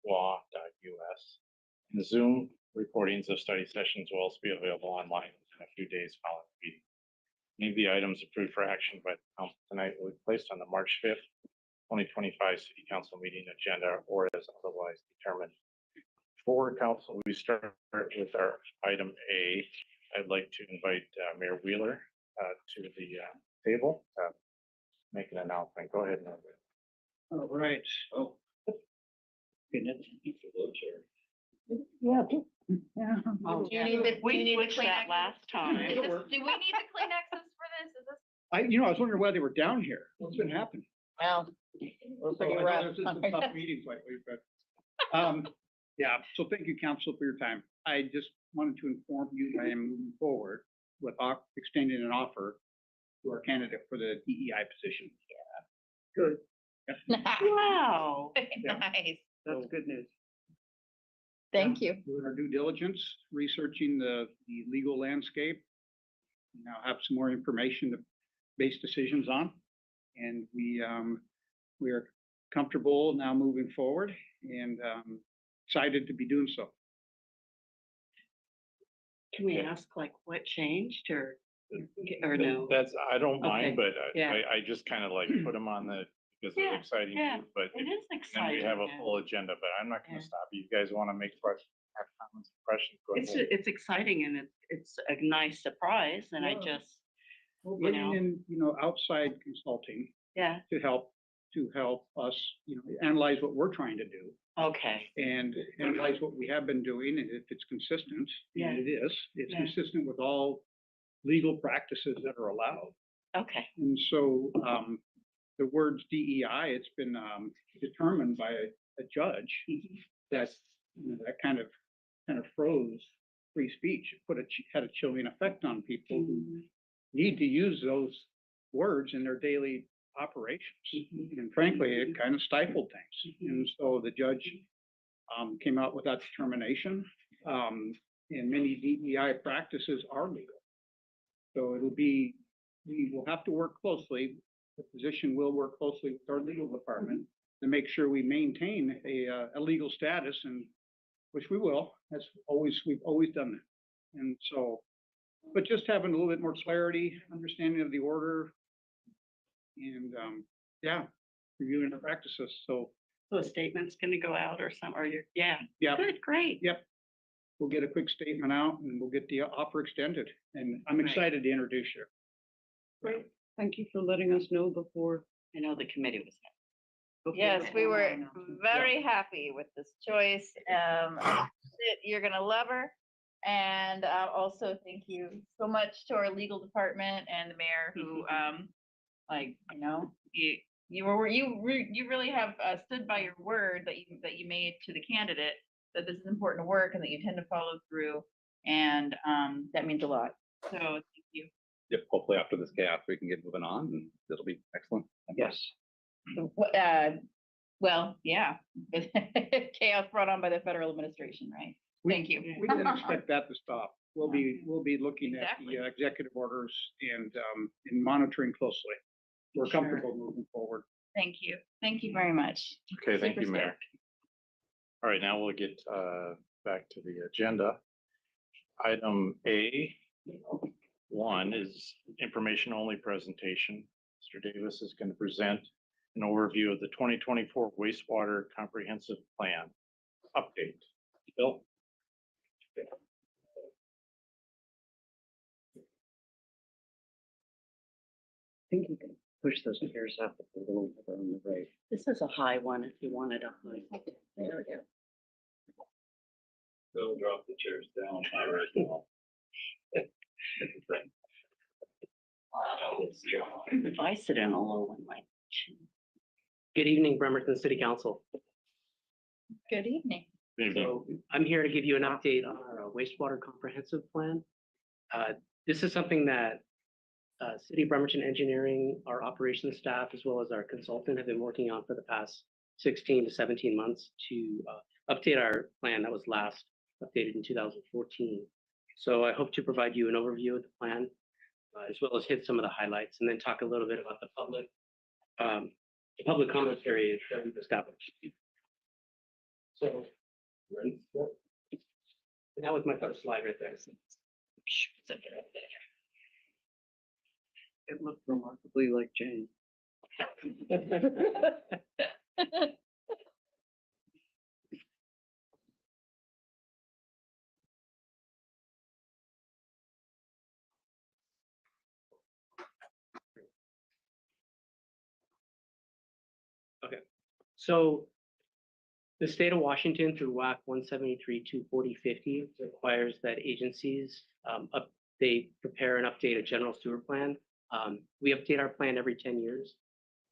council@ci.bremerton.law.us. And Zoom recordings of study sessions will also be available online within a few days following the meeting. Any of the items approved for action by the council tonight will be placed on the March 5th, 2025 City Council meeting agenda or as otherwise determined. For council, we start with our item A. I'd like to invite Mayor Wheeler to the table to make an announcement. Go ahead, Mayor. All right. Oh. Yeah. Oh, Do you need the, We do you need the switched that Kleenex? last time. Do we need the Kleenexes for this? Is this? I was wondering why they were down here. What's been happening? Well, we're pretty I know rough. there's been some tough meetings lately, but, yeah, so thank you, council, for your time. I just wanted to inform you that I am moving forward with extending an offer to our candidate for the DEI position. Good. Wow, Nice. That's good news. Thank you. Doing our due diligence, researching the legal landscape. Now have some more information to base decisions on. And we are comfortable now moving forward and excited to be doing so. can we ask like what changed or no? I don't mind, Okay. but Yeah. I just kind of like put them on because Yeah, it's exciting, yeah. but It is then exciting. we have a yeah. full agenda, but I'm not going Yeah. to stop you. You guys want to make questions, have comments, questions, go ahead. It's exciting and it's a nice surprise and I Yeah. just, Well, You bringing in, outside consulting yeah, to help us, analyze what we're trying to do okay, and analyze what we have been doing and if it's consistent, Yeah. and it is, it's Yeah. consistent with all legal practices that are allowed. okay, And so the words DEI, it's been determined by a judge that that kind of froze free speech. It had a chilling effect on people who need to use those words in their daily operations. And frankly, it kind of stifled things. And so the judge came out with that determination. And many DEI practices are legal. So we will have to work closely. The position will work closely with our legal department to make sure we maintain a legal status, and which we will. We've always done that. And so, but just having a little bit more clarity, understanding of the order, and reviewing the practices. So so a statement's gonna go out or some, or you're, yeah, yeah, good, great. yep. We'll get a quick statement out and we'll get the offer extended. And I'm Right. excited to introduce you. Great. Thank you for letting us know before. I know the committee was. before Yes, the we were formal announcement. very happy with this choice. You're gonna love her. And also thank you so much to our legal department and the mayor who, you really have stood by your word that you made to the candidate that this is important work and that you intend to follow through. And that means a lot. So thank you. Yep, hopefully after this chaos, we can get moving on and it'll be excellent. Yes. Well, yeah, chaos brought on by the federal administration, right? Thank you. We didn't expect that to stop. We'll be looking at Exactly. the executive orders and monitoring closely. We're Sure. comfortable moving forward. Thank you. Thank you very much. Okay, thank Super you, Mayor. All right, now we'll get back to the agenda. Item A1 is information only presentation. Mr. Davis is going to present an overview of the 2024 wastewater comprehensive plan update. Bill? I think you can push those chairs up a little bit on the right. This is a high one if you want it up. High. There we go. They'll drop the chairs down. All right. If I sit in a low one, my. Good evening, Bremerton City Council. Good evening. So I'm here to give you an update on our wastewater comprehensive plan. This is something that City of Bremerton Engineering, our operations staff, as well as our consultant have been working on for the past 16 to 17 months to update our plan that was last updated in 2014. So I hope to provide you an overview of the plan, as well as hit some of the highlights and then talk a little bit about the public the public comment period that we've established. So, that was my first slide right there. It looked remarkably like Jane. So the state of Washington through WAC 173-240-50 requires that agencies they prepare and update a general sewer plan. We update our plan every 10 years.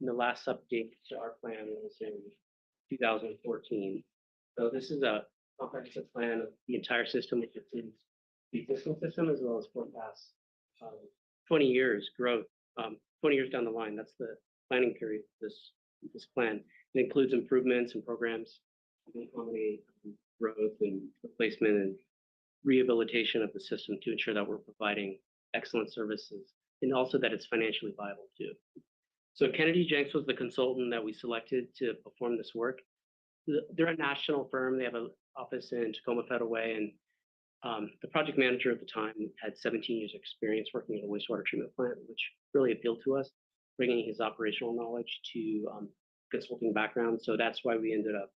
And the last update to our plan was in 2014. So this is a comprehensive plan of the entire system, which includes the existing system as well as forecast 20 years growth, 20 years down the line. That's the planning period for this plan. It includes improvements and programs to accommodate growth and replacement and rehabilitation of the system to ensure that we're providing excellent services and also that it's financially viable too. So Kennedy Jenks was the consultant that we selected to perform this work. They're a national firm. They have an office in Tacoma Federal Way, and the project manager at the time had 17 years experience working at a wastewater treatment plant, which really appealed to us, bringing his operational knowledge to consulting background. So that's why we ended up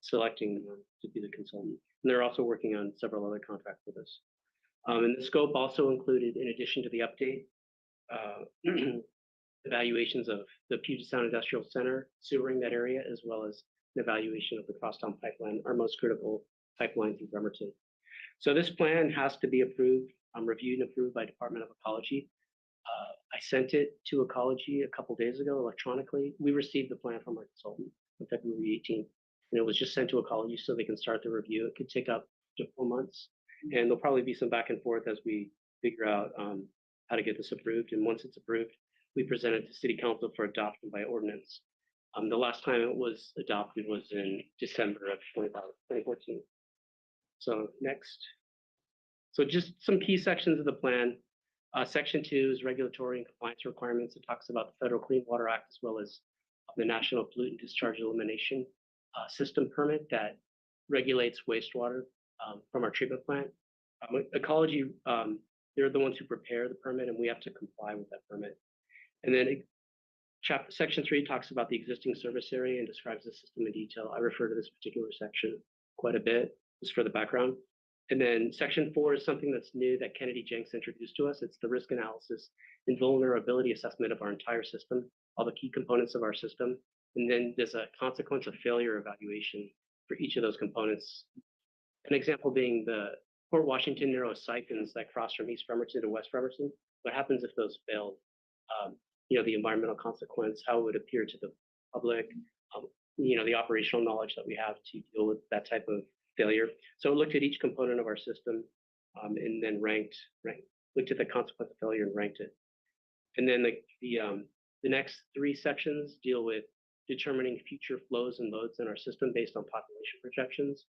selecting them to be the consultant. And they're also working on several other contracts with us. And the scope also included, in addition to the update, evaluations of the Puget Sound Industrial Center, sewering that area, as well as an evaluation of the Crosstown Pipeline, our most critical pipeline through Bremerton. So this plan has to be approved, reviewed and approved by Department of Ecology. I sent it to Ecology a couple days ago electronically. We received the plan from our consultant on February 18th, and it was just sent to Ecology so they can start the review. It could take up to 4 months, and there'll probably be some back and forth as we figure out how to get this approved. And once it's approved, we present it to City Council for adoption by ordinance. The last time it was adopted was in December of 2014. So next. So just some key sections of the plan. Section 2 is regulatory and compliance requirements. It talks about the Federal Clean Water Act as well as the National Pollutant Discharge Elimination System permit that regulates wastewater from our treatment plant. Ecology, they're the ones who prepare the permit, and we have to comply with that permit. And then Section 3 talks about the existing service area and describes the system in detail. I refer to this particular section quite a bit, just for the background. And then Section 4 is something that's new that Kennedy Jenks introduced to us. It's the risk analysis and vulnerability assessment of our entire system, all the key components of our system. And then there's a consequence of failure evaluation for each of those components. An example being the Port Washington narrow siphons that cross from East Bremerton to West Bremerton. What happens if those fail? The environmental consequence, how it would appear to the public, the operational knowledge that we have to deal with that type of failure. So it looked at each component of our system and then looked at the consequence of failure and ranked it. And then the next 3 sections deal with determining future flows and loads in our system based on population projections.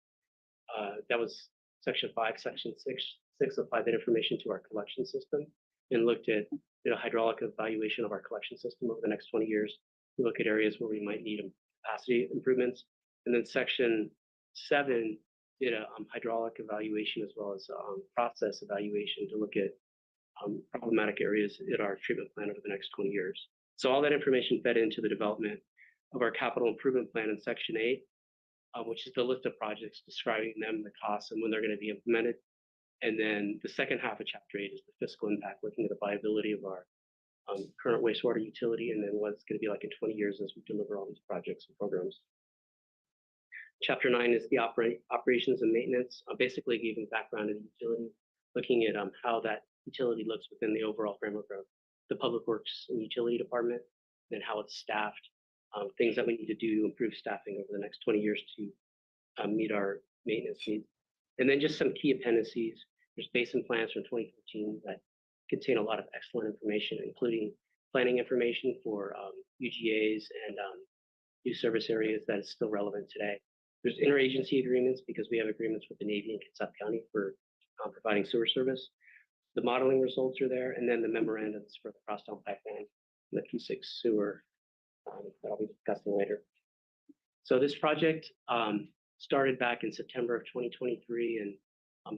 That was Section 5. Section 6 applied that information to our collection system and looked at hydraulic evaluation of our collection system over the next 20 years. We look at areas where we might need capacity improvements. And then Section 7 did a hydraulic evaluation as well as process evaluation to look at problematic areas in our treatment plant over the next 20 years. So all that information fed into the development of our capital improvement plan in Section 8, which is the list of projects describing them, the costs, and when they're going to be implemented. And then the second half of Chapter 8 is the fiscal impact, looking at the viability of our current wastewater utility, and then what it's going to be like in 20 years as we deliver all these projects and programs. Chapter 9 is the operations and maintenance, basically giving background in the utility, looking at how that utility looks within the overall framework of the Public Works and Utility Department, and how it's staffed, things that we need to do to improve staffing over the next 20 years to meet our maintenance needs. And then just some key appendices. There's basin plans from 2015 that contain a lot of excellent information, including planning information for UGAs and new service areas that is still relevant today. There's interagency agreements because we have agreements with the Navy and Kitsap County for providing sewer service. The modeling results are there, and then the memorandums for the Crosstown Pipeline and the P6 sewer that I'll be discussing later. So this project started back in September of 2023 and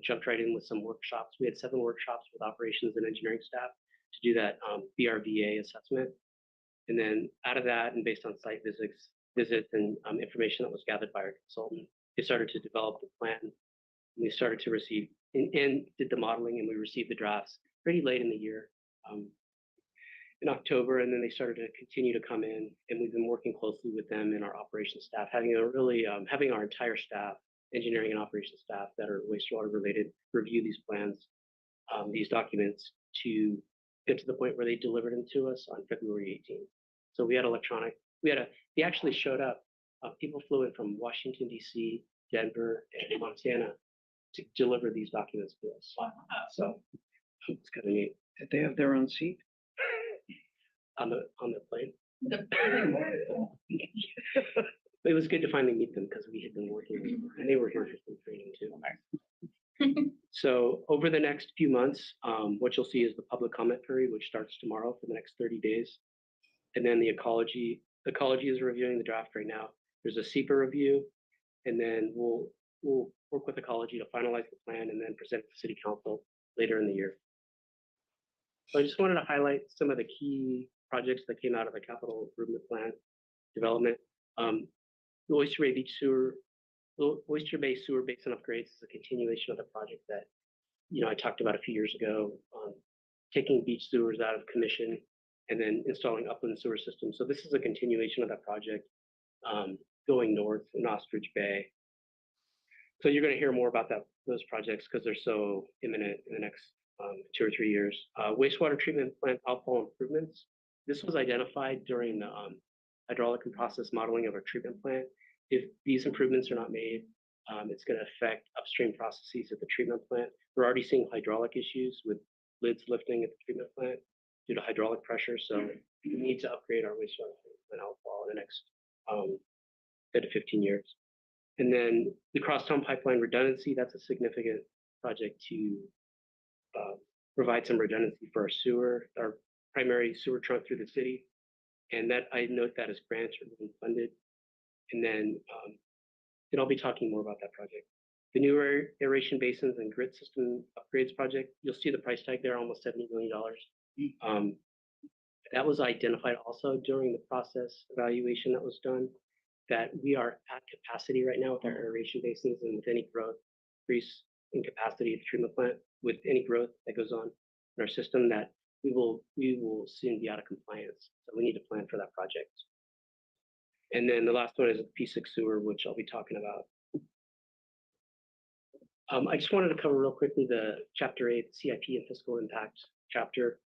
jumped right in with some workshops. We had 7 workshops with operations and engineering staff to do that BRVA assessment. And then out of that, and based on site visits and information that was gathered by our consultant, they started to develop the plan. We started to receive and did the modeling, and we received the drafts pretty late in the year, in October, and then they started to continue to come in, and we've been working closely with them and our operations staff, having our entire staff, engineering and operations staff that are wastewater related, review these plans, these documents to get to the point where they delivered them to us on February 18th. So we had they actually showed up. People flew in from Washington, D.C., Denver, and Montana to deliver these documents to us. Wow. So it's kind of neat. Did they have their own seat? On the plane. The- It was good to finally meet them because we had been working and they were here for some training too. So over the next few months, what you'll see is the public comment period, which starts tomorrow for the next 30 days. And then the ecology is reviewing the draft right now. There's a SEPA review, and then we'll work with ecology to finalize the plan and then present it to city council later in the year. So I just wanted to highlight some of the key projects that came out of the capital improvement plan development. The Oyster Bay Sewer Basin upgrades is a continuation of the project that I talked about a few years ago, taking beach sewers out of commission and then installing upland sewer systems. So this is a continuation of that project, going north in Ostrich Bay. So you're going to hear more about those projects because they're so imminent in the next 2 or 3 years. Wastewater treatment plant outfall improvements. This was identified during the hydraulic and process modeling of our treatment plant. If these improvements are not made, it's going to affect upstream processes at the treatment plant. We're already seeing hydraulic issues with lids lifting at the treatment plant due to hydraulic pressure. So we need to upgrade our wastewater treatment plant outfall in the next 10 to 15 years. And then the crosstown pipeline redundancy, that's a significant project to provide some redundancy for our primary sewer trunk through the city. And that I note that as grants are being funded. And then I'll be talking more about that project. The new aeration basins and grit system upgrades project, you'll see the price tag there, almost $70 million. That was identified also during the process evaluation that was done, that we are at capacity right now with our aeration basins, and with any growth, increase in capacity of the treatment plant, with any growth that goes on in our system, that we will soon be out of compliance. So we need to plan for that project. And then the last one is the P6 sewer, which I'll be talking about. I just wanted to cover real quickly the Chapter 8 CIP and fiscal impact chapter.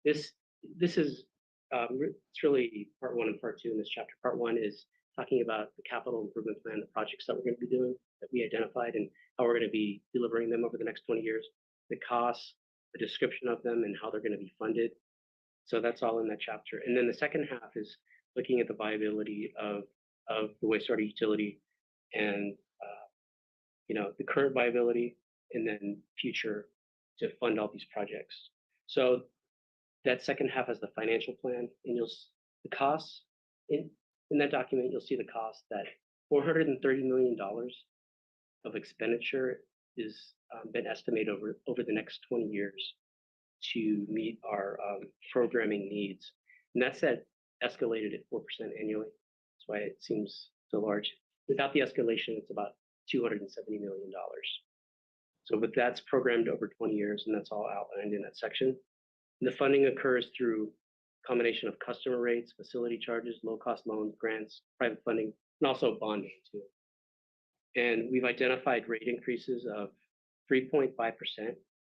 This is it's really part 1 and part 2 in this chapter. Part 1 is talking about the capital improvement plan, the projects that we're going to be doing, that we identified, and how we're going to be delivering them over the next 20 years, the costs, the description of them, and how they're going to be funded. So that's all in that chapter. And then the second half is looking at the viability of the wastewater utility and the current viability, and then future to fund all these projects. So that second half has the financial plan, and the costs in that document. You'll see the cost that $430 million of expenditure is been estimated over the next 20 years to meet our programming needs, and that's escalated at 4% annually. That's why it seems so large. Without the escalation, it's about $270 million. But that's programmed over 20 years, and that's all outlined in that section. And the funding occurs through a combination of customer rates, facility charges, low-cost loans, grants, private funding, and also bonding too. And we've identified rate increases of 3.5%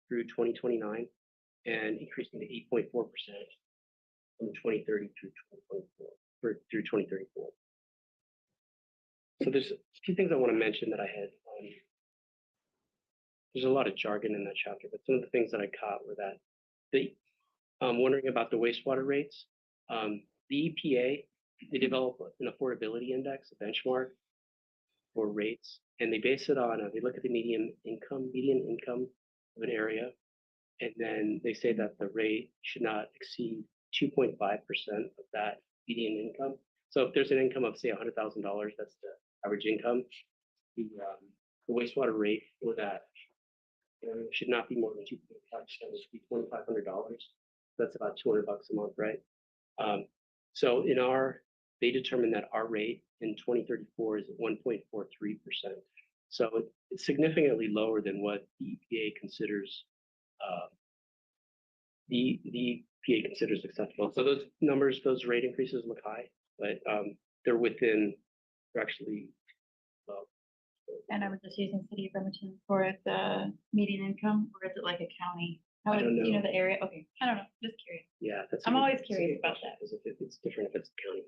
through 2029, and increasing to 8.4% from 2030 through 2034. So there's a few things I want to mention that I had. There's a lot of jargon in that chapter, but some of the things that I caught were that wondering about the wastewater rates. The EPA, they develop an affordability index, a benchmark for rates, and they base it on, they look at the median income of an area, and then they say that the rate should not exceed 2.5% of that median income. So if there's an income of, say, $100,000, that's the average income. The wastewater rate for that should not be more than 2.5%, it should be $2,500. That's about $200 a month, right? So they determined that our rate in 2034 is 1.43%. So it's significantly lower than what the EPA considers acceptable. So those numbers, those rate increases look high, but they're actually low. And I was just using City of Bremerton for the median income, or is it like a county? How I would- don't You know know. the area? Okay, I don't know, just curious. Yeah, I'm always curious about question, that. because it's different if it's county.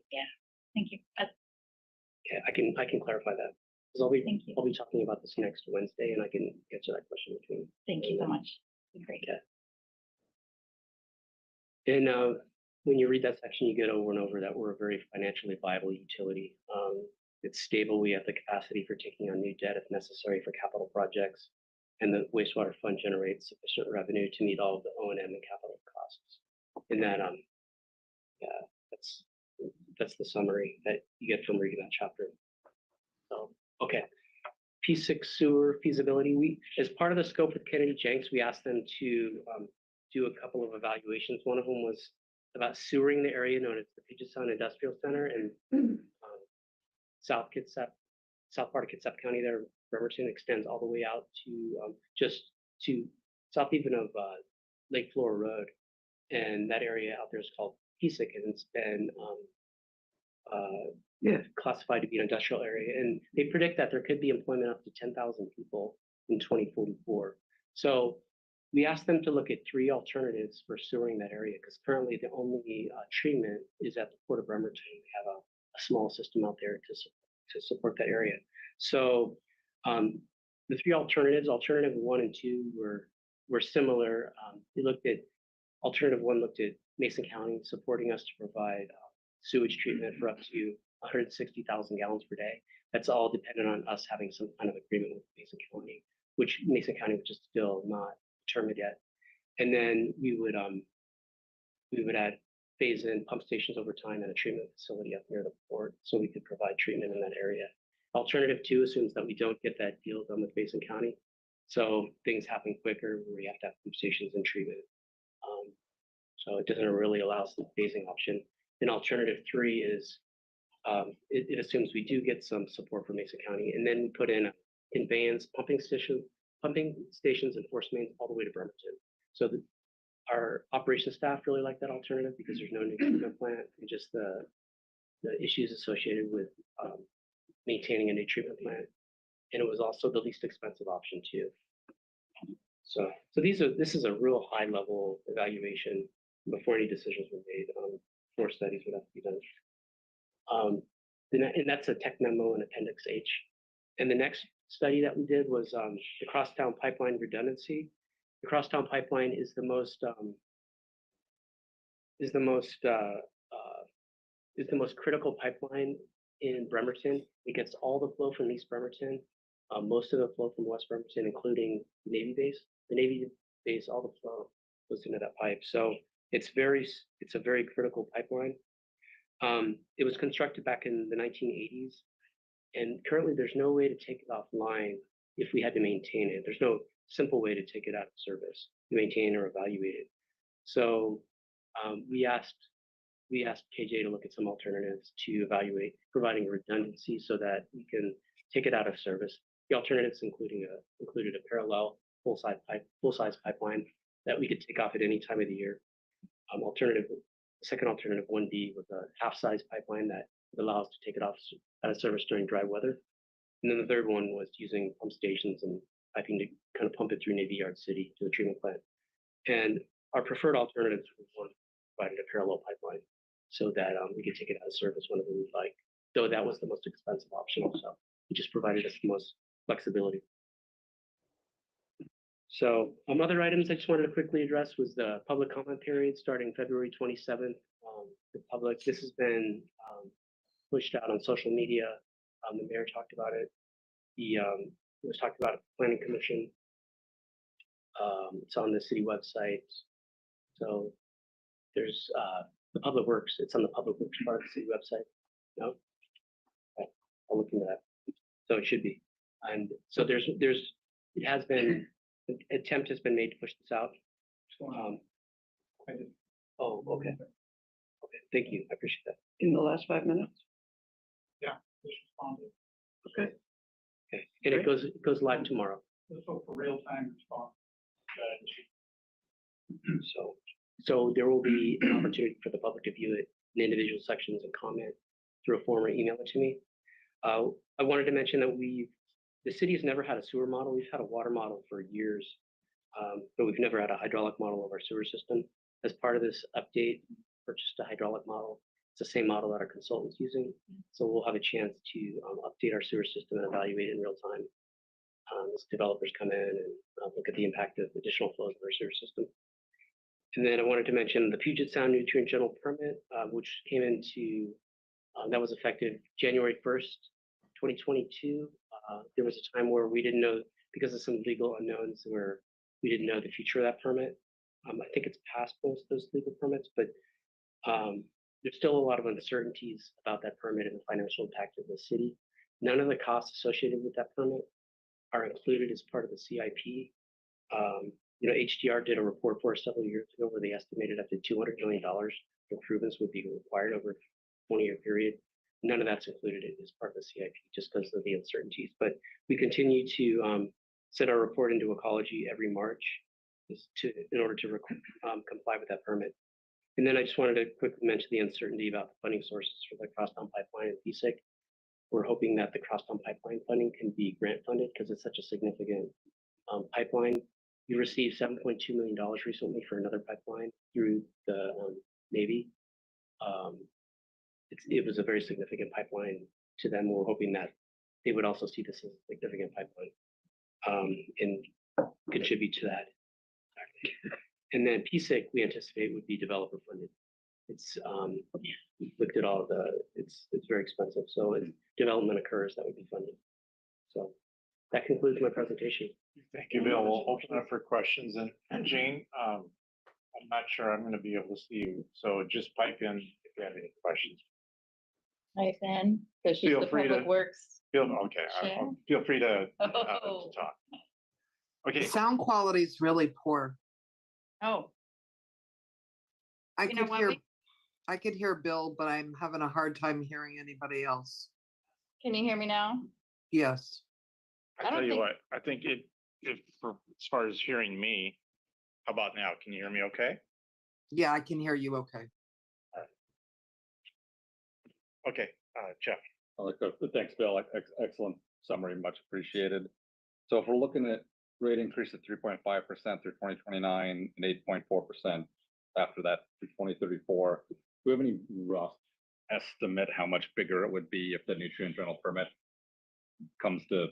Thank you. Okay, I can clarify that. Because Thank you. I'll be talking about this next Wednesday, and I can answer that question between. Thank you so much. Great. And when you read that section, you get over and over that we're a very financially viable utility. It's stable. We have the capacity for taking on new debt if necessary for capital projects, and the wastewater fund generates sufficient revenue to meet all of the O&M and capital costs. And that, that's the summary that you get from reading that chapter. So, okay. P6 sewer feasibility. As part of the scope with Kennedy Jenks, we asked them to do a couple of evaluations. One of them was about sewering the area known as the Puget Sound Industrial Center and south part of Kitsap County there. Bremerton extends all the way out to just to south even of Lake Flora Road. And that area out there is called P6, and it's been classified to be an industrial area. And they predict that there could be employment up to 10,000 people in 2044. So we asked them to look at 3 alternatives for sewering that area, because currently the only treatment is at the Port of Bremerton. We have a small system out there to support that area. So the 3 alternatives, alternative 1 and 2 were similar. Alternative 1 looked at Mason County supporting us to provide sewage treatment for up to 160,000 gallons per day. That's all dependent on us having some kind of agreement with Mason County, which Mason County was just still not determined yet. And then we would add phase in pump stations over time and a treatment facility up near the port, so we could provide treatment in that area. Alternative 2 assumes that we don't get that deal done with Mason County, so things happen quicker where we have to have pump stations and treatment. So it doesn't really allow us the phasing option. And alternative 3 is it assumes we do get some support from Mason County, and then we put in conveyance pumping stations and force mains all the way to Bremerton. So our operations staff really like that alternative because there's no new treatment plant and just the issues associated with maintaining a new treatment plant. And it was also the least expensive option too. So this is a real high level evaluation before any decisions were made. 4 studies would have to be done. And that's a tech memo in Appendix H. And the next study that we did was the crosstown pipeline redundancy. The crosstown pipeline is the most critical pipeline in Bremerton. It gets all the flow from East Bremerton, most of the flow from West Bremerton, including the Navy base. The Navy base, all the flow goes into that pipe. So it's a very critical pipeline. It was constructed back in the 1980s, and currently there's no way to take it offline if we had to maintain it. There's no simple way to take it out of service, maintain or evaluate it. So we asked KJ to look at some alternatives to evaluate providing redundancy so that we can take it out of service. The alternatives included a parallel full-size pipeline that we could take off at any time of the year. Second alternative 1B was a half-size pipeline that would allow us to take it off out of service during dry weather. And then the third one was using pump stations and piping to kind of pump it through Navy Yard City to the treatment plant. And our preferred alternatives was one provided a parallel pipeline so that we could take it out of service whenever we'd like. Though that was the most expensive option also. It just provided us the most flexibility. So other items I just wanted to quickly address was the public comment period starting February 27th. This has been pushed out on social media. The mayor talked about it. It was talked about at the Planning Commission. It's on the city website. So there's The Public Works, it's on the Public Works part of the city website. No? Okay, I'll look into that. So it should be. And so it has been, an attempt has been made to push this out. Oh, okay. Okay, thank you. I appreciate that. In the last 5 minutes? Just responded. Okay. And it goes live tomorrow. Let's hope for real-time response. So there will be an opportunity for the public to view it in individual sections and comment through a form or email it to me. I wanted to mention that the city has never had a sewer model. We've had a water model for years, but we've never had a hydraulic model of our sewer system. As part of this update, purchased a hydraulic model. It's the same model that our consultant's using. So we'll have a chance to update our sewer system and evaluate it in real time as developers come in and look at the impact of additional flows of our sewer system. And then I wanted to mention the Puget Sound Nutrient General Permit, which came into, that was effective January 1st, 2022. There was a time where we didn't know, because of some legal unknowns, where we didn't know the future of that permit. I think it's past most of those legal permits, but there's still a lot of uncertainties about that permit and the financial impact of the city. None of the costs associated with that permit are included as part of the CIP. HDR did a report for us several years ago where they estimated up to $200 million improvements would be required over a 20-year period. None of that's included as part of the CIP just because of the uncertainties. But we continue to send our report into ecology every March in order to comply with that permit. And then I just wanted to quickly mention the uncertainty about the funding sources for the Crosstown Pipeline and PSIC. We're hoping that the Crosstown Pipeline funding can be grant funded because it's such a significant pipeline. We received $7.2 million recently for another pipeline through the Navy. It was a very significant pipeline to them. We're hoping that they would also see this as a significant pipeline and contribute to that. And then PSIC, we anticipate would be developer funded. It's we've looked at all it's very expensive. So if development occurs, that would be funded. So that concludes my presentation. Thank you, Bill. We'll open up for questions. And Jane, I'm not sure I'm going to be able to see you. So just pipe in if you have any questions. Hi, Finn, because she's Feel the free Public to- Works. Okay. Feel free to Oh. talk. Okay. Sound quality is really poor. Oh, I You know could what, hear, we- I could hear Bill, but I'm having a hard time hearing anybody else. can you hear me now? Yes. I I don't tell you think- what, I think if for as far as hearing me, how about now? Can you hear me okay? Yeah, I can hear you okay. Okay, Jeff. Thanks, Bill. Excellent summary, much appreciated. So if we're looking at rate increase of 3.5% through 2029 and 8.4% after that through 2034, do we have any rough estimate how much bigger it would be if the nutrient rental permit comes to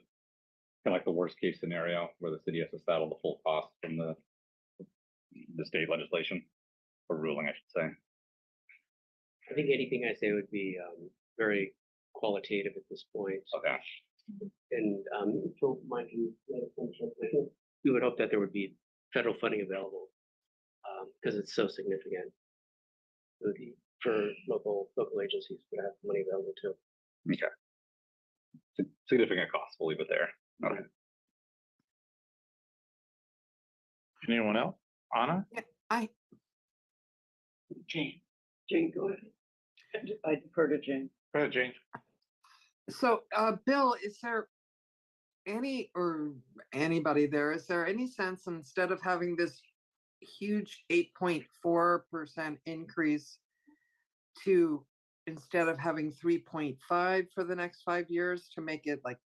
kind of like the worst case scenario where the city has to saddle the full cost from the state legislation or ruling, I should say? I think anything I say would be very qualitative at this point. Okay. And don't mind you, we would hope that there would be federal funding available because it's so significant. It would be for local agencies to have money available too. Okay. Significant cost. We'll leave it there. Okay. Anyone else? Anna? Jane, go ahead. I defer to Jane. Go ahead, Jane. So, Bill, is there anybody there, is there any sense instead of having this huge 8.4% increase to instead of having 3.5 for the next 5 years to make it like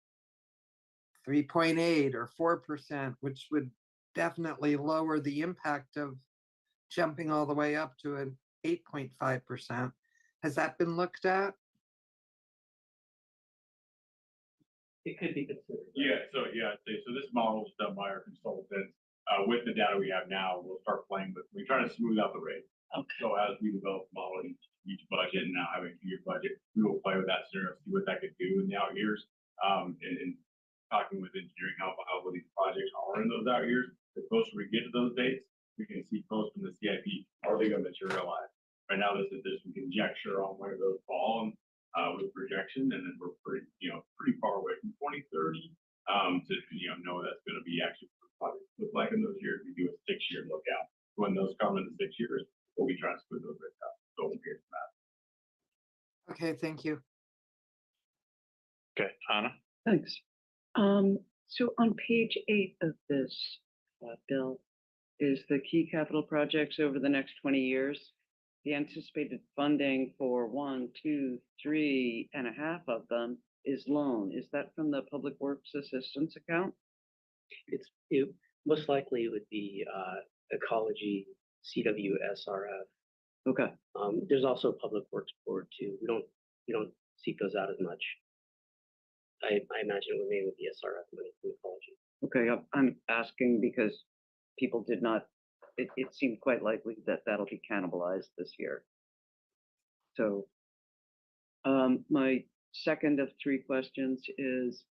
3.8 or 4%, which would definitely lower the impact of jumping all the way up to an 8.5%. Has that been looked at? It could be considered. So this model is done by our consultant. With the data we have now, we'll start playing with, we try to smooth out the rate. Okay. So as we develop the model each budget and now having a 2-year budget, we will play with that scenario, see what that could do in the out years. And talking with engineering, how viable these projects are in those out years. The closer we get to those dates, we can see close from the CIP, are they going to materialize? Right now, there's some conjecture on where those fall, with projection, and then we're pretty far away from 2030. To know that's gonna be actually what it look like in those years. We do a 6-year lookout. When those come in the 6 years, we'll be trying to split those rates out. So we'll get to that. Okay, thank you. Okay, Anna? Thanks. So on page 8 of this bill is the key capital projects over the next 20 years. The anticipated funding for 1, 2, 3.5 of them is loan. Is that from the Public Works Assistance account? It most likely would be ecology, CWSRF. Okay, There's also Public Works Board too. We don't seek those out as much. I imagine it would remain with the SRF money from ecology. okay. I'm asking because people did not, it seemed quite likely that that'll be cannibalized this year. So my second of 3 questions is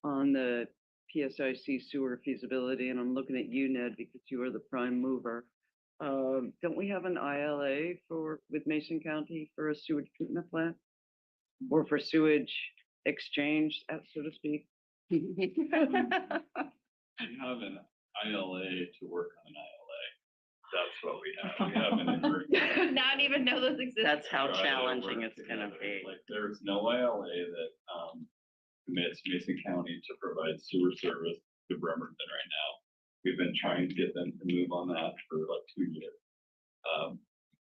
on the PSIC sewer feasibility, and I'm looking at you, Ned, because you are the prime mover. Don't we have an ILA with Mason County for a sewage treatment plant? Or for sewage exchange, so to speak? You have an ILA to work on an ILA. That's what we have. We have an agreement. Not even know those exist. That's how Try to challenging work it's gonna together. be. Like, there's no ILA that commits Mason County to provide sewer service to Bremerton right now. We've been trying to get them to move on that for like 2 years.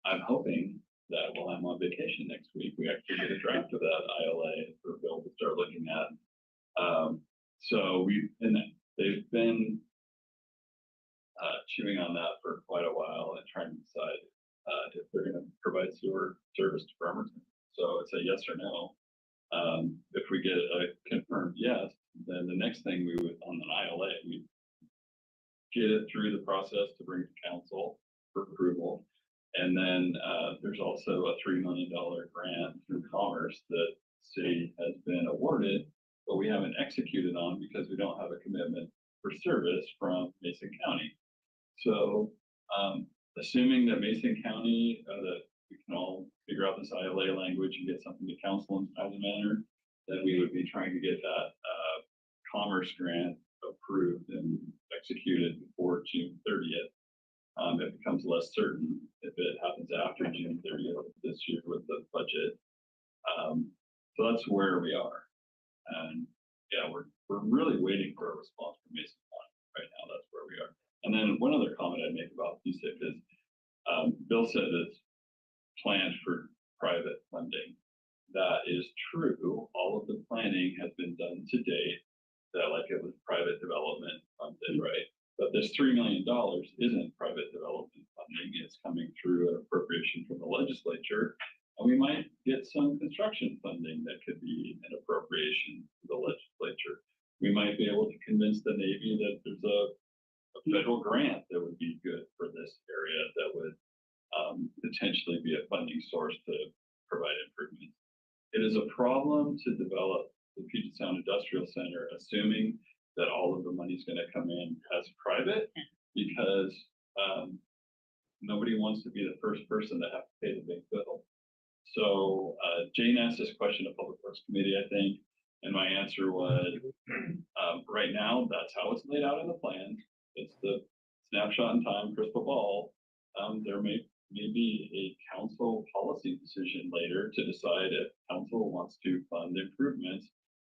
I'm hoping that while I'm on vacation next week, we actually get a draft of that ILA for Bill to start looking at. So they've been chewing on that for quite a while and trying to decide if they're going to provide sewer service to Bremerton. So it's a yes or no. If we get a confirmed yes, then the next thing we would on an ILA, we get it through the process to bring to council for approval. And then there's also a $3 million grant through Commerce that the city has been awarded, but we haven't executed on because we don't have a commitment for service from Mason County. So assuming that Mason County, that we can all figure out this ILA language and get something to council in a timely manner, then we would be trying to get that Commerce grant approved and executed before June 30th. It becomes less certain if it happens after June 30th this year with the budget. So that's where we are. And yeah, we're really waiting for a response from Mason County right now. That's where we are. And then one other comment I'd make about PSIC is Bill said it's planned for private funding. That is true. All of the planning has been done to date that like it was private development funded, right? But this $3 million isn't private development funding. It's coming through an appropriation from the legislature. And we might get some construction funding that could be an appropriation to the legislature. We might be able to convince the Navy that there's a federal grant that would be good for this area that would potentially be a funding source to provide improvements. It is a problem to develop the Puget Sound Industrial Center, assuming that all of the money is going to come in as private, because nobody wants to be the first person to have to pay the big bill. So Jane asked this question to Public Works Committee, I think, and my answer was, right now, that's how it's laid out in the plan. It's the snapshot in time, crystal ball. There may be a council policy decision later to decide if council wants to fund improvements,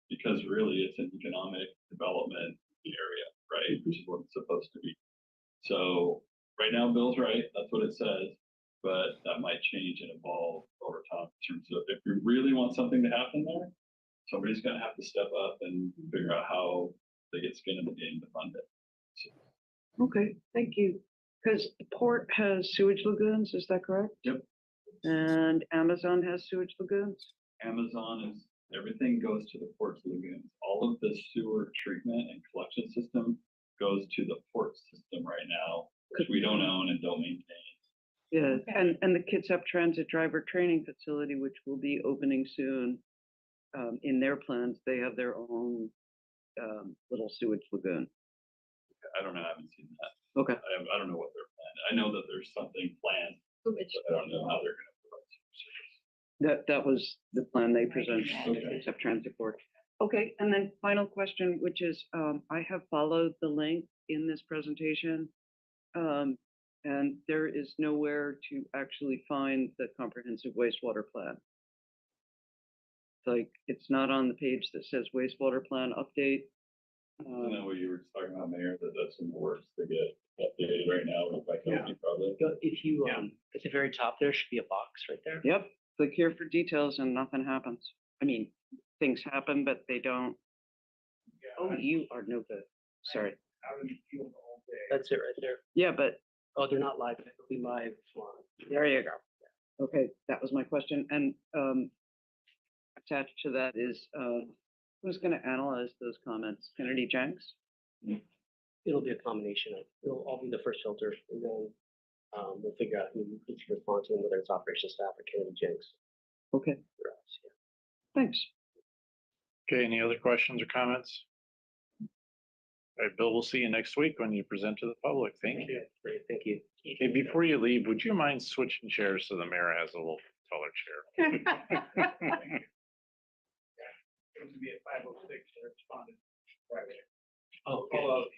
because really it's an economic development area, right? Which is what it's supposed to be. So right now, Bill's right. That's what it says. But that might change and evolve over time in terms of if you really want something to happen there, somebody's going to have to step up and figure out how they get skin in the game to fund it. So. Okay, thank you. Because the port has sewage lagoons, is that correct? Yep. And Amazon has sewage lagoons? Amazon is, everything goes to the port's lagoons. All of the sewer treatment and collection system goes to the port system right now, which we don't own and don't maintain. Yeah, and the Kitsap Transit Driver Training Facility, which will be opening soon, in their plans, they have their own little sewage lagoon. I don't know, I haven't seen that. Okay. I don't know what they're planning. I know that there's something planned, but I don't know how they're going to That was the plan they presented, except transit board. Okay, and then final question, which is, I have followed the link in this presentation. And there is nowhere to actually find the comprehensive wastewater plan. Like, it's not on the page that says wastewater plan update. Isn't that what you were just talking about, Mayor, that that's some works to get updated right now, by company probably? If you, at the very top, there should be a box right there. Yep, click here for details and nothing happens. I mean, things happen, but they don't. Oh, you are no good. Sorry. That's it right there. Yeah, but Oh, they're not live. It'll be live tomorrow. there you go. Okay, that was my question. And attached to that is, who's gonna analyze those comments? Kennedy Jenks? It'll be a combination of, I'll be the first filter, and then we'll figure out who needs to respond to them, whether it's operations staff or Kennedy Jenks. Okay, for us, yeah. thanks. Okay, any other questions or comments? All right, Bill, we'll see you next week when you present to the public. Thank you. Great, thank you. Okay, before you leave, would you mind switching chairs so the mayor has a little taller chair? To be at 5:06, I responded. Oh, okay.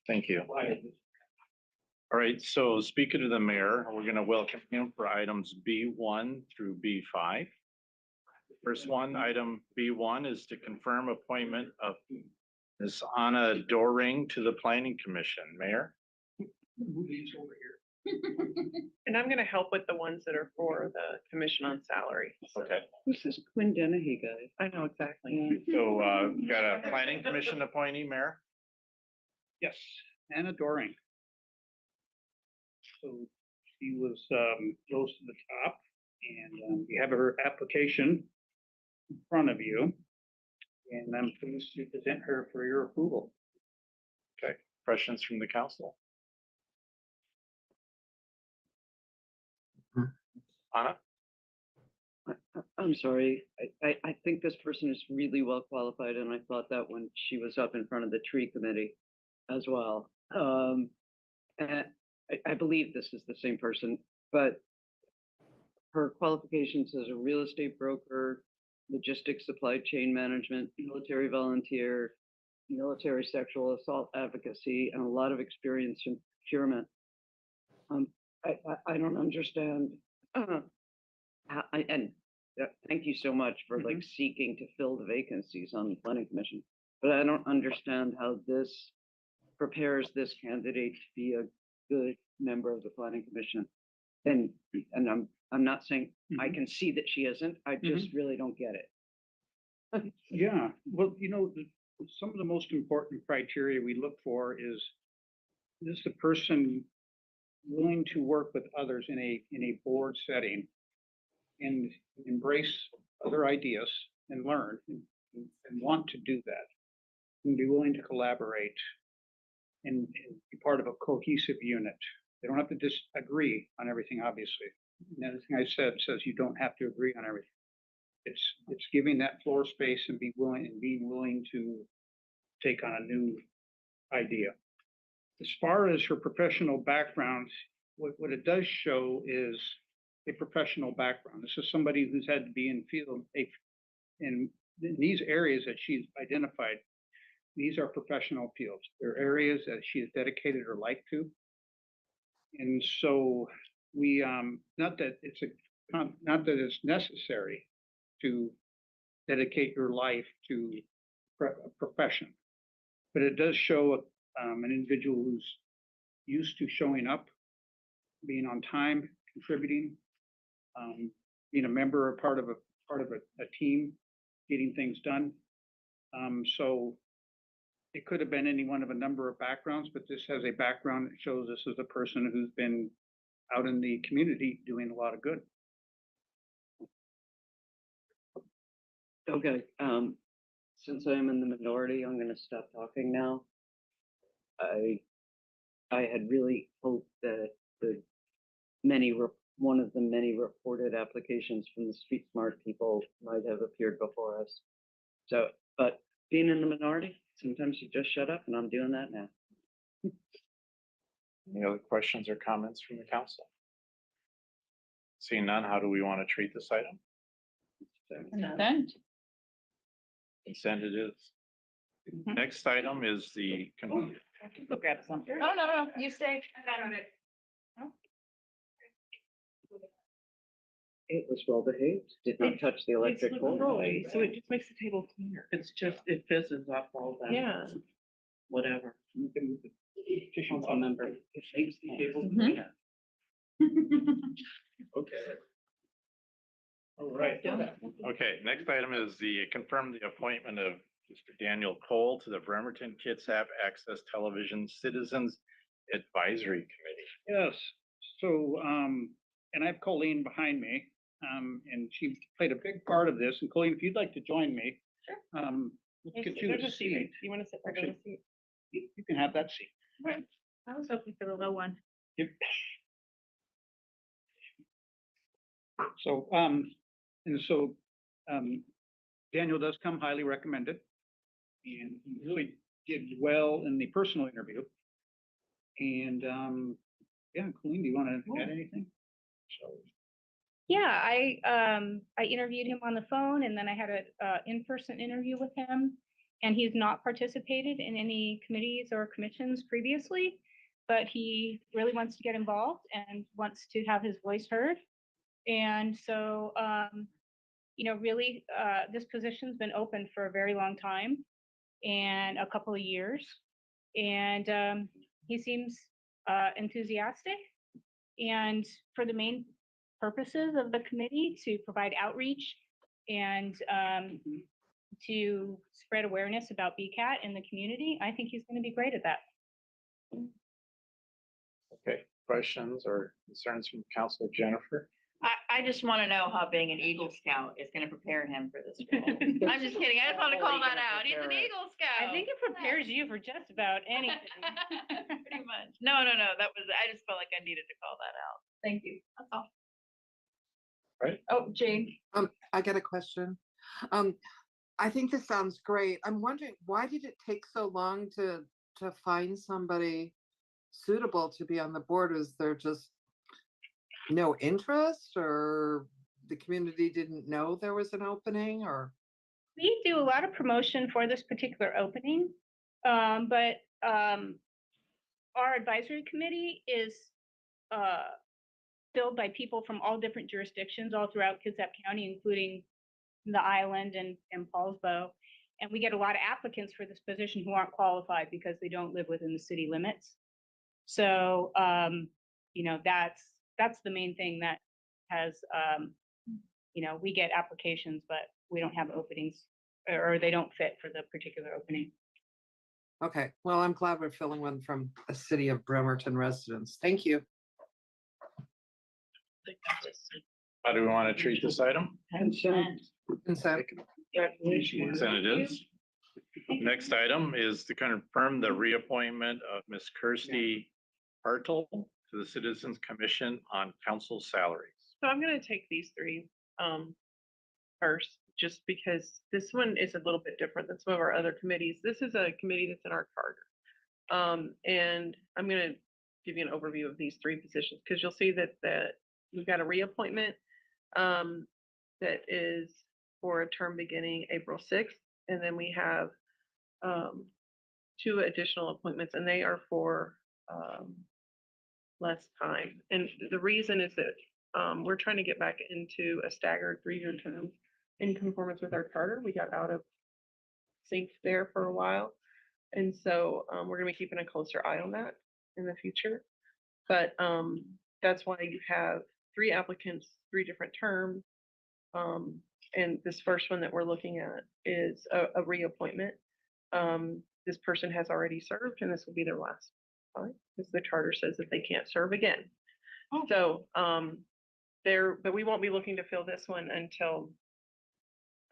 Thank you. All right, so speaking to the mayor, we're going to welcome him for items B1 through B5. First one, item B1 is to confirm appointment of Ms. Anna Doring to the Planning Commission. Mayor? And I'm gonna help with the ones that are for the Commission on Salary. Okay, Who's this Quinn Dennehy guy? I know exactly. so got a Planning Commission appointee, Mayor? Yes, Anna Doring. So she was, rose to the top, and you have her application in front of you. And I'm pleased to present her for your approval. Okay, questions from the council? Anna? I'm sorry. I think this person is really well qualified, and I thought that when she was up in front of the tree committee as well. And I believe this is the same person, but her qualifications as a real estate broker, logistics, supply chain management, military volunteer, military sexual assault advocacy, and a lot of experience in procurement. I don't understand. Thank you so much for like seeking to fill the vacancies on the planning commission. But I don't understand how this prepares this candidate to be a good member of the planning commission. And I'm not saying I can see that she isn't. I just really don't get it. Yeah, well, some of the most important criteria we look for is the person willing to work with others in a board setting and embrace other ideas and learn and want to do that and be willing to collaborate and be part of a cohesive unit. They don't have to disagree on everything, obviously. And everything I said says you don't have to agree on everything. It's giving that floor space and being willing to take on a new idea. As far as her professional background, what it does show is a professional background. This is somebody who's had to be in field in these areas that she's identified. These are professional fields. They're areas that she has dedicated her life to. And so we, not that it's necessary to dedicate your life to a profession, but it does show an individual who's used to showing up, being on time, contributing, being a member or part of a team, getting things done. So it could have been any one of a number of backgrounds, but this has a background that shows this is a person who's been out in the community doing a lot of good. Okay, since I'm in the minority, I'm gonna stop talking now. I had really hoped that one of the many reported applications from the Street Smart people might have appeared before us. So, but being in the minority, sometimes you just shut up, and I'm doing that now. Any other questions or comments from the council? Seeing none, how do we want to treat this item? Consent. Consent it is. Mhm. Next item is the, Go grab some. No, no, no, you stay. I got it. It was well behaved, did not touch the electric It's cord. Leroy, so it just makes the table cleaner. It's just, it fizzes off all that. Yeah. Whatever. Council member. It shakes the table. Mhm. okay. All right. Okay, next item is the confirm the appointment of Mr. Daniel Cole to the Bremerton Kitsap Access Television Citizens Advisory Committee. Yes, so, and I have Colleen behind me, and she played a big part of this, and Colleen, if you'd like to join me. Let's get you There's a a seat. seat. You want to sit right in the seat? You can have that seat. I was hoping for the low one. Yep. So, Daniel does come highly recommended. And he really did well in the personal interview. And, yeah, Colleen, do you want to add anything? Yeah, I interviewed him on the phone and then I had a in-person interview with him. And he's not participated in any committees or commissions previously, but he really wants to get involved and wants to have his voice heard. And so, really, this position's been open for a very long time and a couple of years. And he seems enthusiastic. And for the main purposes of the committee to provide outreach and to spread awareness about BCAT in the community, I think he's going to be great at that. Okay, questions or concerns from Councilor Jennifer? I just want to know how being an Eagle Scout is going to prepare him for this role. I'm just kidding. I just want to call that out. He's an Eagle Scout. I think it prepares you for just about anything. Pretty much. No. That was, I just felt like I needed to call that out. Thank you. That's all. Right. Oh, Jane. I got a question. I think this sounds great. I'm wondering, why did it take so long to find somebody suitable to be on the board? Is there just no interest, or the community didn't know there was an opening, or? We do a lot of promotion for this particular opening, but our advisory committee is filled by people from all different jurisdictions all throughout Kitsap County, including the island and Paulsbo. And we get a lot of applicants for this position who aren't qualified because they don't live within the city limits. So, that's the main thing that has, we get applications, but we don't have openings, or they don't fit for the particular opening. Okay, well, I'm glad we're filling one from a city of Bremerton residents. Thank you. How do we want to treat this item? Consent. Consent. Consent it is. Next item is to confirm the reappointment of Ms. Kirsty Hartle to the Citizens Commission on Council Salaries. So I'm gonna take these three first, just because this one is a little bit different than some of our other committees. This is a committee that's in our charter. And I'm gonna give you an overview of these three positions, because you'll see that we've got a reappointment that is for a term beginning April 6th. And then we have two additional appointments, and they are for less time. And the reason is that we're trying to get back into a staggered 3-year term in conformance with our charter. We got out of sync there for a while. And so we're gonna be keeping a closer eye on that in the future. But that's why you have 3 applicants, 3 different terms. And this first one that we're looking at is a reappointment. This person has already served, and this will be their last time, because the charter says that they can't serve again. Oh. So but we won't be looking to fill this one until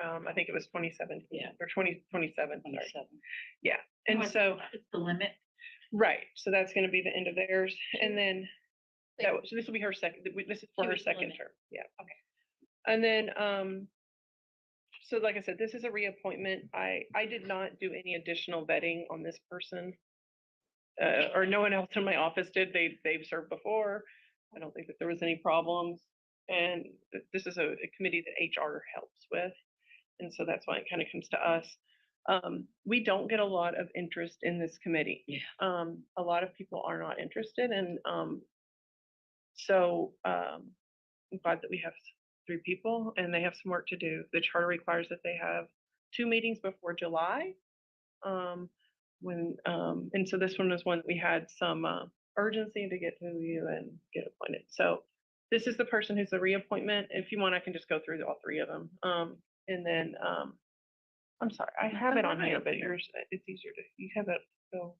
I think it was 2017. Yeah. Or 2027. Sorry. Yeah. And What's- so It's the limit. right, so that's going to be the end of theirs, and then so this will be her second. This is for She her was the second limit. term. Yeah. Okay. And then so like I said, this is a reappointment. I did not do any additional vetting on this person. Or no one else in my office did. They've served before. I don't think that there was any problems. And this is a committee that HR helps with. And so that's why it kind of comes to us. We don't get a lot of interest in this committee. Yeah. A lot of people are not interested, and so I'm glad that we have 3 people, and they have some work to do. The charter requires that they have 2 meetings before July. And so this one is one that we had some urgency to get to you and get appointed. So this is the person who's the reappointment. If you want, I can just go through all 3 of them. And then I'm sorry, I have it on here, but yours, it's easier to, you have it, so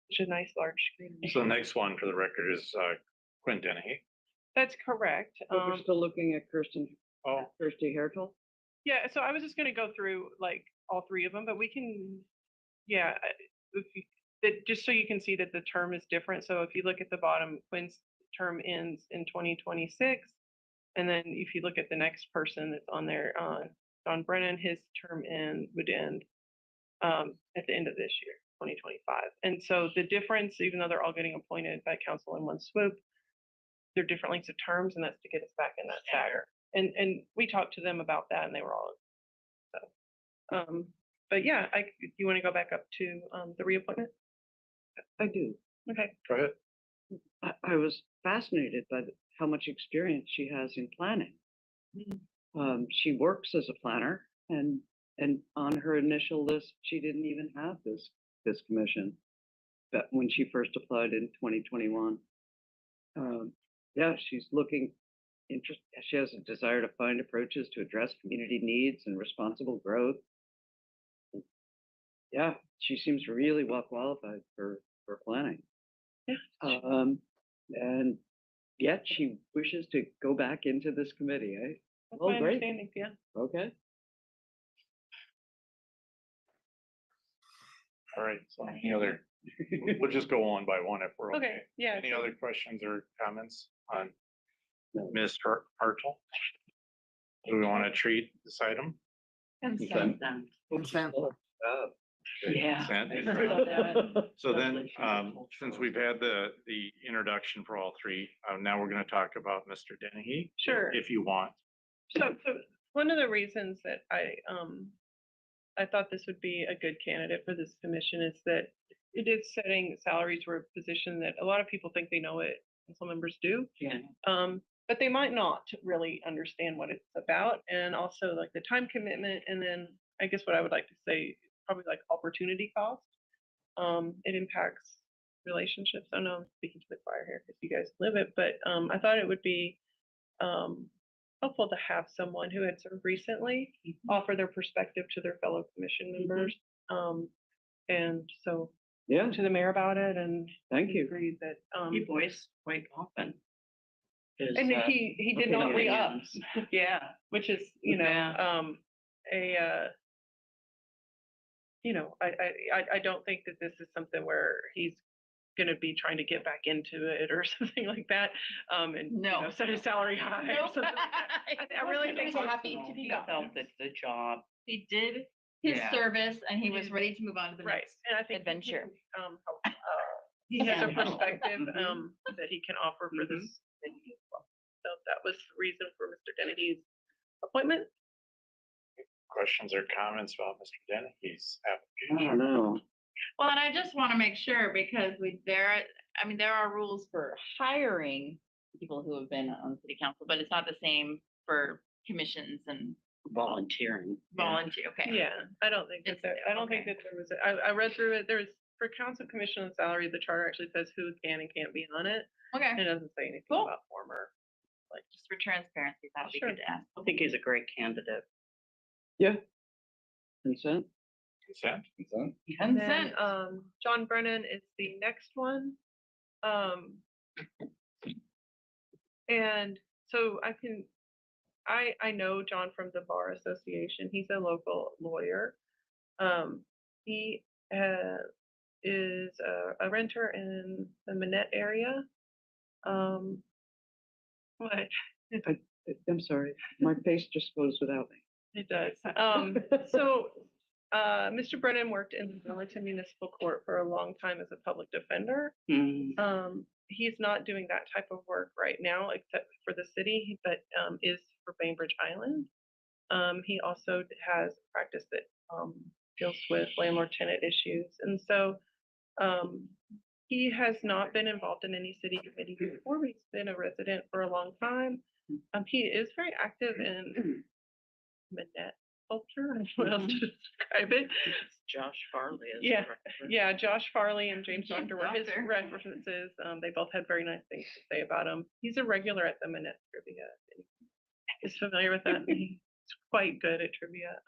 it's a nice large screen. So the next one for the record is Quinn Dennehy. That's correct. But we're still looking at Kirsty Hertel. Yeah, so I was just gonna go through like all 3 of them, but we can, yeah, just so you can see that the term is different. So if you look at the bottom, Quinn's term ends in 2026. And then if you look at the next person that's on there, John Brennan, his term would end at the end of this year, 2025. And so the difference, even though they're all getting appointed by council in one swoop, they're different lengths of terms, and that's to get us back in that stagger. And we talked to them about that, and they were all so. But yeah, you want to go back up to the reappointment? I do. Okay. Go ahead. I was fascinated by how much experience she has in planning. She works as a planner, and on her initial list, she didn't even have this commission. But when she first applied in 2021, yeah, she's looking interested. She has a desire to find approaches to address community needs and responsible growth. Yeah, she seems really well qualified for planning. Yeah. And yet she wishes to go back into this committee, eh? That's Oh, my great. understanding, yeah. Okay. All right, so any other, we'll just go one by one if we're okay. Okay, yeah. Any so- other questions or comments on Ms. Hartle? Do we want to treat this item? Consent then. Consent. Yeah. Consent? I saw that. So then, since we've had the introduction for all 3, now we're going to talk about Mr. Dennehy. Sure. If you want. So one of the reasons that I thought this would be a good candidate for this commission is that it is setting salaries for a position that a lot of people think they know it, council members do. Yeah. But they might not really understand what it's about, and also like the time commitment, and then I guess what I would like to say, probably like opportunity cost. It impacts relationships. I know I'm speaking to the choir here because you guys live it, but I thought it would be helpful to have someone who had served recently offer their perspective to their fellow commission members. And so Yeah, to the mayor about it, and thank you. agreed that He voiced quite often. and he did not re-up, Yeah. which is, you know, Yeah. I don't think that this is something where he's gonna be trying to get back into it or something like that. And you No. know, set his salary high or something like that. I really think He's happy to He be gone. felt that the job. He did his Yeah. service and he was ready to move on to the Right, next and I think adventure. he has a Yeah. perspective that he can offer for this committee as well. So that was the reason for Mr. Dennehy's appointment. Questions or comments about Mr. Dennehy's I application? don't know. Well, and I just want to make sure because there are rules for hiring people who have been on city council, but it's not the same for commissions and Volunteering. volunteer. Okay. Yeah, I don't think that It's- there, I don't think okay. that there was, I read through it, there's, for council commission and salary, the charter actually says who can and can't be on it. Okay. It doesn't say anything Cool. about former. Just for transparency, that would be Sure. good to ask. I think he's a great candidate. Yeah. Consent? Consent? Consent? And then, Consent. John Brennan is the next one. And so I know John from the Bar Association. He's a local lawyer. He is a renter in the Manette area. What? I'm sorry, my face just goes without me. It does. So Mr. Brennan worked in the Bremerton Municipal Court for a long time as a public defender. He's not doing that type of work right now, except for the city, but is for Bainbridge Island. He also has practice that deals with landlord-tenant issues, and so he has not been involved in any city committee before. He's been a resident for a long time. He is very active in Manette culture. I don't know what else to describe it. Josh Farley is. Yeah, yeah, Josh Farley and James Doctor were his references. They both had very nice things to say about him. He's a regular at the Manette trivia. He's familiar with that. He's quite good at trivia.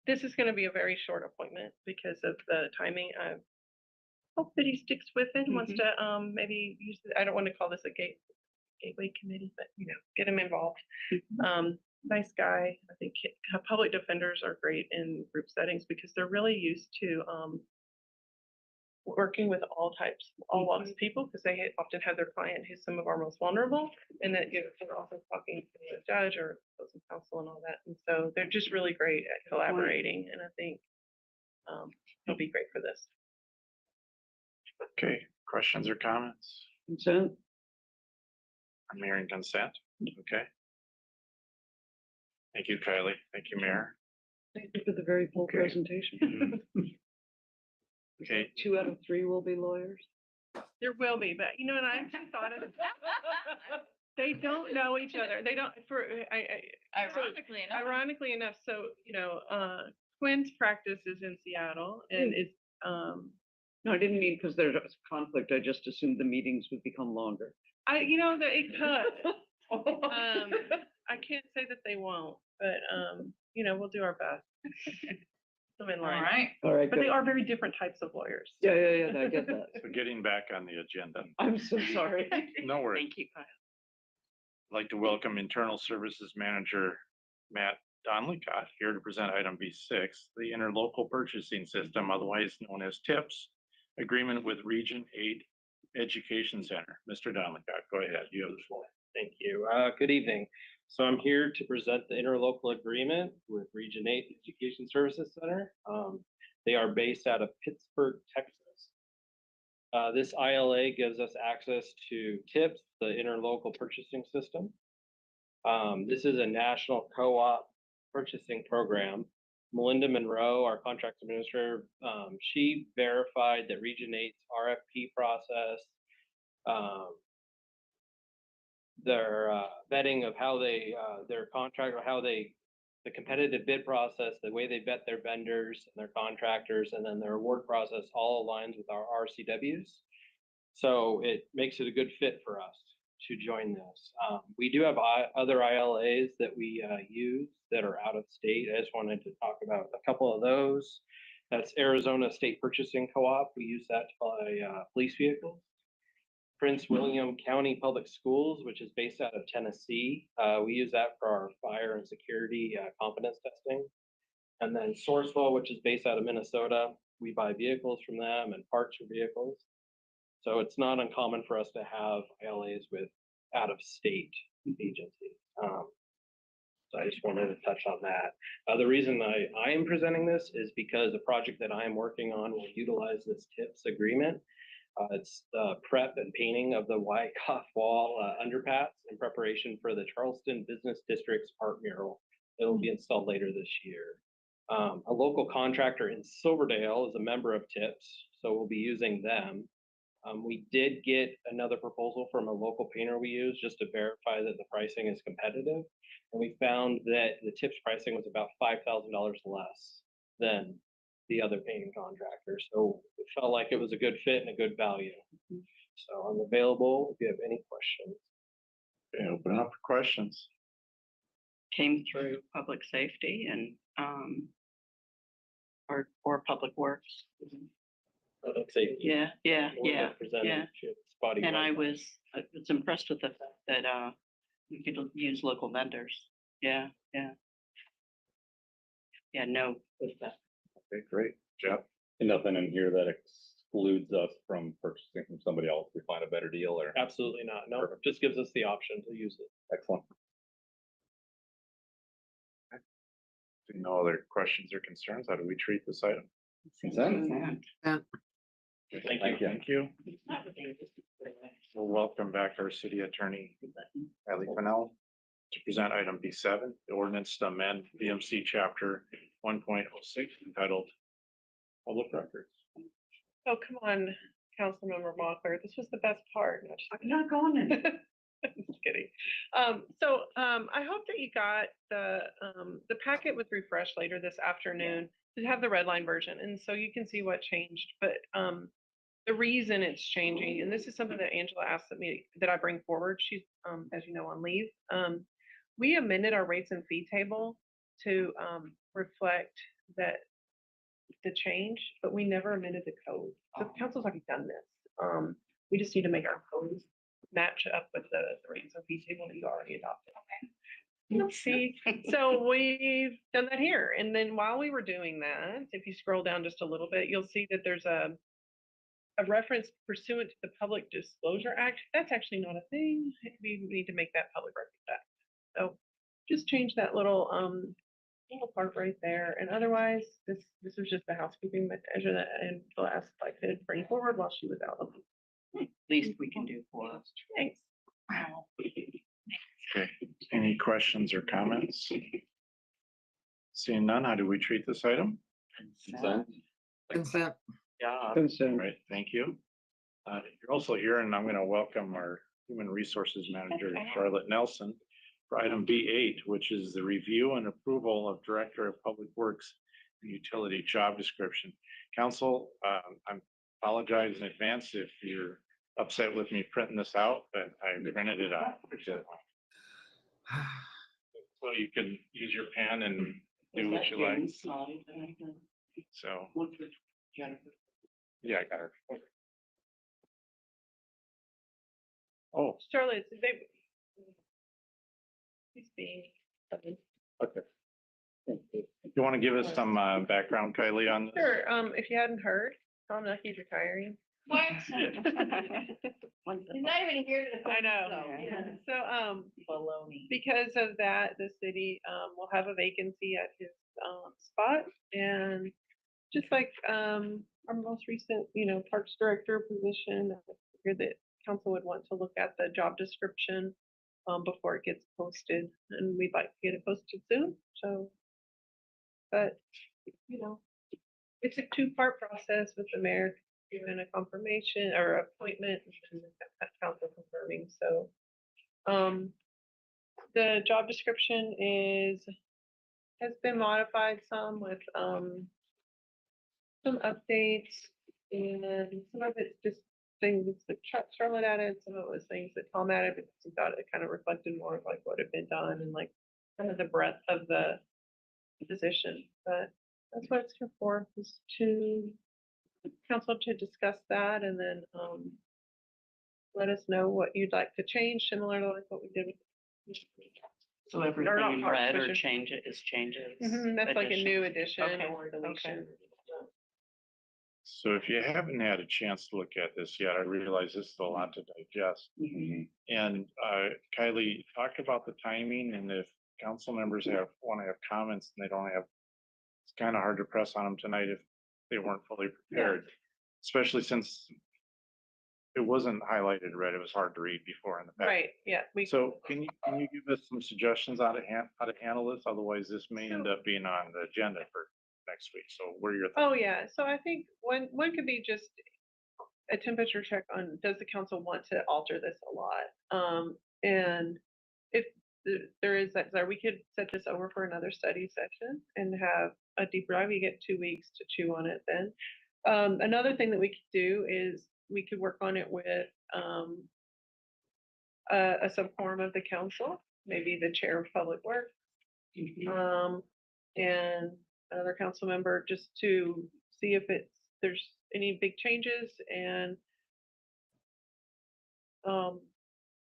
This is going to be a very short appointment because of the timing. I hope that he sticks with it, wants to maybe use, I don't want to call this a gateway committee, but get him involved. Nice guy. I think public defenders are great in group settings because they're really used to working with all types, all walks of people, because they often have their client who's some of our most vulnerable, and that they're also talking to the judge or opposing counsel and all that. And so they're just really great at collaborating, and I think he'll be great for this. Okay, questions or comments? Consent. I'm hearing consent. Okay. Thank you, Kylie. Thank you, Mayor. Thank you for the very full Okay. presentation. Okay, 2 out of 3 will be lawyers. There will be, but and I actually thought of they don't know each other. They don't ironically enough. So, Quinn's practice is in Seattle and is No, I didn't mean because there's a conflict. I just assumed the meetings would become longer. that it could. I can't say that they won't, but we'll do our best. Them in All line. right. All right. But good. they are very different types of lawyers. Yeah, I get that. so getting back on the agenda. I'm so sorry. No worries. Thank you, Kyle. I'd like to welcome Internal Services Manager Matt Donlicott here to present item B6, the interlocal purchasing system, otherwise known as TIPS, agreement with Region 8 Education Center. Mr. Donlicott, go ahead. You have the floor. Thank you. Good evening. So I'm here to present the interlocal agreement with Region 8 Education Services Center. They are based out of Pittsburgh, Texas. This ILA gives us access to TIPS, the interlocal purchasing system. This is a national co-op purchasing program. Melinda Monroe, our contract administrator, she verified that Region 8's RFP process, their vetting of how they, their contract, or how they, the competitive bid process, the way they vet their vendors and their contractors, and then their award process all aligns with our RCWs. So it makes it a good fit for us to join this. We do have other ILAs that we use that are out of state. I just wanted to talk about a couple of those. That's Arizona State Purchasing Co-op. We use that to buy police vehicles. Prince William County Public Schools, which is based out of Tennessee. We use that for our fire and security competence testing. And then Sourcewell, which is based out of Minnesota. We buy vehicles from them and parts for vehicles. So it's not uncommon for us to have ILAs with out-of-state agencies. So I just wanted to touch on that. The reason I am presenting this is because the project that I am working on will utilize this TIPS agreement. It's the prep and painting of the Wyckoff Wall underpass in preparation for the Charleston Business District's art mural that will be installed later this year. A local contractor in Silverdale is a member of TIPS, so we'll be using them. We did get another proposal from a local painter we use just to verify that the pricing is competitive. And we found that the TIPS pricing was about $5,000 less than the other painting contractor. So it felt like it was a good fit and a good value. So I'm available if you have any questions. Okay, open up for questions. Came through public safety and or public works. Public safety. Yeah. Representative Spotty And I White. was impressed with the fact that we could use local vendors. Yeah. No, with that. Okay, great. Jeff? And nothing in here that excludes us from purchasing from somebody else. We find a better deal or. Absolutely not. No, Perfect. just gives us the option to use it. Excellent. No other questions or concerns? How do we treat this item? Consent. And Thank you. Thank you. We'll welcome back our city attorney, Kylie Fennell, to present item B7, the ordinance to amend BMC chapter 1.06 entitled Public Records. Oh, come on, Councilmember Mochler, this was the best part. No, just- I'm not going in. Just kidding. I hope that you got the packet with refresh later this afternoon to have the red line version, and so you can see what changed. But the reason it's changing, and this is something that Angela asked that I bring forward. She's, as you know, on leave. We amended our rates and fee table to reflect that the change, but we never amended the code. So the council's already done this. We just need to make our codes match up with the rates and fee table that you already adopted. Let's see. So we've done that here. And then while we were doing that, if you scroll down just a little bit, you'll see that there's a reference pursuant to the Public Disclosure Act. That's actually not a thing. We need to make that public record act. So just change that little part right there. And otherwise, this was just a housekeeping measure that Angela asked if I could bring forward while she was out. Least we can do for us. Thanks. Okay, any questions or comments? Seeing none, how do we treat this item? Consent. consent. Yeah. Consent. Right, thank you. You're also here, and I'm going to welcome our Human Resources Manager, Charlotte Nelson, for item B8, which is the review and approval of Director of Public Works and Utility job description. Council, I apologize in advance if you're upset with me printing this out, but I printed it out. So you can use your pen and do what you like. So, yeah, I got her. Oh, Charlotte, he's being. okay. You want to give us some background, Kylie, on this? Sure, if you hadn't heard, Tom Nucky's retiring. What? He's not even here to. I know. So, Baloney. because of that, the city will have a vacancy at his spot, and just like our most recent, Parks Director position, I figured that council would want to look at the job description before it gets posted, and we'd like to get it posted soon. So, but it's a two-part process with the mayor giving a confirmation or appointment and the council confirming. So, the job description has been modified some with some updates, and some of it's just things that Charlotte added, some of it was things that Tom added, because he thought it kind of reflected more of like what had been done and like kind of the breadth of the position. But that's what it's here for, is to council to discuss that, and then let us know what you'd like to change, similar to like what we did with. So Or not everything in part, red or but just- change it is changes. That's like a new addition Okay. or deletion. So if you haven't had a chance to look at this yet, I realize this is a lot to digest. And Kylie, talk about the timing, and if council members want to have comments and they don't have, it's kind of hard to press on them tonight if they weren't fully prepared, especially since it wasn't highlighted red. It was hard to read before in the back. Right, yeah. So can you give us some suggestions on how to handle this? Otherwise, this may end up being on the agenda for next week. So what are your thoughts? Oh, yeah. So I think one could be just a temperature check on, does the council want to alter this a lot? And if there is that, we could set this over for another study session and have a deep dive. You get 2 weeks to chew on it then. Another thing that we could do is we could work on it with a subforum of the council, maybe the chair of public works, and another council member, just to see if there's any big changes, and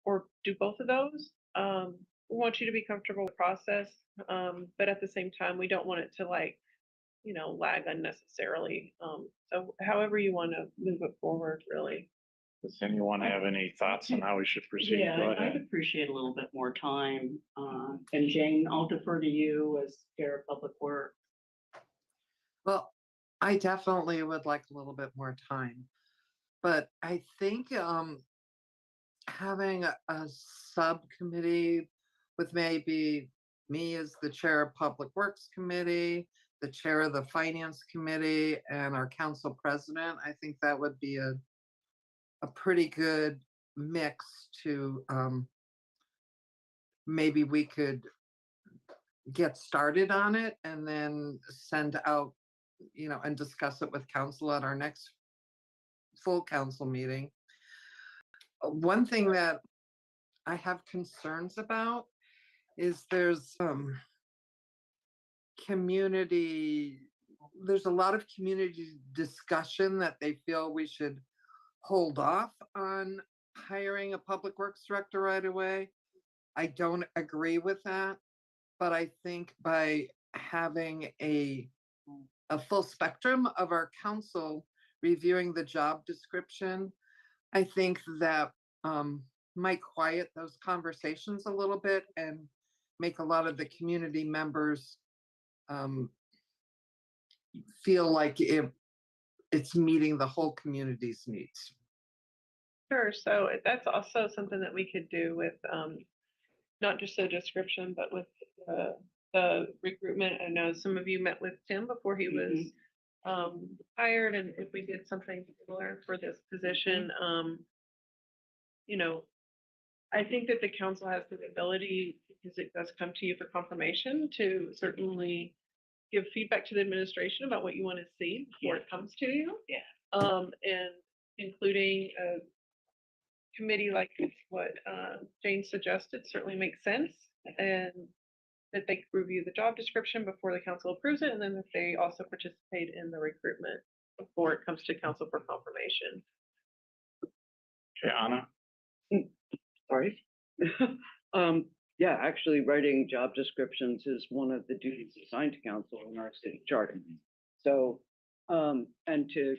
or do both of those. We want you to be comfortable with the process, but at the same time, we don't want it to lag unnecessarily. So however you want to move it forward, really. Does anyone have any thoughts on how we should proceed? Yeah, Go I'd ahead. appreciate a little bit more time. And Jane, I'll defer to you as Chair of Public Works. Well, I definitely would like a little bit more time. But I think having a subcommittee with maybe me as the chair of Public Works Committee, the chair of the Finance Committee, and our council president, I think that would be a pretty good mix to maybe we could get started on it and then send out, and discuss it with council at our next full council meeting. One thing that I have concerns about is there's a lot of community discussion that they feel we should hold off on hiring a public works director right away. I don't agree with that, but I think by having a full spectrum of our council reviewing the job description, I think that might quiet those conversations a little bit and make a lot of the community members feel like it's meeting the whole community's needs. Sure, so that's also something that we could do with, not just the description, but with the recruitment. I know some of you met with Tim before he was hired, and if we did something similar for this position, I think that the council has the ability, because it does come to you for confirmation, to certainly give feedback to the administration about what you want to see before it comes to you. Yeah. And including a committee like what Jane suggested certainly makes sense, and that they review the job description before the council approves it, and then that they also participate in the recruitment before it comes to council for confirmation. Okay, Anna? Sorry. Yeah, actually writing job descriptions is one of the duties assigned to council in our city charter. So, and to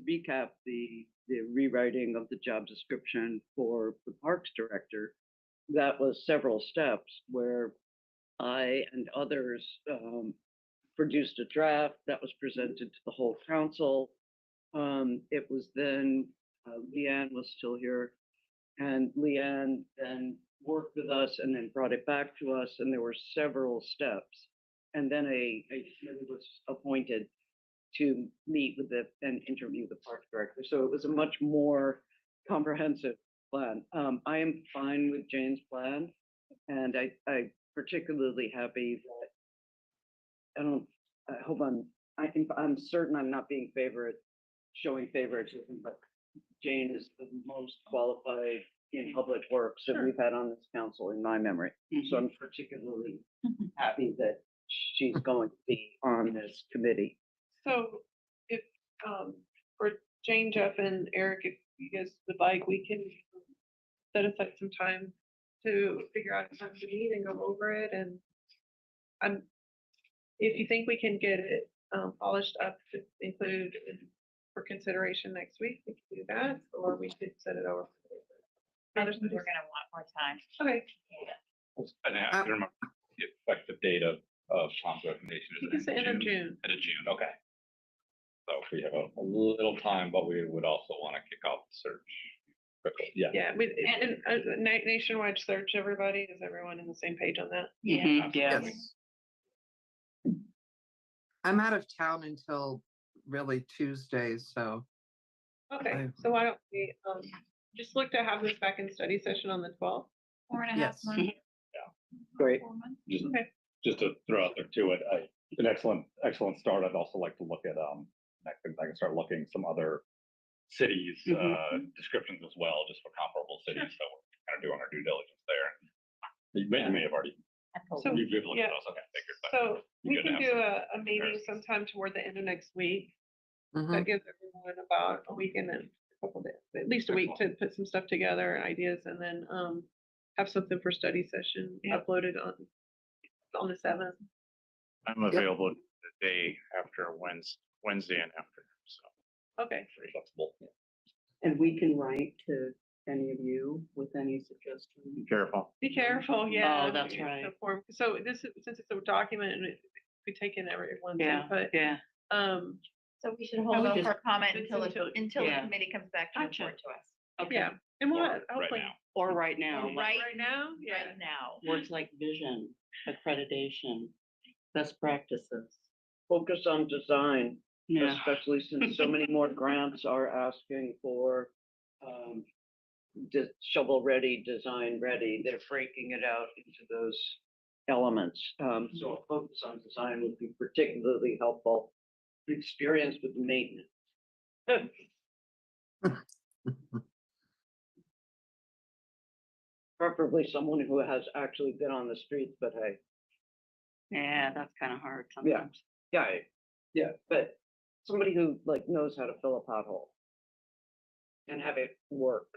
recap the rewriting of the job description for the Parks Director, that was several steps where I and others produced a draft that was presented to the whole council. It was then, Leanne was still here, and Leanne then worked with us and then brought it back to us, and there were several steps. And then a committee was appointed to meet with and interview the Parks Director. So it was a much more comprehensive plan. I am fine with Jane's plan, and I particularly happy that I'm certain I'm not being showing favoritism, but Jane is the most qualified in public works that we've had on this council in my memory. So I'm particularly happy that she's going to be on this committee. So if, for Jane, Jeff, and Eric, if you guys would like, we can set aside some time to figure out a time to meet and go over it. And if you think we can get it polished up to include for consideration next week, we can do that, or we could set it over. We're gonna want more time. Okay. And I remember the effective date of Tom's recommendation It's the end of June. End of June, okay. So if we have a little time, but we would also want to kick off the search quickly. Yeah. Yeah, and nationwide search, everybody, is everyone on the same page on that? Yeah. Yes. I'm out of town until really Tuesday, so. Okay, so why don't we just look to have this back in study session on the 12th? 4.5 Yes. months. Great. 4 months. Just to throw out there too, an excellent start. I'd also like to look at, I can start looking some other cities, descriptions as well, just for comparable cities. So we're kind of doing our due diligence there. You may have already, you've looked at those, okay, figured. But So we good to can have do some a meeting sometime toward the end of next week. That gives everyone about a week and then a couple days, at least a week to put some stuff together, ideas, and then have something for study session uploaded on the 7th. I'm available the day after Wednesday and after, so. Okay. Very flexible. And we can write to any of you with any suggestions. Careful. Be careful, yeah. that's the right. form. So this is, since it's a document and we take in everyone's Yeah, input, yeah. So we should hold off just- for comment it's until, until- the yeah. committee comes back to Gotcha. report to us. Okay. yeah. And we'll, Right hopefully, now. Or right now, Right. right now, yeah. Right now. words like vision, accreditation, best practices. Focus on design, Yeah. especially since so many more grants are asking for shovel ready, design ready. They're breaking it out into those elements. So a focus on design would be particularly helpful. Experience with maintenance. Preferably someone who has actually been on the streets, but hey, Yeah, that's kind of hard Yeah. sometimes. yeah, but somebody who like knows how to fill a pothole and have it work.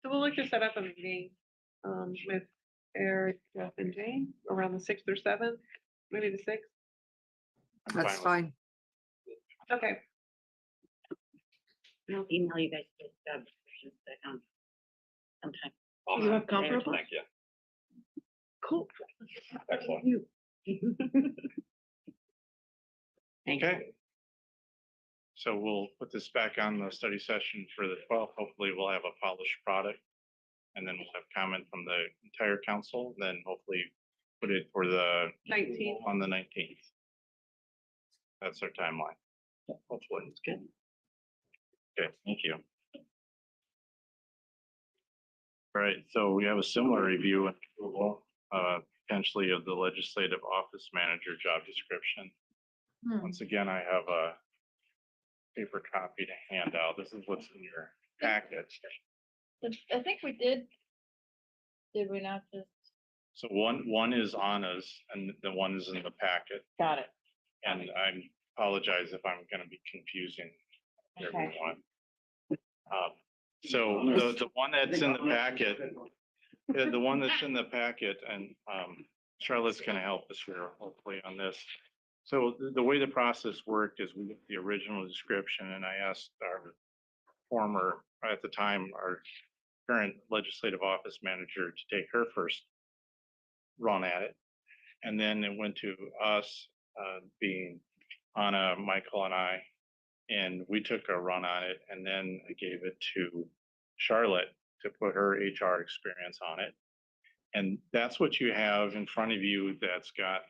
So we'll look to set up a meeting, with Eric, Jeff and Jane around the 6th or 7th, maybe the 6th. I'm That's with fine. Okay, I'll email you guys the job descriptions sometime. Awesome. You have comfortable? Thank you. Cool. Excellent. You. Thank you. Okay. So we'll put this back on the study session for the 12th. Hopefully we'll have a polished product. And then we'll have comment from the entire council, then hopefully put it for the 19th. on the 19th. That's our timeline. Hopefully. It's good. Okay, thank you. All right, so we have a similar review and approval, potentially of the legislative office manager job description. Once again, I have a paper copy to hand out. This is what's in your packet. I think we did. Did we not just? So one is Anna's and the one is in the packet. Got it. And I apologize if I'm gonna be confusing everyone. So the one that's in the packet, the one that's in the packet, and Charlotte's gonna help us here hopefully on this. So the way the process worked is we get the original description and I asked our former, at the time, our current legislative office manager to take her first run at it. And then it went to us, being Anna, Michael and I, and we took a run on it. And then I gave it to Charlotte to put her HR experience on it. And that's what you have in front of you that's got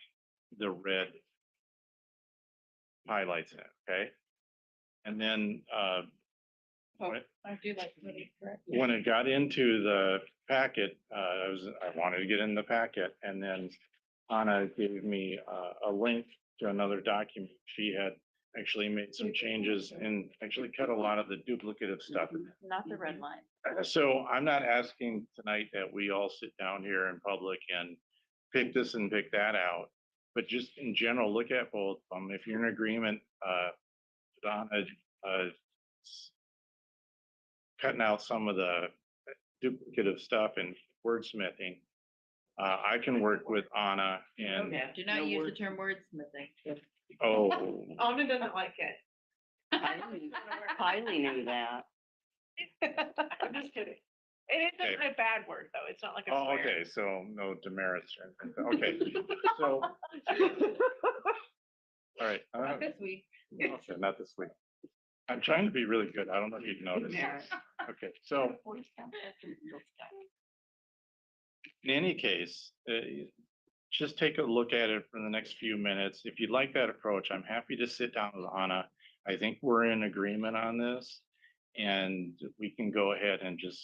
the red highlights in it, okay? And then I do like to be correct. when it got into the packet, I wanted to get in the packet, and then Anna gave me a link to another document. She had actually made some changes and actually cut a lot of the duplicative stuff. Not the red line. So I'm not asking tonight that we all sit down here in public and pick this and pick that out, but just in general, look at both of them. If you're in agreement, Donna, cutting out some of the duplicative stuff and wordsmithing. I can work with Anna and, Do not use the term wordsmithing. oh, Alden doesn't like it. Kylie knew that. I'm just kidding. It isn't Okay. a bad word, though. It's not like a oh, swear. okay, so no demerits or anything. Okay, so, all right. Not this week. Okay, not this week. I'm trying to be really good. I don't know if you've noticed. Okay, so in any case, just take a look at it for the next few minutes. If you'd like that approach, I'm happy to sit down with Anna. I think we're in agreement on this, and we can go ahead and just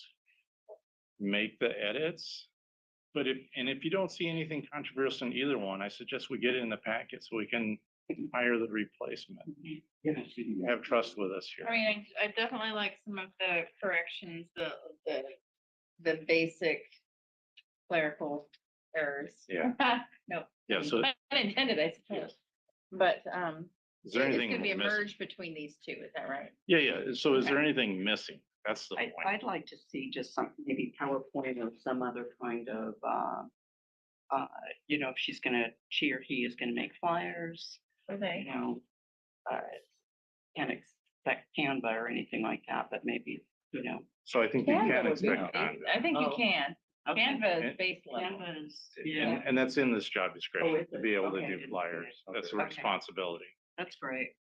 make the edits. But if you don't see anything controversial in either one, I suggest we get it in the packet so we can hire the replacement. Have trust with us I here. mean, I definitely like some of the corrections, the basic clerical errors. Yeah. No, Yeah, so unintended, I suppose. But, is there it's anything gonna be a missing? merge between these two, is that right? Yeah, yeah. So is there anything missing? That's the point. I'd like to see just some, maybe PowerPoint or some other kind of, If she or he is gonna make flyers, Okay. uh, can't expect Canva or anything like that, but maybe, So I think you Canva can would be expect basic. Canva. I think you Oh. can. Okay. Canva is And- base level. Canva is, And that's in this job description, is to it? be able to Okay, I do didn't see flyers. it. That's a Okay. responsibility. that's great.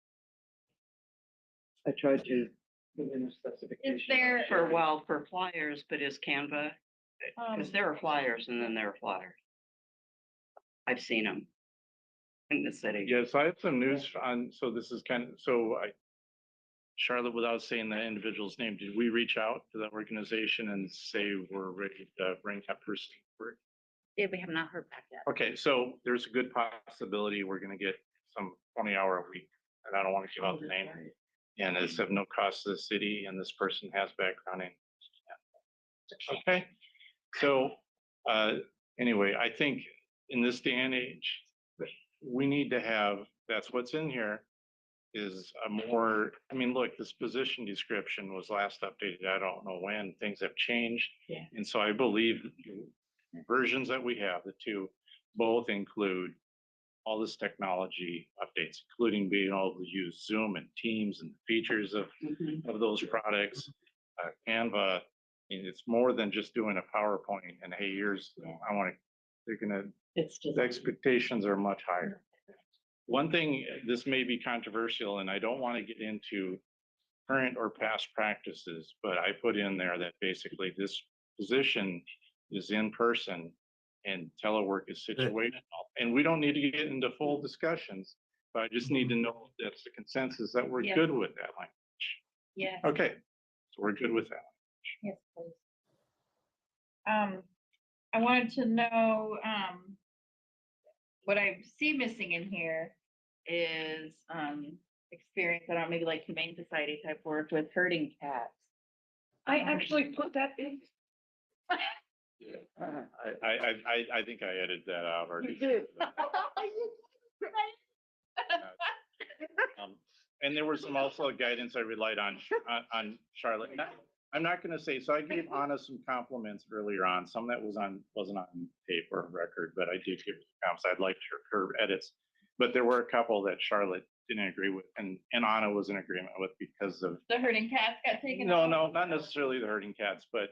I tried to put in a specification. there- For flyers, but is Canva, because there are flyers and then there are flyers. I've seen them in the city. Yes, I have some news on, so this is Charlotte, without saying the individual's name, did we reach out to that organization and say we're ready to bring that person forward? Yeah, we have not heard back yet. Okay, so there's a good possibility we're gonna get some 20-hour a week, and I don't want to give out the name. And it's of no cost to the city, and this person has background in. Okay, so, anyway, I think in this day and age, we need to have, that's what's in here, is a more, look, this position description was last updated, I don't know when, things have changed. Yeah. And so I believe the versions that we have, the two, both include all this technology updates, including being able to use Zoom and Teams and features of those products. Canva, it's more than just doing a PowerPoint and hey, It's just. the expectations are much higher. One thing, this may be controversial, and I don't want to get into current or past practices, but I put in there that basically this position is in person and telework is situational. And we don't need to get into full discussions, but I just need to know that's the consensus that we're Yeah. good with that language. Yes, Okay, so we're good with that. yes, please. I wanted to know, what I see missing in here is, experience, I don't know, maybe like humane society type work with herding cats. I actually put that in. I think I edited that out already. And there was some also guidance I relied on Charlotte. I'm not gonna say, so I gave Anna some compliments earlier on, some that wasn't on tape or record, but I did give her compliments. I'd liked her edits. But there were a couple that Charlotte didn't agree with and Anna was in agreement with because of, The herding cats got taken no, out? not necessarily the herding cats, but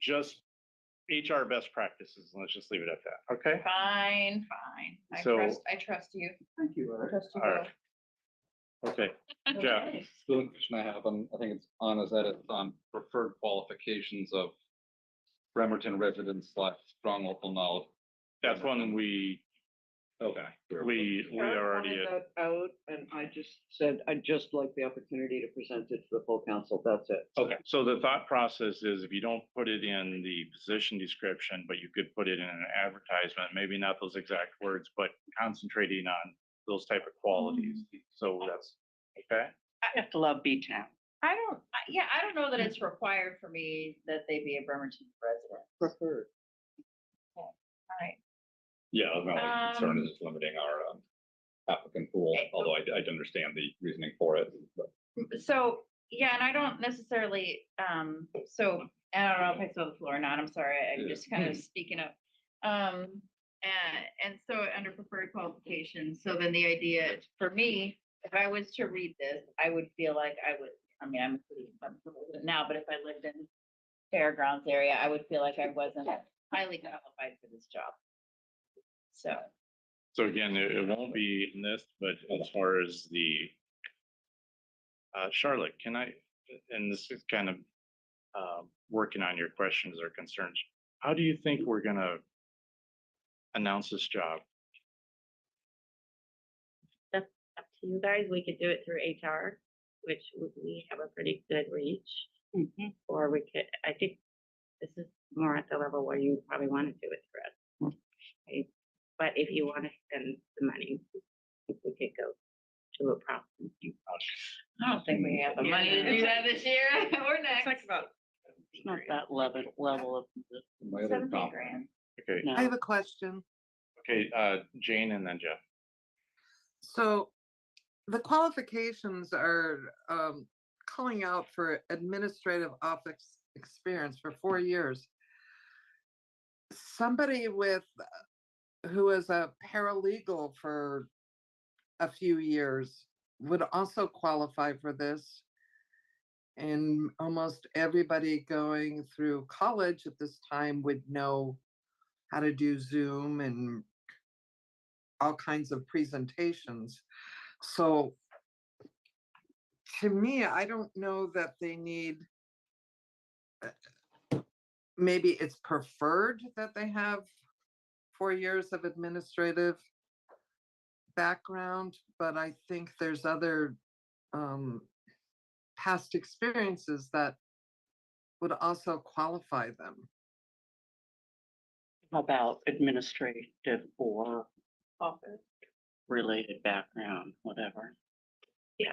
just HR best practices. Let's just leave it at that, okay? Fine. I So- trust you. Thank you, I Art. trust you All right. both. Okay, Jeff. Okay. The only question I have, I think it's Anna's edit on preferred qualifications of Bremerton residents / strong local knowledge. That's one we already, Pointed that out, and I just said, I'd just like the opportunity to present it to the full council, that's it. okay, so the thought process is if you don't put it in the position description, but you could put it in an advertisement, maybe not those exact words, but concentrating on those type of qualities. So that's, okay? I have to love B-Town. I don't know that it's required for me that they be a Bremerton resident. Preferred. All right. Yeah, my only concern Um, is limiting our applicant pool, although I understand the reasoning for it. But So, yeah, and I don't necessarily, so, and I don't know if I saw the floor or not, I'm sorry, I'm Yeah. just kind of speaking up. And so under preferred qualifications, so then the idea, for me, if I was to read this, I would feel like I'm pretty comfortable with it now, but if I lived in Fairgrounds area, I would feel like I wasn't highly qualified for this job. So, again, it won't be in this, but as far as the Charlotte, can I, and this is kind of working on your questions or concerns, how do you think we're gonna announce this job? Up to you guys, we could do it through HR, which we have a pretty good reach. Or we could, I think this is more at the level where you probably want to do it for us. Okay. But if you want to spend the money, we could go to a process. I don't think we have the money to do that this year or next. It's like about. It's not that level of. my other 17 comment, grand. Okay, No. I have a question. okay, Jane and then Jeff. So the qualifications are calling out for administrative office experience for 4 years. somebody with, who is a paralegal for a few years would also qualify for this. And almost everybody going through college at this time would know how to do Zoom and all kinds of presentations. So to me, I don't know that they need, maybe it's preferred that they have 4 years of administrative background, but I think there's other past experiences that would also qualify them. How about administrative or Office. related background, whatever? Yeah,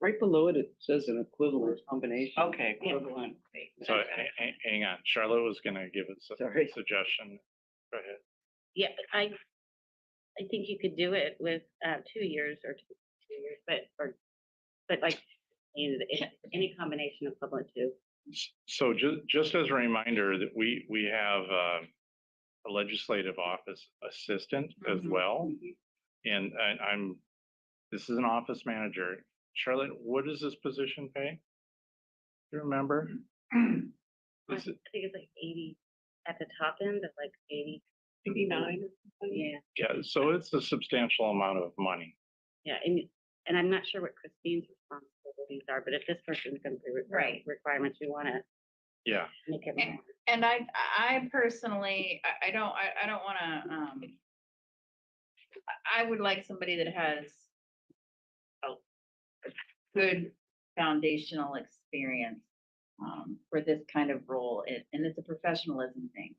Right below it, it says an equivalent combination. Okay, equivalent. So hang on, Charlotte was gonna give us a Sorry. suggestion. Go ahead. Yeah, I think you could do it with 2 years or 2 years, but like, any combination equivalent to. So just as a reminder that we have a legislative office assistant as well. And this is an office manager. Charlotte, what does this position pay? Do you remember? I think it's like 80 at the top end of like 80. 89. Yeah, Yeah, so it's a substantial amount of money. yeah, and I'm not sure what Christine's responsibilities are, but if this person's going to be Right. requirements, we want to Yeah. make it more. And I personally, I don't wanna, I would like somebody that has a good foundational experience, for this kind of role, and it's a professionalism thing.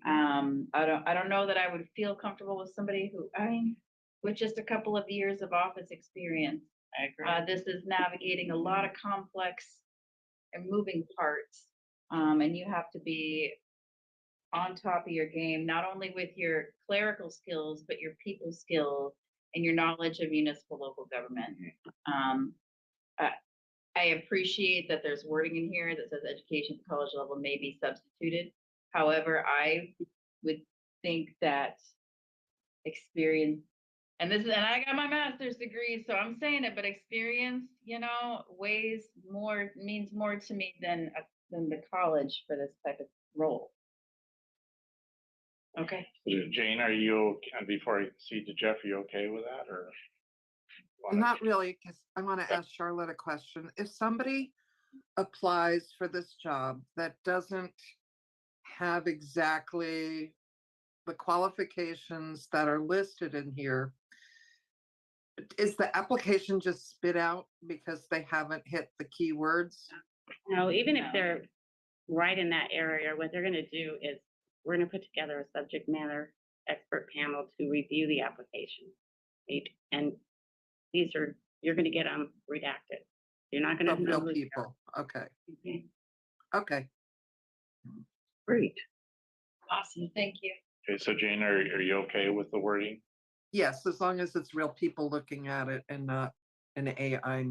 I don't know that I would feel comfortable with somebody who, with just a couple of years of office experience. I agree. This is navigating a lot of complex and moving parts. And you have to be on top of your game, not only with your clerical skills, but your people skills and your knowledge of municipal local government. I appreciate that there's wording in here that says education at the college level may be substituted. However, I would think that experience, and I got my master's degree, so I'm saying it, but experience, means more to me than the college for this type of role. Okay. Jane, are you, and before I see to Jeff, are you okay with that or? Not really, because I want to ask Charlotte a question. If somebody applies for this job that doesn't have exactly the qualifications that are listed in here, is the application just spit out because they haven't hit the keywords? No, even if they're right in that area, what they're going to do is we're going to put together a subject matter expert panel to review the application. Right? And you're going to get them redacted. You're not going to Of know real who they people, okay, are. okay. Great. Awesome, thank you. Okay, so Jane, are you okay with the wording? Yes, as long as it's real people looking at it and not an AI.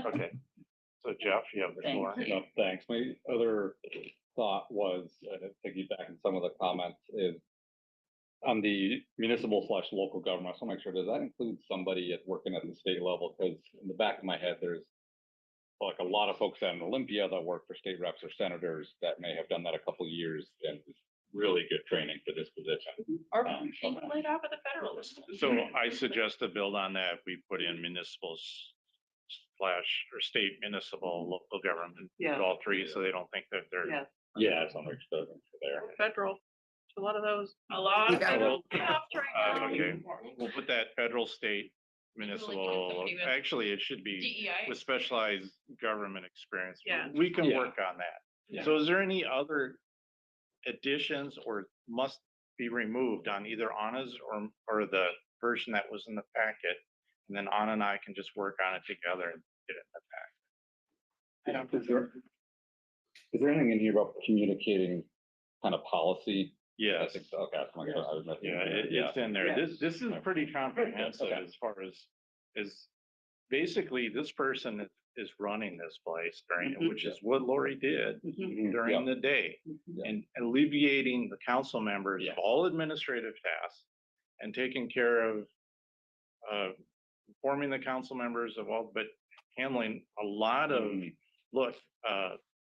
Okay. So Jeff, you have the Thank floor. you. No, thanks. My other thought was, piggybacking some of the comments, is on the municipal/local government. I want to make sure, does that include somebody working at the state level? Because in the back of my head, there's like a lot of folks at Olympia that work for state reps or senators that may have done that a couple of years, and it's really good training for this position. Or People laid off at the federal level. So I suggest to build on that, we put in municipals / or state, municipal, local government, Yeah. all three, so they don't think that they're. Yeah. Yeah, it's something there. Federal, a lot of those. a lot of Yeah. federal jobs right now. Okay, we'll put that federal, state, municipal, somebody with actually, it should be DEI. with specialized government experience. Yeah. We can Yeah. work on that. Yeah. So is there any other additions or must be removed on either Anna's or the version that was in the packet? And then Anna and I can just work on it together and get it in the packet. I don't. Is there anything in here about communicating kind of policy? I Yes, think so. Okay. I was missing yeah, it. it's in there. This is pretty comprehensive Okay. as far as basically this person is is running this place during, Mhm. which is what Lori did Mhm. during the day. Mhm. And alleviating the council members of all administrative tasks and taking care of informing the council members of all, but handling a lot of, look,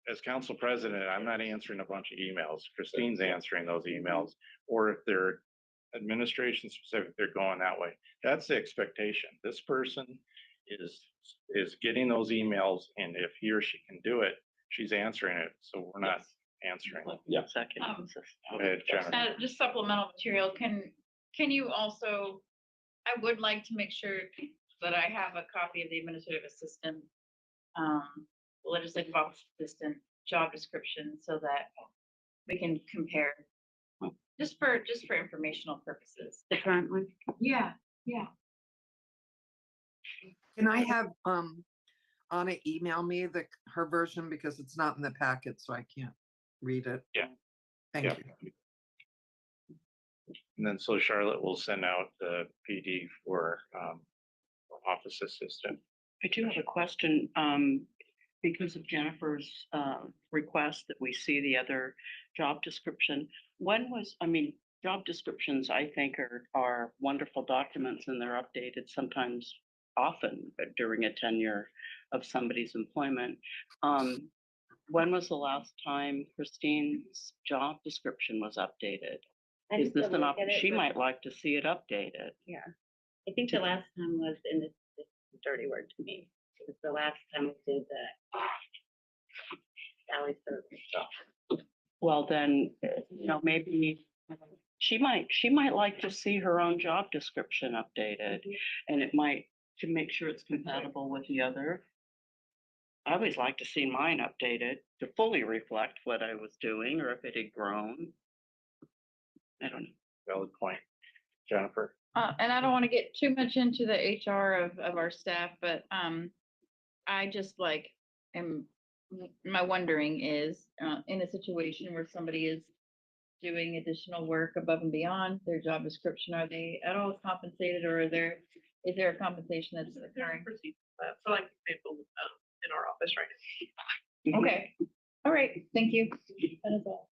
as council president, I'm not answering a bunch of emails. Christine's answering those emails, or if they're administration specific, they're going that way. That's the expectation. This person is getting those emails, and if he or she can do it, she's answering it. So we're not answering. Yeah. Second. Go ahead, Jennifer. Just supplemental material, can you also, I would like to make sure that I have a copy of the administrative assistant, legislative office assistant job description so that we can compare. Just for informational purposes. The current one. Yeah, yeah. Can I have, Anna email me her version because it's not in the packet, so I can't read it. Yeah. Thank Yeah. you. And then so Charlotte will send out the PD for office assistant. I do have a question, because of Jennifer's request that we see the other job description. Job descriptions, I think, are wonderful documents, and they're updated sometimes often during a tenure of somebody's employment. When was the last time Christine's job description was updated? I Is just this don't an look at it, she but- might like to see it updated? Yeah, I think the last time was in this dirty word to me. It was the last time we did the Valley survey. Well, then, maybe she might like to see her own job description updated, and it might, to make sure it's compatible with the other. I always like to see mine updated to fully reflect what I was doing, or if it had grown. I don't know. Valid point. Jennifer? And I don't want to get too much into the HR of our staff, but, I just my wondering is, in a situation where somebody is doing additional work above and beyond their job description, are they at all compensated, or is there a compensation that's occurring? So like, for example, in our office right now. Okay, all right, thank you. That is all.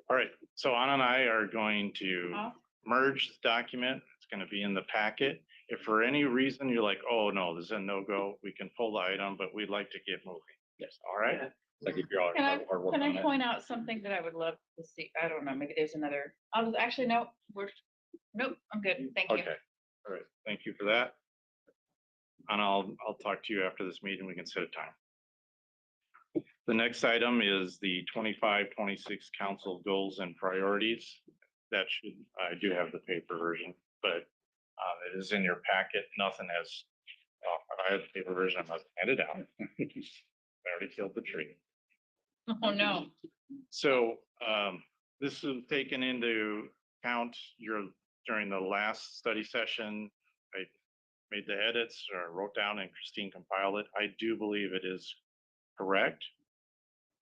All right, so Anna and I are going to Awesome. merge the document. It's going to be in the packet. If for any reason you're like, oh, no, this is a no-go, we can pull the item, but we'd like to get moving. Yes. All right? Like if you're all. Can I point out something that I would love to see? I don't know, maybe there's another, actually, no, nope, I'm good, thank you. Okay, all right, thank you for that. And I'll talk to you after this meeting. We can set a time. The next item is the 25-26 council goals and priorities. That I do have the paper version, but it is in your packet. Nothing has, I have the paper version, I must hand it out. I already killed the tree. Oh, no. So this is taken into account during the last study session. I made the edits or wrote down and Christine compiled it. I do believe it is correct.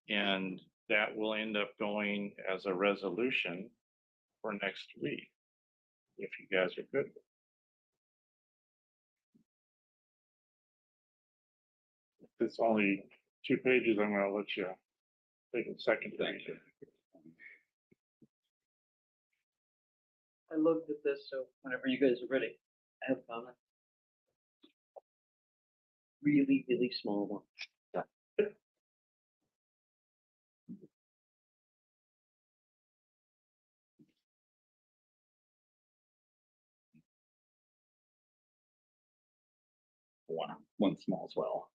And that will end up going as a resolution for next week, if you guys are good. It's only 2 pages. I'm gonna let you take a second. Thank you. I looked at this, so whenever you guys are ready, I have comments. Really, really small one. One small as well.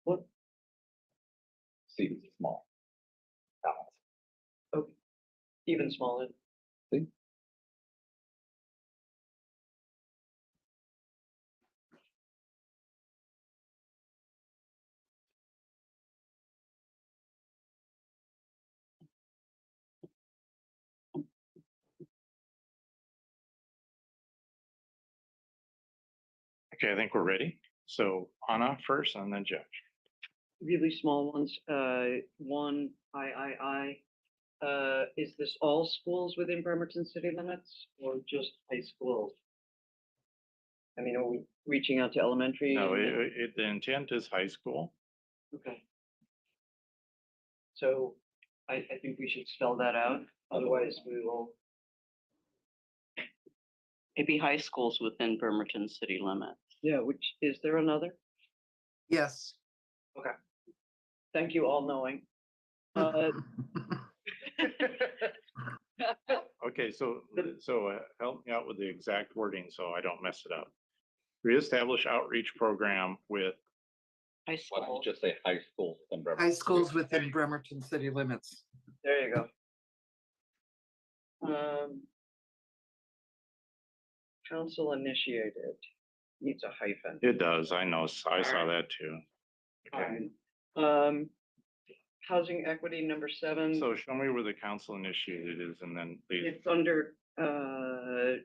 What? See, it's small. Okay. Even smaller. See? Okay, I think we're ready. So Anna first and then Jeff. Really small ones, one, I, Is this all schools within Bremerton city limits or just high schools? I mean, are we reaching out to elementary? No, the intent is high school. Okay. So I think we should spell that out, otherwise we will. Maybe high schools within Bremerton city limits. Yeah, is there another? Yes. Thank you, all knowing. Okay, so help me out with the exact wording so I don't mess it up. Reestablish outreach program with, High Why don't school. you just say high schools and High schools within Bremerton city limits. There you go. Council initiated, needs a hyphen. it does, I know, I saw that too. Okay, Alright. Housing equity number 7. so show me where the council initiated is and then please, It's under,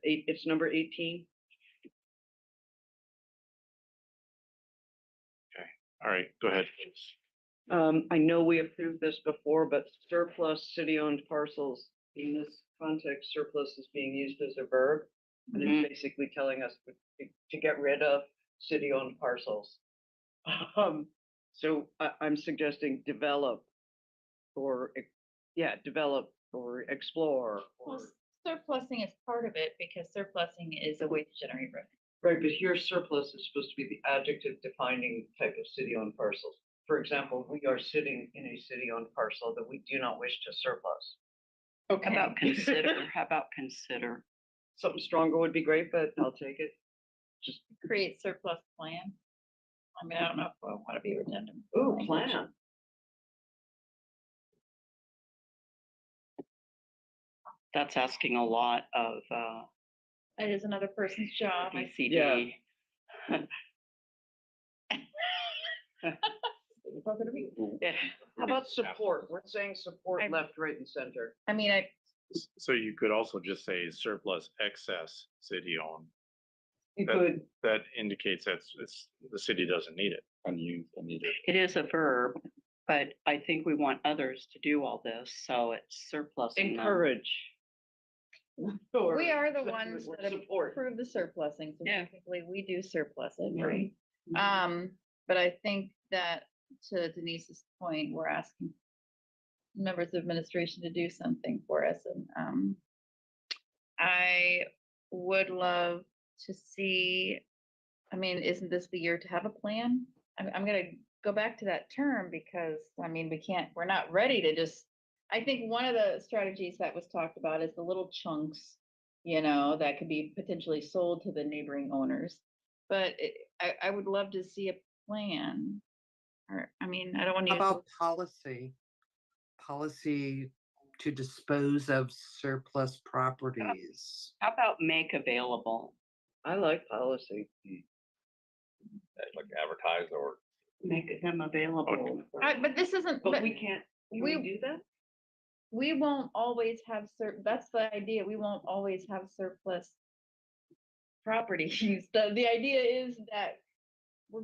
it's number 18. all right, go ahead. I know we approved this before, but surplus city-owned parcels, in this context, surplus is being used as a verb. And it's basically telling us to get rid of city-owned parcels. So I'm suggesting develop or, develop or explore. Well, surplusing is part of it because surplusing is a way to generate revenue. Right, but here surplus is supposed to be the adjective defining type of city-owned parcels. For example, we are sitting in a city-owned parcel that we do not wish to surplus. How about consider? How about consider? Something stronger would be great, but I'll take it. Just, Create surplus plan. I mean, I don't know if I want to be redundant. ooh, plan. That's asking a lot of It is another person's job. BCD. Yeah. How about support? We're saying support left, right, and center. I mean, So you could also just say surplus excess city owned. You That- could, That indicates the city doesn't need it. unused, unneeded. It is a verb, but I think we want others to do all this, so it's surplus. encourage. we are the ones that Support. approve the surplusing, so Yeah. technically we do surplus it, right? But I think that to Denise's point, we're asking members of administration to do something for us and I would love to see, I mean, isn't this the year to have a plan? I'm gonna go back to that term because, I mean, we're not ready to just, I think one of the strategies that was talked about is the little chunks, that could be potentially sold to the neighboring owners. But I would love to see a plan. Or, I mean, I don't want How to. about policy to dispose of surplus properties? How about make available? I like policy. Like advertise or. Make them available. But this isn't, But we can't, can we we- do that? we won't always have that's the idea. We won't always have surplus properties. The idea is that we're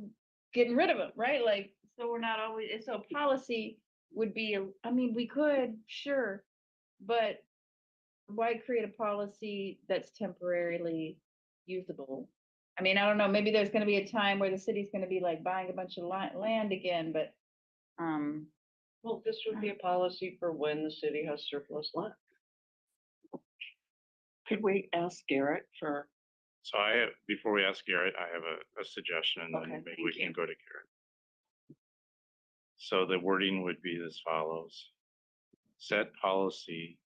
getting rid of them, right? Like, so we're not always, so policy would be, I mean, we could, sure, but why create a policy that's temporarily usable? I mean, I don't know, maybe there's gonna be a time where the city's gonna be like buying a bunch of land again, but, Well, this would be a policy for when the city has surplus land. Could we ask Garrett for, So before we ask Garrett, I have a suggestion and Okay, then maybe we thank can you. go to Garrett. So the wording would be as follows. Set policy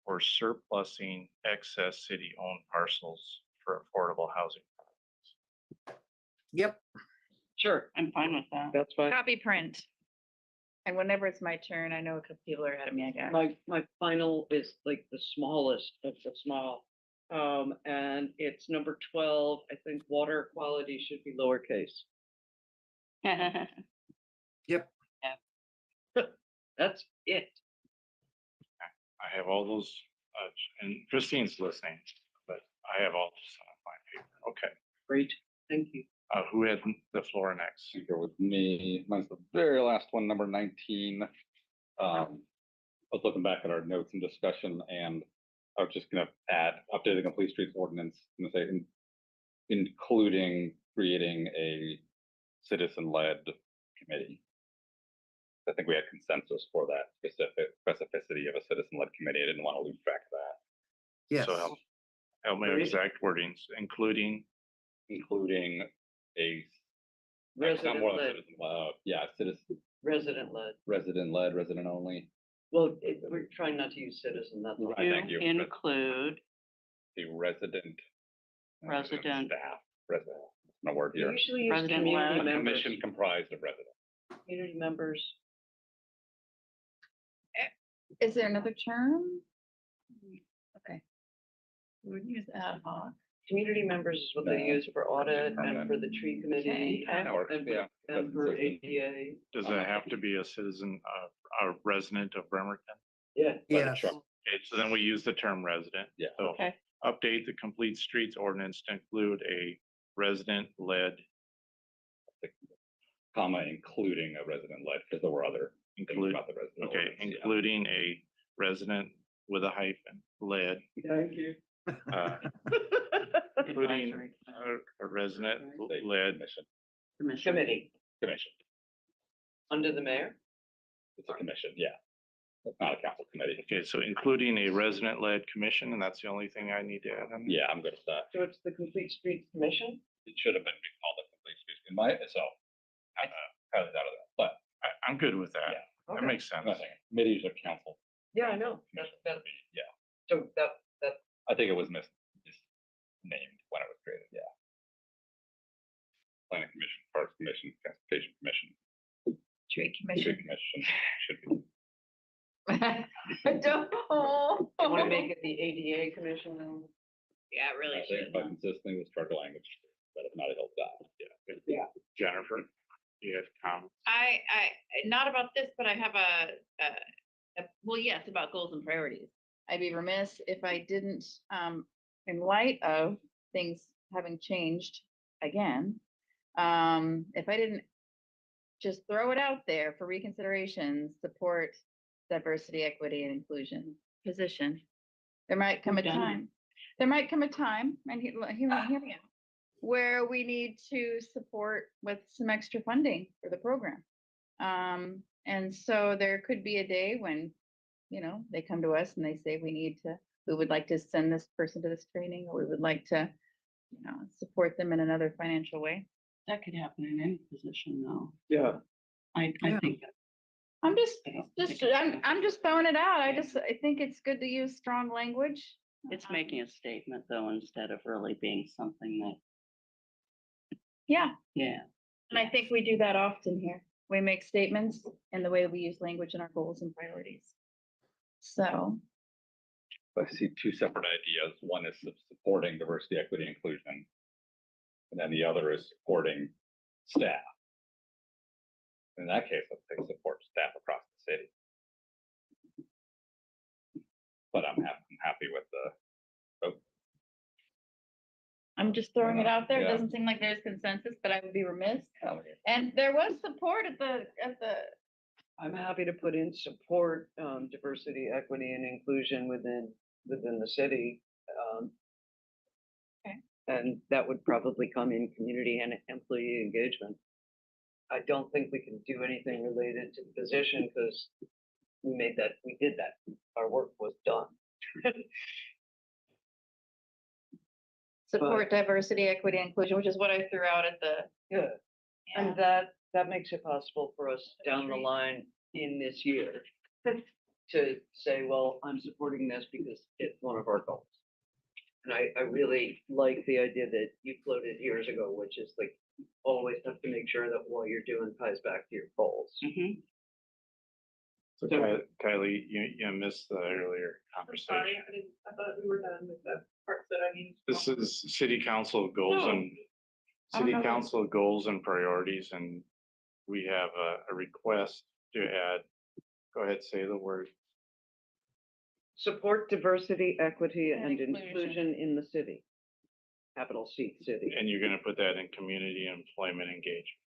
for surplusing excess city-owned parcels for affordable housing. Yep. Sure, I'm fine with that. that's fine. copy print. And whenever it's my turn, I know a couple people are ahead of me, I guess. My final is like the smallest of the small. And it's number 12. I think water quality should be lowercase. Yep. That's it. I have all those, and Christine's listening, but I have all this on my paper. Okay, Great, thank you. who had the floor next? Here with me, mine's the very last one, number 19. was looking back at our notes and discussion, and I was just gonna add, update the complete streets ordinance, and say, including creating a citizen-led committee. I think we had consensus for that specificity of a citizen-led committee. I didn't want to lose track of that, Yes, So help me with exact wordings, including, a not Resident more than led, citizen, yeah, citizen, resident led. resident-led, resident only. Well, we're trying not to use citizen, that's all. Right, thank you. Include The resident. Resident. Staff, resident, no word We here. usually use Resident community A led. members, commission comprised of residents. community members. Is there another term? Okay. We would use ad hoc. Community members is what they No. use for audit and for the tree committee. Okay. That works, and yeah. And for That's consistent. ADA. does it have to be a citizen, a resident of Bremerton? Yeah. yes, Sure. Okay, so then we use the term resident. Yeah. So Okay. update the complete streets ordinance to include a resident-led, Comma, including a resident-led, because there were other things Include- about the resident. okay, ordinance, yeah. including a resident with a hyphen, led, Thank you. uh, including a resident-led Commission. Committee, Commission, under the mayor? it's a commission, yeah. It's not a council committee. Okay, so including a resident-led commission, and that's the only thing I need to add on? Yeah, I'm good with that. So it's the Complete Streets Commission? It should have been called a complete streets, in my, so. Cut it out of that, but I'm good with that. Yeah. That Okay. makes sense. nothing, committees are council. Yeah, I know. That, Yeah, so that, I think it was misnamed when it was created, yeah. Planning commission, parks commission, transportation commission, Tree tree commission. commission, should be. Don't. you want to make it the ADA Commission? Yeah, it really I think by consisting with structural language, but if not, it'll die, yeah. Jennifer, you have comments? Not about this, but I have well, yes, about goals and priorities. I'd be remiss if I didn't, in light of things having changed again, if I didn't just throw it out there for reconsideration, support diversity, equity, and inclusion position. There might come a We've done it. time, and hear me out, where we need to support with some extra funding for the program. And so there could be a day when, they come to us and they say, we would like to send this person to this training, or we would like to, support them in another financial way. that could happen in any position though. Yeah. I Yeah. think. I'm just, I don't think it's I'm just throwing it out. I think it's good to use strong language. It's making a statement though, instead of really being something that, Yeah, yeah. and I think we do that often here. We make statements in the way that we use language in our goals and priorities. So, I see two separate ideas. One is supporting diversity, equity, inclusion. And then the other is supporting staff. In that case, let's say support staff across the city. But I'm happy with the, I'm just throwing it out there. It Yeah. doesn't seem like there's consensus, but I would be remiss. oh, And there was support at the, I'm happy to put in support, diversity, equity, and inclusion within the city. Okay. And that would probably come in community and employee engagement. I don't think we can do anything related to the position because we did that. Our work was done. support diversity, equity, inclusion, which is what I threw out at the. Yeah. Yeah. And that makes it possible for us down the Great. line in this year to say, well, I'm supporting this because it's one of our goals. And I really like the idea that you floated years ago, which is like, always have to make sure that what you're doing ties back to your goals. Mhm. So Kylie, you missed the earlier conversation. I thought we were done with the parts that I need. This is city council goals and I don't city know. council goals and priorities, and we have a request to add, go ahead, say the word. Support diversity, equity, And and inclusion. inclusion in the city. Capital C, city. And you're gonna put that in community employment engagement.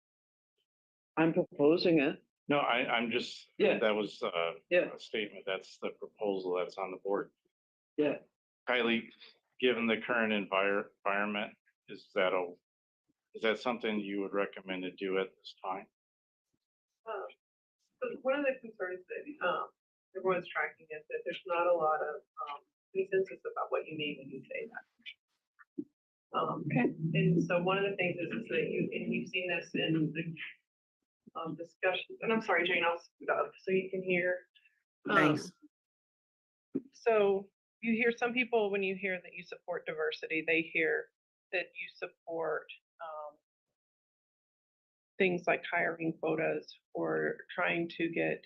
I'm proposing it. No, I'm just, Yeah. that was Yeah. a statement. That's the proposal that's on the board. Yeah. Kylie, given the current environment, is that something you would recommend to do at this time? So one of the concerns that, everyone's tracking is that there's not a lot of, consensus about what you mean when you say that. And so one of the things is that you've seen this in the, discussions, and I'm sorry, Jane, I'll scoot up so you can hear. Thanks. So you hear some people, when you hear that you support diversity, they hear that you support, things like hiring quotas or trying to get,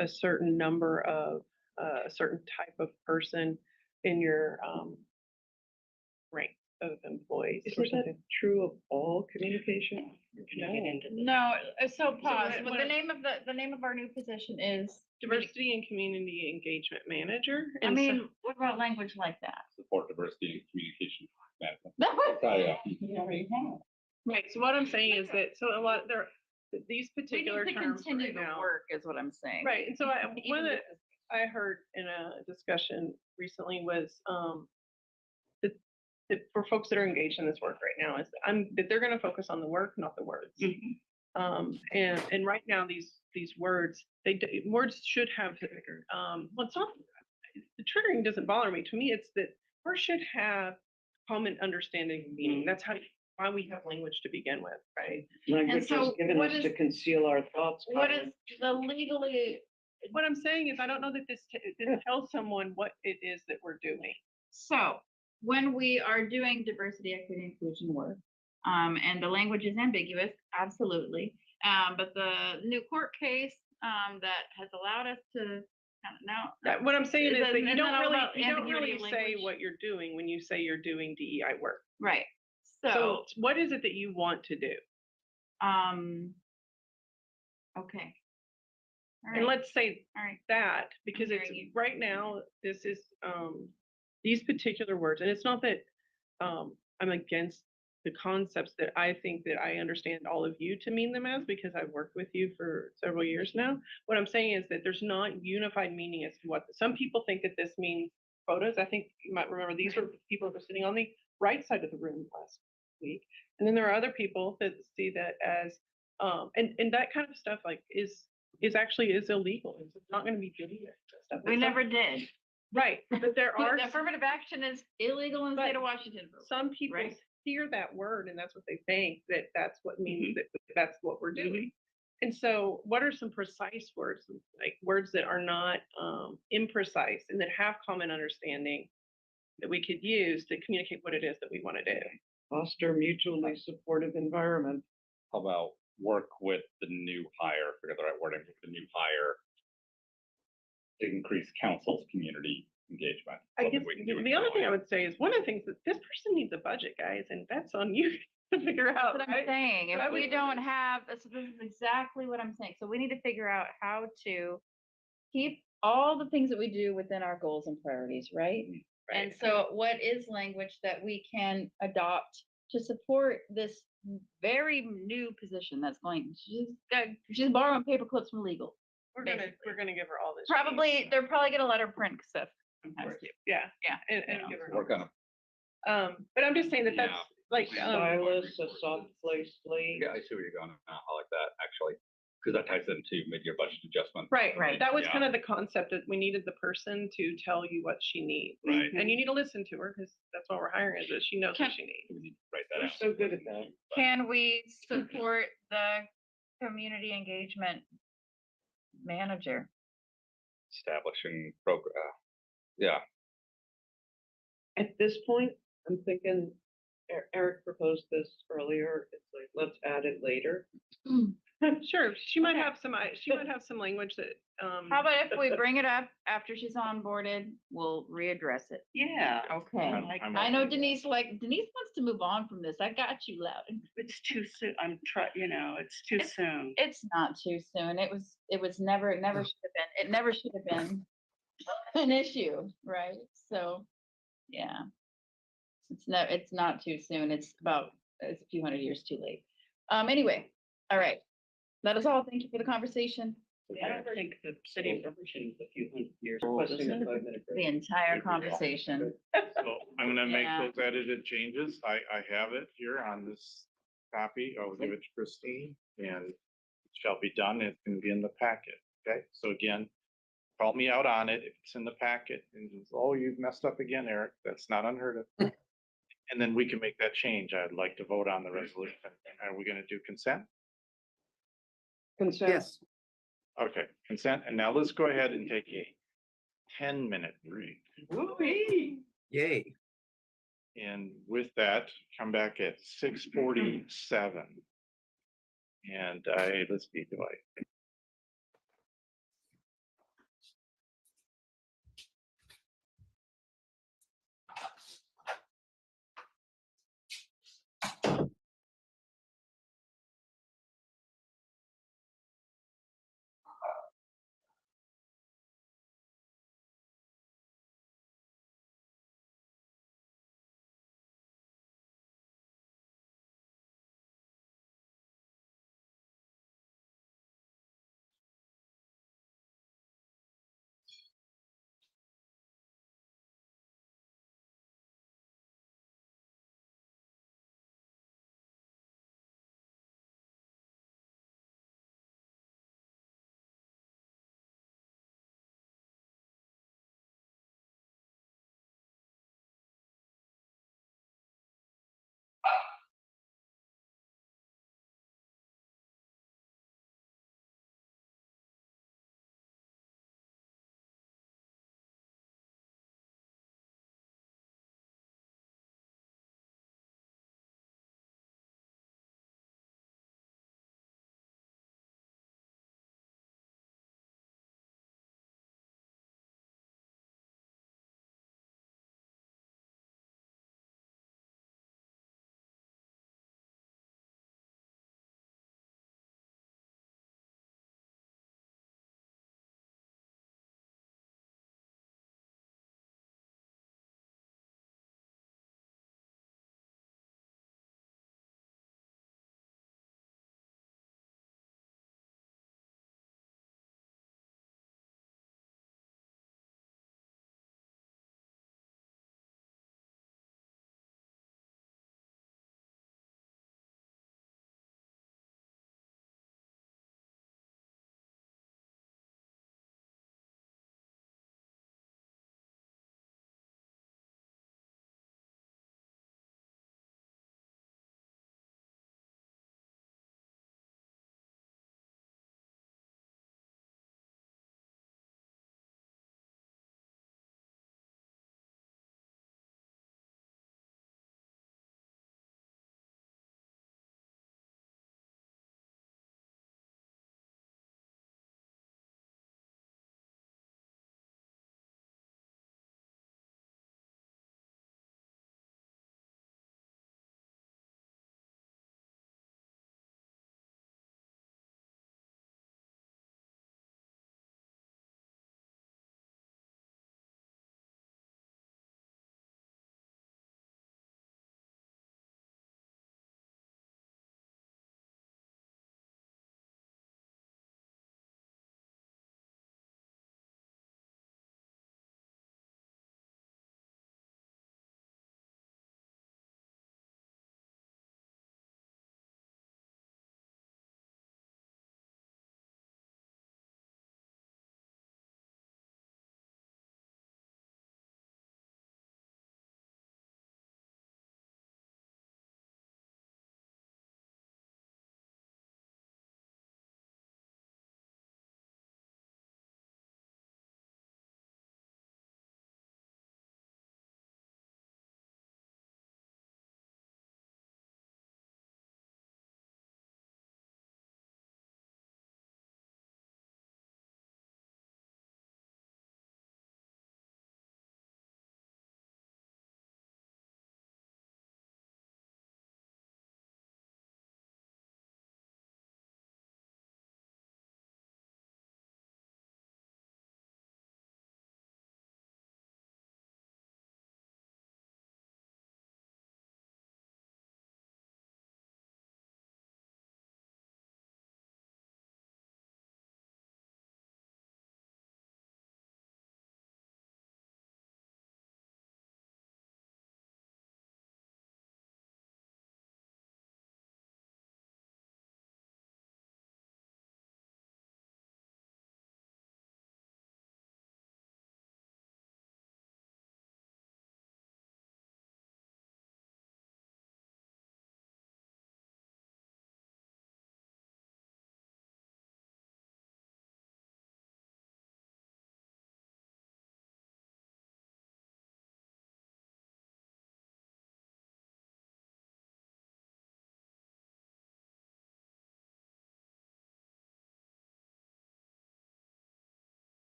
a certain number of, a certain type of person in your, rank of employees. Is that true of all communication? No, so pause. what- But what- the name of our new position is Diversity and Community Engagement Manager. I and so- mean, what about language like that? Support diversity and communication management. That was- Yeah. Right, so what I'm saying is that, so a lot, these We need particular to terms continue right the now. work is what I'm saying. Right, and so one Even of with the, I heard in a discussion recently was, that for folks that are engaged in this work right now is, that they're gonna focus on the work, not the words. And right now, these words, words should have, well, it's not, the triggering doesn't bother me. To me, it's that words should have common understanding and meaning. That's why we have language to begin with, right? And so what is, conceal our thoughts. what is the legally, What I'm saying is, I don't know that this tells someone what it is that we're doing. so when we are doing diversity, equity, inclusion work, and the language is ambiguous, absolutely. But the new court case, that has allowed us to kind of now. What I'm saying is that Isn't you that don't all really, about you don't ambiguity really of say language? what you're doing when you say you're doing DEI work. Right, So so, what is it that you want to do? okay. All And right, let's say all right. that, because it's, hearing you. right now, this is, these particular words, and it's not that, I'm against the concepts that I think that I understand all of you to mean them as, because I've worked with you for several years now. What I'm saying is that there's not unified meaning as to what, some people think that this means quotas. I think you might remember, these were people that were sitting on the right side of the room last week. And then there are other people that see that as, and that kind of stuff like is actually illegal. It's not gonna be doing that stuff. We And some- never did. Right, but there are Affirmative action is illegal in the state of Washington. some people Right. hear that word and that's what they think, that that's what means, that that's what we're doing. And so what are some precise words, like words that are not imprecise and that have common understanding that we could use to communicate what it is that we want to do? Foster mutually supportive environment. How about work with the new hire, forget the right wording, with the new hire to increase council's community engagement. I Something guess we can do the other thing I internally. would say is, one of the things that this person needs a budget, guys, and that's on you to figure out. That's what I'm right? saying. But I If we would- don't have, this is exactly what I'm saying. So we need to figure out how to keep all the things that we do within our goals and priorities, right? And so what is language that we can adopt to support this very new position that's going, she's borrowing paper clips from legal. We're gonna give her all this. she needs. Probably, they're probably gonna let her print stuff. sometimes too. Yeah, Yeah. and know. give her. Work on it. But I'm just saying that that's Yeah. like, Stylus, a soft place, slate. Yeah, I see where you're going now. I like that, actually, because that ties into mid-year budget adjustment. right, Right. that was Yeah. kind of the concept, that we needed the person to tell you what she needs. Right. And you need to listen to her, because that's what we're hiring, is that she knows what she needs. We need to write that We're out. so good at that. Can we support the community engagement manager? Establishing program, yeah. At this point, I'm thinking, Eric proposed this earlier, it's like, let's add it later. Sure, she might Okay. have some, she might have some language that, How about if we bring it up after she's onboarded, we'll readdress it. Yeah, Okay. I'm I know open to that. Denise wants to move on from this. I got you, Loudon. it's too soon. It's too soon. It's not too soon. It never should have been. It never should have been an issue, right? So, yeah. It's not too soon. It's a few hundred years too late. Anyway, all right. That is all. Thank you for the conversation. I don't think the city of Bremerton is a few hundred years. Requesting a Isn't it? 5-minute break. The entire conversation. So I'm gonna make Yeah. those edited changes. I have it here on this copy. I'll give it to Christine and it shall be done. It can be in the packet. Okay, so again, call me out on it if it's in the packet and just, oh, you've messed up again, Eric. That's not unheard of. And then we can make that change. I'd like to vote on the resolution. Are we gonna do consent? Consent. Yes, Okay, consent. And now let's go ahead and take a 10-minute break. yay. And with that, come back at 6:47. And let's see, do I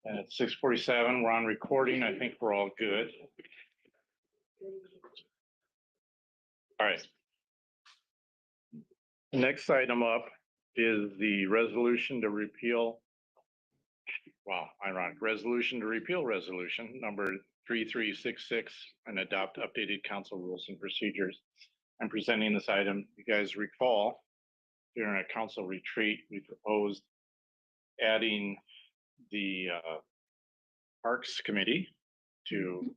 And at 6:47, we're on recording. I think we're all good. All right. Next item up is the resolution to repeal. Wow, ironic. Resolution to repeal resolution number 3366 and adopt updated council rules and procedures. I'm presenting this item. You guys recall during a council retreat, we proposed adding the Parks Committee to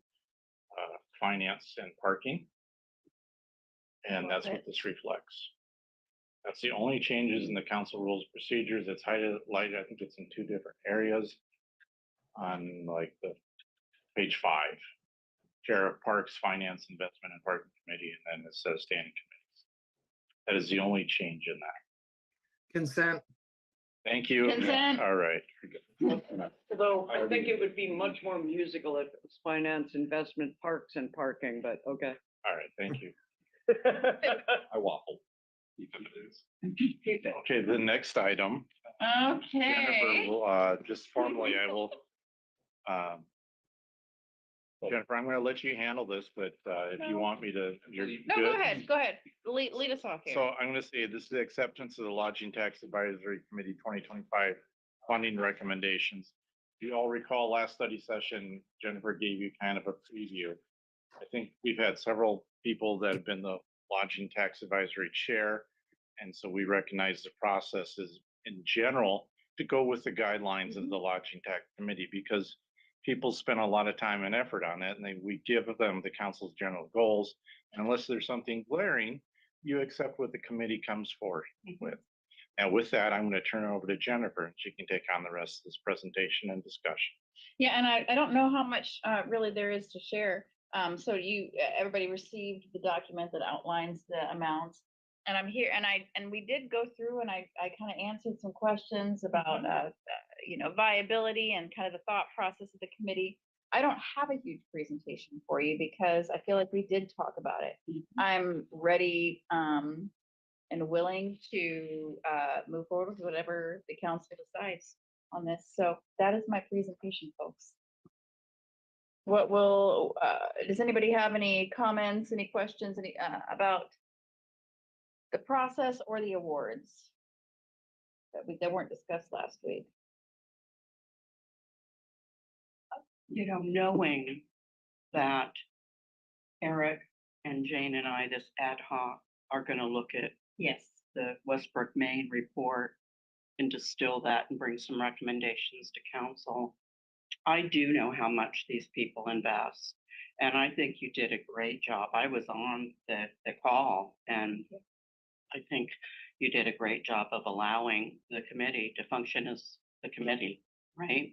finance and parking. And that's what this reflects. That's the only changes in the council rules procedures. It's highlighted, I think it's in 2 different areas on like the page 5. Chair of Parks, Finance, Investment and Parking Committee, and then it says standing committees. That is the only change in that. Consent. Thank you. Consent. All right. Although I think it would be much more musical if it was finance, investment, parks and parking, but okay. All right, thank you. I waffled. Okay, the next item. Okay. Jennifer, will, just formally, I will. Jennifer, I'm gonna let you handle this, but if you want me to, you're No, good. go ahead. Lead us off here. So I'm gonna say this is the acceptance of the Lodging Tax Advisory Committee 2025 funding recommendations. You all recall last study session, Jennifer gave you kind of a preview. I think we've had several people that have been the Lodging Tax Advisory Chair. And so we recognize the process is in general to go with the guidelines of the Lodging Tax Committee because people spend a lot of time and effort on it and we give them the council's general goals. And unless there's something glaring, you accept what the committee comes forward with. Now with that, I'm going to turn it over to Jennifer and she can take on the rest of this presentation and discussion. Yeah, and I don't know how much really there is to share. So everybody received the document that outlines the amounts. And I'm here and we did go through and I kind of answered some questions about viability and kind of the thought process of the committee. I don't have a huge presentation for you because I feel like we did talk about it. I'm ready and willing to move forward with whatever the council decides on this. So that is my presentation, folks. Does anybody have any comments, any questions, about the process or the awards that weren't discussed last week? Knowing that Eric and Jane and I, this ad hoc, are going to look at the Westbrook, Maine report and distill that and bring some recommendations to council. I do know how much these people invest, and I think you did a great job. I was on the call, and I think you did a great job of allowing the committee to function as the committee, right?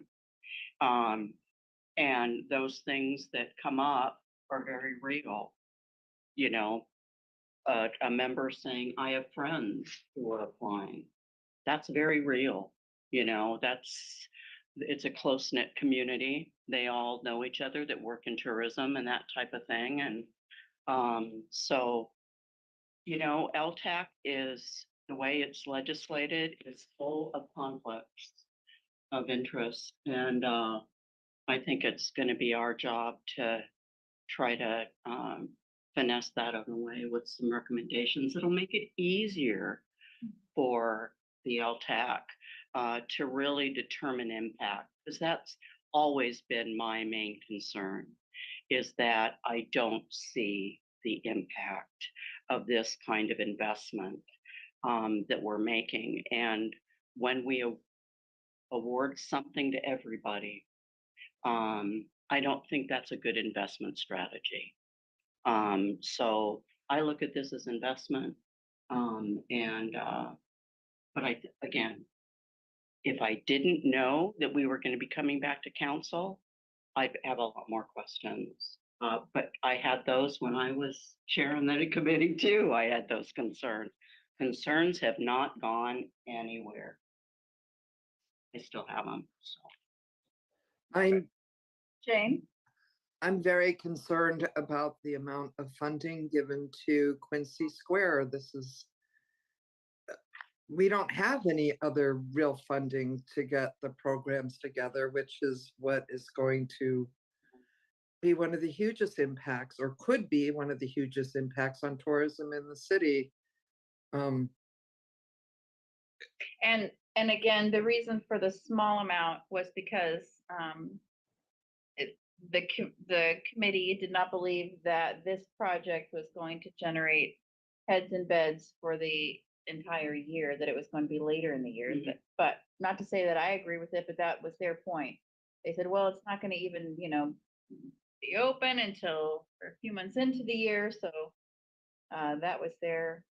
And those things that come up are very real. A member saying, I have friends who are applying. That's very real. It's a close-knit community. They all know each other that work in tourism and that type of thing. And so LTAC is, the way it's legislated, is full of conflicts of interest. And I think it's going to be our job to try to finesse that out of the way with some recommendations that'll make it easier for the LTAC to really determine impact, because that's always been my main concern, is that I don't see the impact of this kind of investment that we're making. And when we award something to everybody, I don't think that's a good investment strategy. So I look at this as investment. But again, if I didn't know that we were going to be coming back to council, I'd have a lot more questions. But I had those when I was chairing the committee too. I had those concerns. Concerns have not gone anywhere. I still have them. So. Jane? I'm very concerned about the amount of funding given to Quincy Square. This is we don't have any other real funding to get the programs together, which is what is going to be one of the hugest impacts, or could be one of the hugest impacts on tourism in the city. Um, And again, the reason for the small amount was because the committee did not believe that this project was going to generate heads and beds for the entire year, that it was going to be later in the year. But not to say that I agree with it, but that was their point. They said, well, it's not going to even, be open until a few months into the year. So that was their,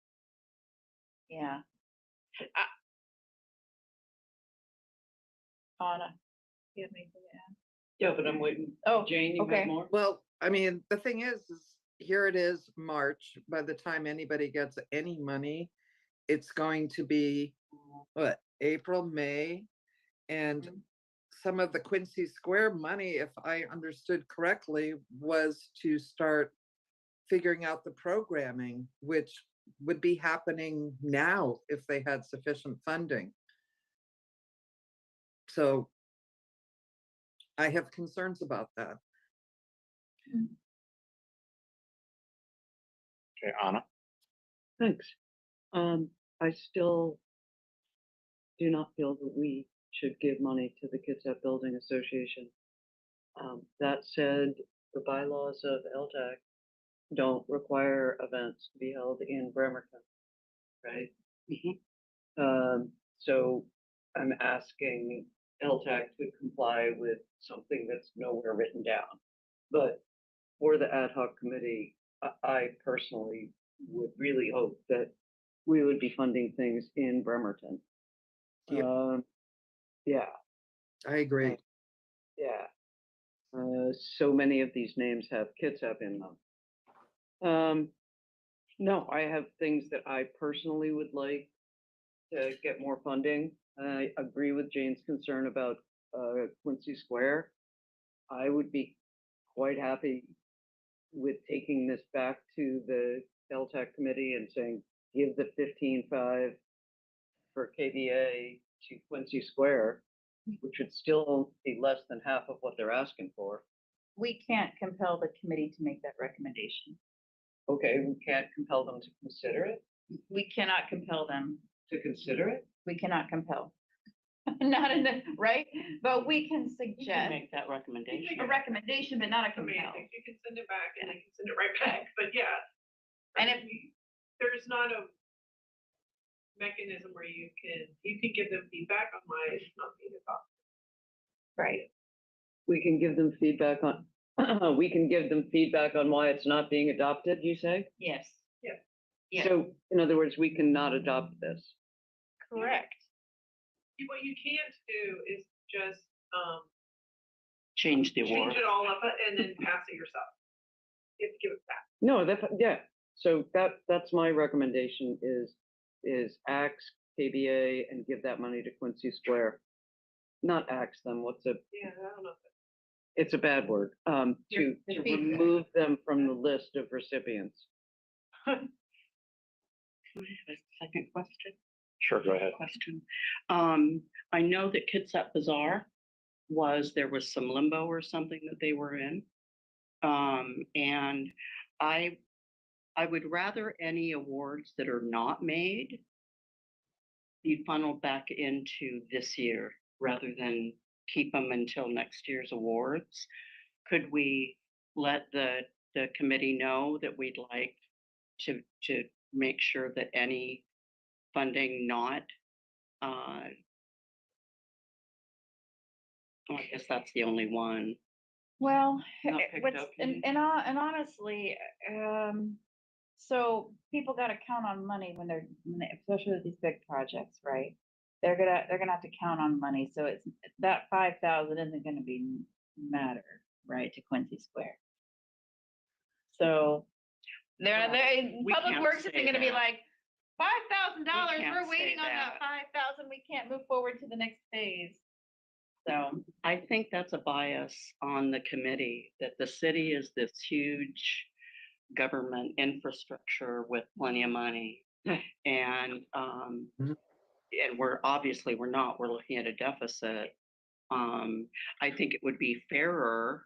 yeah. Anna, you have anything to add? Yeah, but I'm waiting. Oh, Jane, you okay. have more? well, I mean, the thing is here it is, March. By the time anybody gets any money, it's going to be what, April, May, and some of the Quincy Square money, if I understood correctly, was to start figuring out the programming, which would be happening now if they had sufficient funding. So I have concerns about that. Okay, Anna? Thanks. I still do not feel that we should give money to the Kitsap Building Association. That said, the bylaws of LTAC don't require events to be held in Bremerton, right? So I'm asking LTAC to comply with something that's nowhere written down. But for the ad hoc committee, I personally would really hope that we would be funding things in Bremerton. Yep. Yeah, I agree. yeah. So many of these names have Kitsap in them. No, I have things that I personally would like to get more funding. I agree with Jane's concern about Quincy Square. I would be quite happy with taking this back to the LTAC committee and saying, give the 15.5 for KBA to Quincy Square, which would still be less than half of what they're asking for. We can't compel the committee to make that recommendation. Okay, we can't compel them to consider it, We cannot compel them. to consider it? We cannot compel. Not in the, right? But we can You can suggest make that recommendation. a recommendation, but not a compel. You can send it back and they can send it right back, but yeah. And if, There's not a mechanism where you can give them feedback on why it's not being adopted. right, We can give them feedback on, we can give them feedback on why it's not being adopted, you say? yes. Yeah. Yeah. So, in other words, we cannot adopt this. Correct. What you can't do is just, Change the award. change it all up and then pass it yourself. You have to give it back. No, yeah, so that's my recommendation is axe KBA and give that money to Quincy Square. Not axe them, what's a, Yeah, I don't know. it's a bad word, to Defeat. remove them from the list of recipients. Second question. Sure, go ahead. Question. I know that Kitsap Bazaar there was some limbo or something that they were in. And I would rather any awards that are not made be funneled back into this year rather than keep them until next year's awards. Could we let the committee know that we'd like to make sure that any funding not, I guess that's the only one. Well, Not picked what's, up, and honestly, so people gotta count on money when especially with these big projects, right? They're gonna have to count on money, so it's, that 5,000 isn't gonna be matter, right, to Quincy Square. So, Well, we Public can't Works say isn't gonna be that. like, $5,000, can't we're say waiting on that that. 5,000, we can't move forward to the next phase. So, I think that's a bias on the committee, that the city is this huge government infrastructure with plenty of money. And and we're not, we're looking at a deficit. I think it would be fairer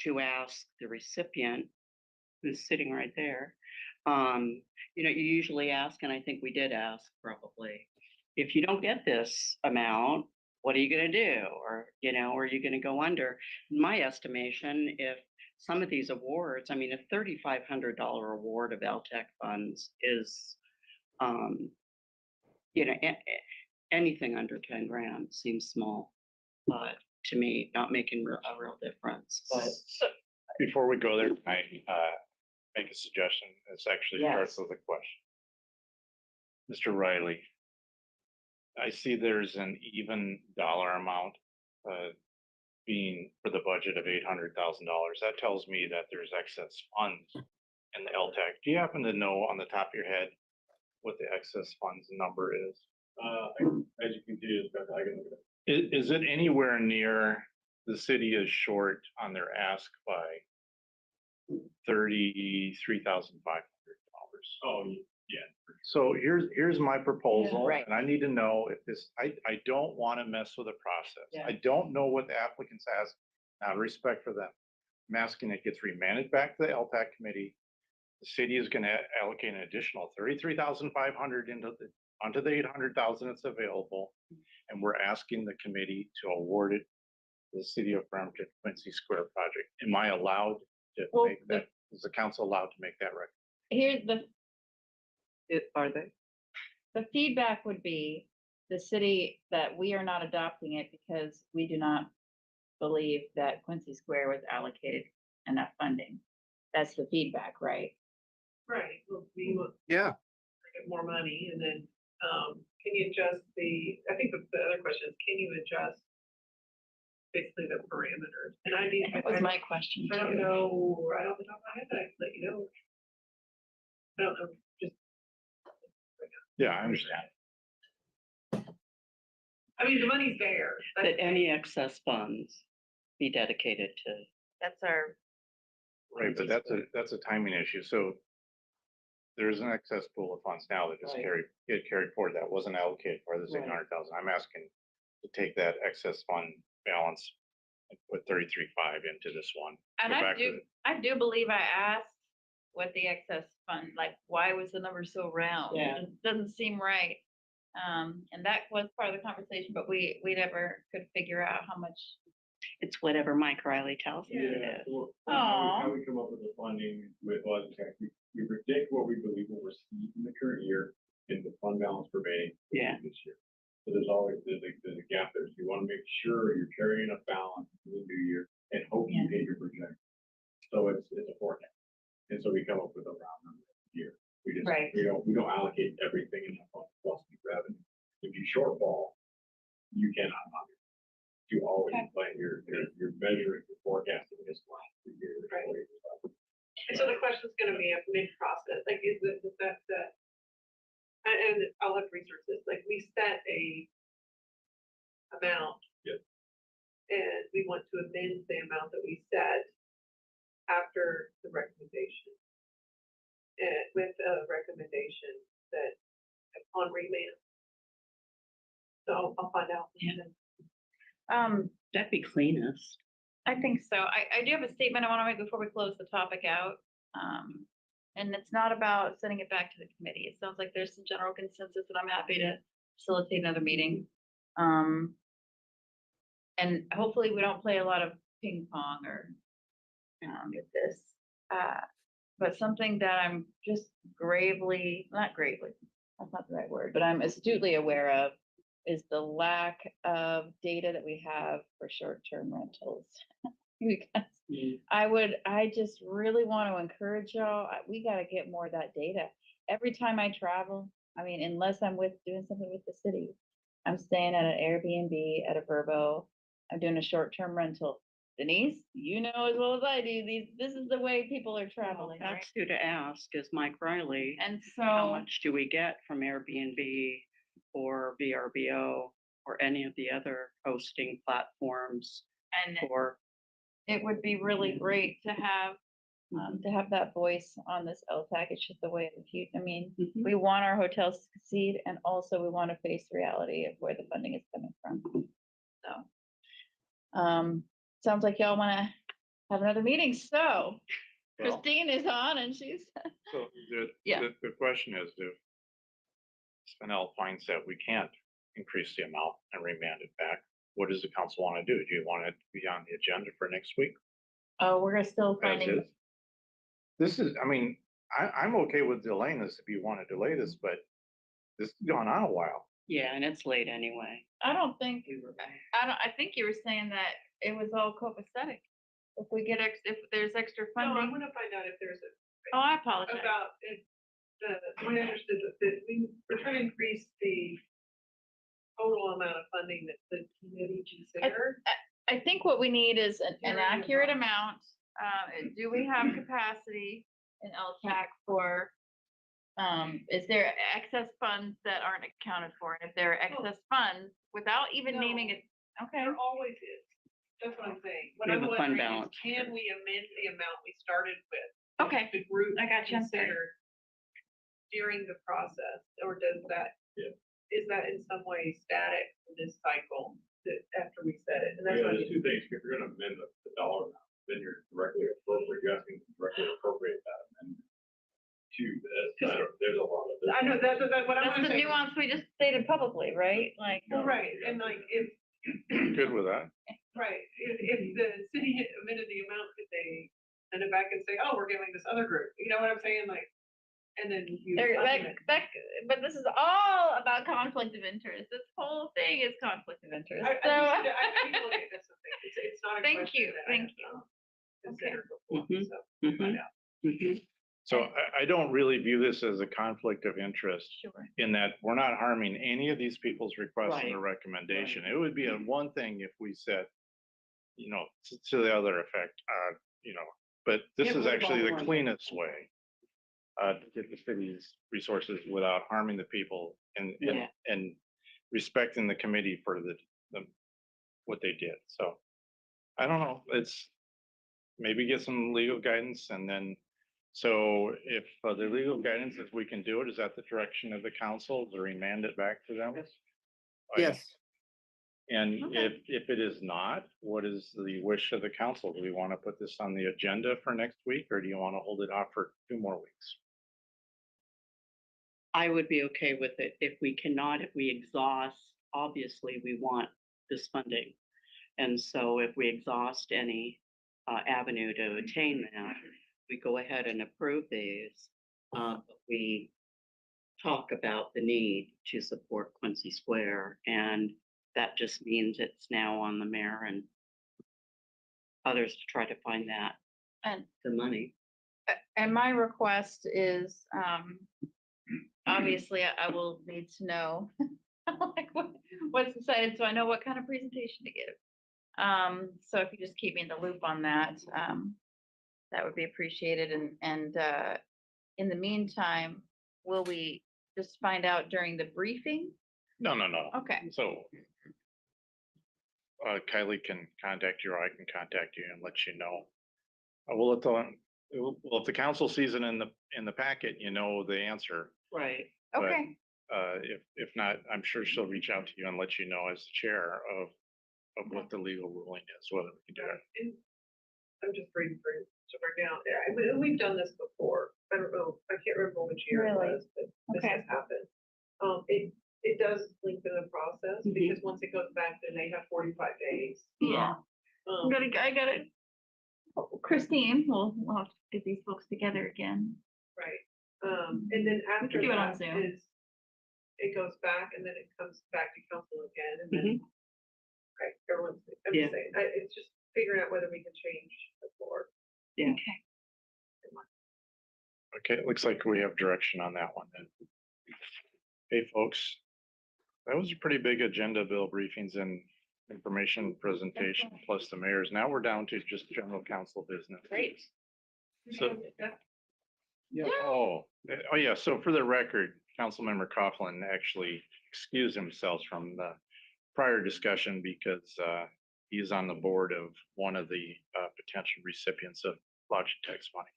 to ask the recipient who's sitting right there. You usually ask, and I think we did ask probably, if you don't get this amount, what are you gonna do? Or, are you gonna go under? In my estimation, if some of these awards, I mean, a $3,500 award of LTEC funds is, anything under 10 grand seems small. But to me, not making a real difference, but. Before we go there, I make a suggestion. This actually starts Yes. with a question. Mr. Riley, I see there's an even dollar amount being for the budget of $800,000. That tells me that there's excess funds in the LTAC. Do you happen to know on the top of your head what the excess funds number is? As you continue to discuss, I can look at it. Is it anywhere near the city is short on their ask by $33,500? Oh, yeah. So here's my proposal, right. and I need to know if this, I don't want to mess with the process. Yeah. I don't know what the applicants ask, out of respect for them. I'm asking it gets remanded back to the LTAC committee. The city is gonna allocate an additional $33,500 onto the 800,000 that's available. And we're asking the committee to award it to the city of Bremerton Quincy Square project. Am I allowed to Well, make that, is the council allowed to make that recommendation? Here's Are they? the feedback would be the city that we are not adopting it because we do not believe that Quincy Square was allocated enough funding. That's the feedback, right? Right, well, we want Yeah, to get more money and then, can you adjust I think the other question is, can you adjust basically the parameters? And I mean, That was my question I don't too. know right off the top of my head, but I can let you know. I don't know, just, Yeah, I understand. I mean, the money's there. That any excess funds be dedicated to. That's our, Right, but that's a timing issue. So there's an excess pool of funds now that just Right. get carried forward that wasn't allocated for this Right. 800,000. I'm asking to take that excess fund balance and put 33.5 into this one. and Go I back to do, I do believe I asked what the excess fund, like, why was the number so round? Yeah. It doesn't seem right. And that was part of the conversation, but we never could figure out how much. It's whatever Mike Riley tells me it Yeah, is. so Aw. how we come up with the funding with, we predict what we believe will receive in the current year in the fund balance remaining. Yeah. This year. So there's a gap there. So you want to make sure you're carrying enough balance in the new year and hope you hit your projection. So it's a forecast. And so we come up with a round number here. We just, Right. we don't allocate everything in the fund plus the revenue. If you shortfall, you cannot fund it. You always plan you're measuring, your forecasting this last 3 years. Right. And so the question's gonna be a mid-process, like, is that, and I'll have resources, like, we set a amount. Yep. And we want to amend the amount that we set after the recommendation. And with a recommendation that on remand. So I'll find out. Yeah. Um, That'd be cleanest. I think so. I do have a statement I want to make before we close the topic out. And it's not about sending it back to the committee. It sounds like there's some general consensus that I'm happy to facilitate another meeting. And hopefully we don't play a lot of ping pong or with this. But something that I'm just not gravely, that's not the right word, but I'm astutely aware of is the lack of data that we have for short-term rentals. Because I just really want to encourage y'all, we gotta get more of that data. Every time I travel, I mean, unless I'm doing something with the city, I'm staying at an Airbnb at a Verbo, I'm doing a short-term rental. Denise, you know as well as I do, this is the way people are traveling, right? That's who to ask is Mike Riley. And How so, much do we get from Airbnb or VRBO or any of the other hosting platforms and or? it would be really great to have to have that voice on this LTAC. It's just the way of the future. I mean, Mhm. we want our hotels to succeed and also we want to face the reality of where the funding is coming from. So, sounds like y'all want to have another meeting. So Well, Christine is on and she's, so Yeah. the question is, if Spinell finds that we can't increase the amount and remand it back, what does the council want to do? Do you want it to be on the agenda for next week? oh, we're still As finding, is? This is, I mean, I'm okay with delaying this if you want to delay this, but this has gone on a while. Yeah, and it's late anyway. I think you were saying that it was all copacetic. If we get if there's extra No, I'm funding. gonna find out if there's Oh, I apologize. about if the way I understood that we're trying to increase the total amount of funding that the committee considered. I think what we need is an Hearing accurate about- amount. Do we have capacity in LTAC for, is there excess funds that aren't accounted for? And if there are excess funds, without even naming it, okay, There always is. That's what I'm saying. What We have I'm a fund wondering is, balance. can we amend the amount we started with? Okay. The group I got you, I'm sorry. considered during the process, or does that? Yeah. Is that in some way static for this cycle that after we set it? And that's Yeah, what I there's mean. two things. If you're gonna amend the dollar amount, then you're directly appropriate, you're asking to directly appropriate that amendment to this. There's a lot of. I know, that's what I'm that's the saying. nuance we just stated publicly, right? Like, Well, right, and like, if, Good with that? right, if the city had amended the amount, could they send it back and say, oh, we're giving this other group, you know what I'm saying, like, and then you. but this is all about conflict of interest. This whole thing is conflict of interest. I So. need to look at this, it's not a Thank question you, that I thank have you. not considered before, Mhm. so. Mhm. find out. So I don't really view this as a conflict of interest Sure. in that we're not harming any of these people's requests in the Right. recommendation. It would be a one thing if we said, to the other effect, but this It is would actually all the run. cleanest way to get the city's resources without harming the people and, Yeah. and respecting the committee for what they did. So I don't know, it's maybe get some legal guidance and then, so if the legal guidance is we can do it, is that the direction of the council to remand it back to them? Yes. And Okay. if it is not, what is the wish of the council? Do we want to put this on the agenda for next week or do you want to hold it off for 2 more weeks? I would be okay with it if we cannot, if we exhaust, obviously, we want this funding. And so if we exhaust any avenue to attain that, we go ahead and approve these. We talk about the need to support Quincy Square, and that just means it's now on the mayor and others to try to find that, And the money. And my request is, obviously, I will need to know like what's decided, so I know what kind of presentation to give. So if you just keep me in the loop on that, that would be appreciated. And in the meantime, will we just find out during the briefing? No. Okay, So Kylie can contact you or I can contact you and let you know. Well, if the council sees it in the packet, the answer. Right. But, okay, if not, I'm sure she'll reach out to you and let you know as the chair of what the legal ruling is, whether we can do it. And I'm just reading through to break down. We've done this before. I don't know, I can't remember which year it Really? was, but this Okay. has happened. It does lengthen the process because once it goes back, then they have 45 days. yeah, I gotta, Christine, we'll have to get these folks together again. Right. And then after do it on that Zoom. is, it goes back and then it comes back to council again and then. Right, everyone's, I'm Yeah. just saying, it's just figuring out whether we can change the floor. Yeah. Okay. Okay, it looks like we have direction on that one then. Hey, folks, that was a pretty big agenda, bill briefings and information presentation plus the mayor's. Now we're down to just general council business. Great. So, oh yeah, so for the record, Councilmember Coughlin actually excused himself from the prior discussion because he is on the board of one of the potential recipients of Logitech's money.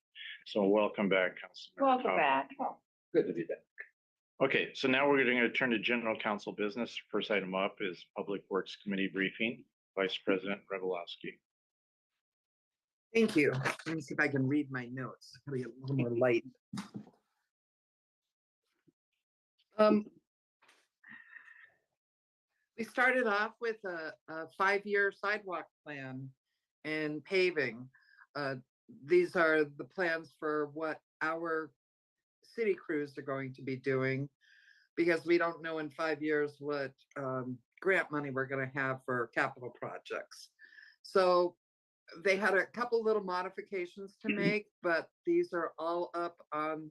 So welcome back, Councilmember. Welcome Cowell. back. Good to be back. Okay, so now we're going to turn to general council business. First item up is Public Works Committee briefing. Vice President Revelowski. Thank you. Let me see if I can read my notes. It'll be a little more light. We started off with a 5-year sidewalk plan and paving. These are the plans for what our city crews are going to be doing, because we don't know in 5 years what grant money we're going to have for capital projects. So they had a couple little modifications to make, but these are all up on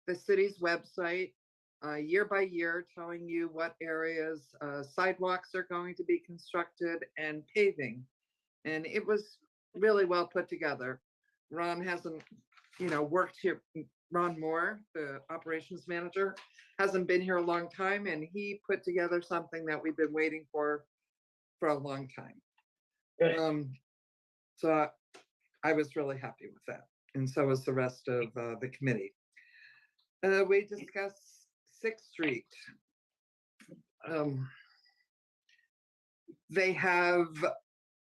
the city's website, year by year, telling you what areas sidewalks are going to be constructed and paving. And it was really well put together. Ron hasn't, worked here. Ron Moore, the operations manager, hasn't been here a long time, and he put together something that we've been waiting for a long time. So I was really happy with that, and so was the rest of the committee. We discussed 6th Street. They have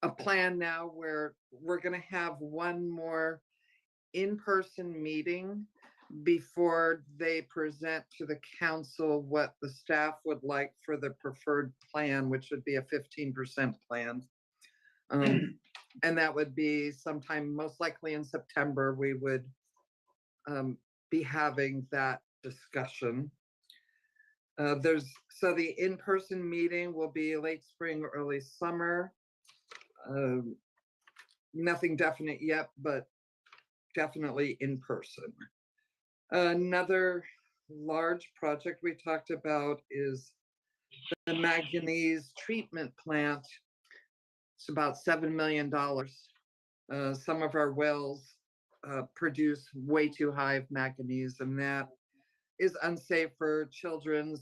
a plan now where we're going to have one more in-person meeting before they present to the council what the staff would like for the preferred plan, which would be a 15% plan. And that would be sometime, most likely in September, we would be having that discussion. So the in-person meeting will be late spring, early summer. Nothing definite yet, but definitely in person. Another large project we talked about is the manganese treatment plant. It's about $7 million. Some of our wells produce way too high of manganese, and that is unsafe for children,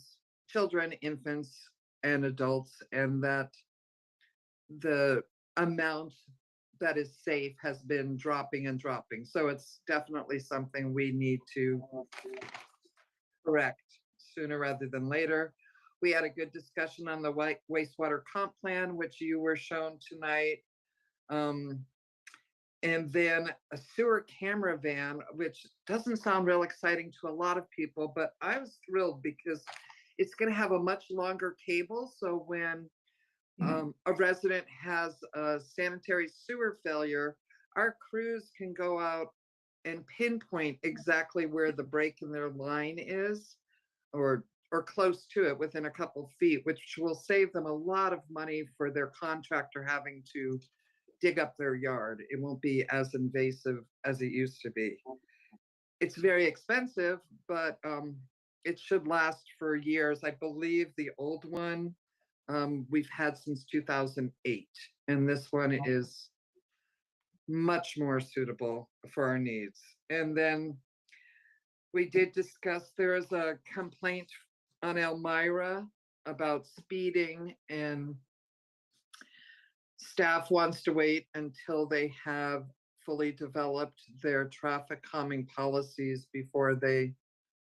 infants, and adults, and that the amount that is safe has been dropping and dropping. So it's definitely something we need to correct sooner rather than later. We had a good discussion on the wastewater comp plan, which you were shown tonight. And then a sewer camera van, which doesn't sound real exciting to a lot of people, but I was thrilled because it's going to have a much longer cable. So when a resident has a sanitary sewer failure, our crews can go out and pinpoint exactly where the break in their line is, or close to it within a couple feet, which will save them a lot of money for their contractor having to dig up their yard. It won't be as invasive as it used to be. It's very expensive, but it should last for years. I believe the old one we've had since 2008, and this one is much more suitable for our needs. And then we did discuss, there is a complaint on Elmira about speeding, and staff wants to wait until they have fully developed their traffic calming policies before they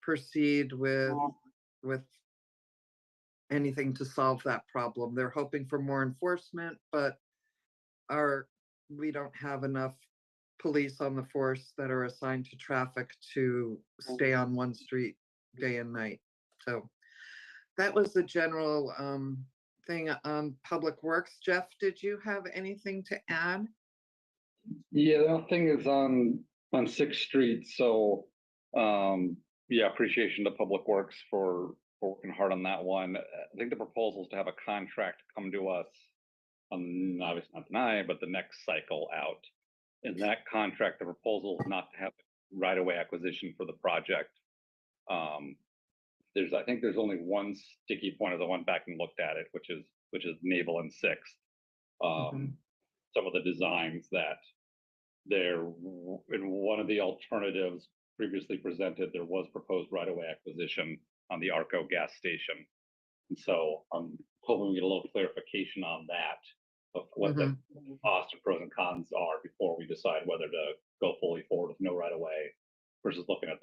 proceed with anything to solve that problem. They're hoping for more enforcement, but we don't have enough police on the force that are assigned to traffic to stay on one street day and night. So that was the general thing on Public Works. Jeff, did you have anything to add? Yeah, the other thing is on 6th Street. So yeah, appreciation to Public Works for working hard on that one. I think the proposal is to have a contract come to us on, obviously not tonight, but the next cycle out. In that contract, the proposal is not to have right-of-way acquisition for the project. I think there's only one sticky point as I went back and looked at it, which is Naval and 6th. Some of the designs that there, in one of the alternatives previously presented, there was proposed right-of-way acquisition on the Arco gas station. And so I'm hoping we get a little clarification on that, of what the cost and pros and cons are before we decide whether to go fully forward with no right of way versus looking at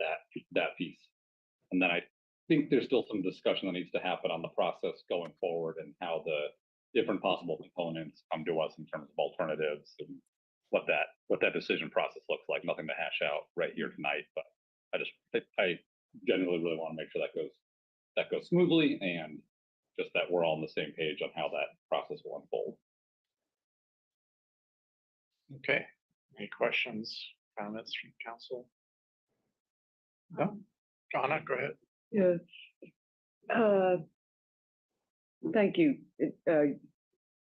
that piece. And then I think there's still some discussion that needs to happen on the process going forward and how the different possible components come to us in terms of alternatives and what that decision process looks like. Nothing to hash out right here tonight, but I genuinely really want to make sure that goes smoothly and just that we're all on the same page on how that process will unfold. Okay, any questions, comments from council? No, Donna, go ahead. Yeah. Thank you.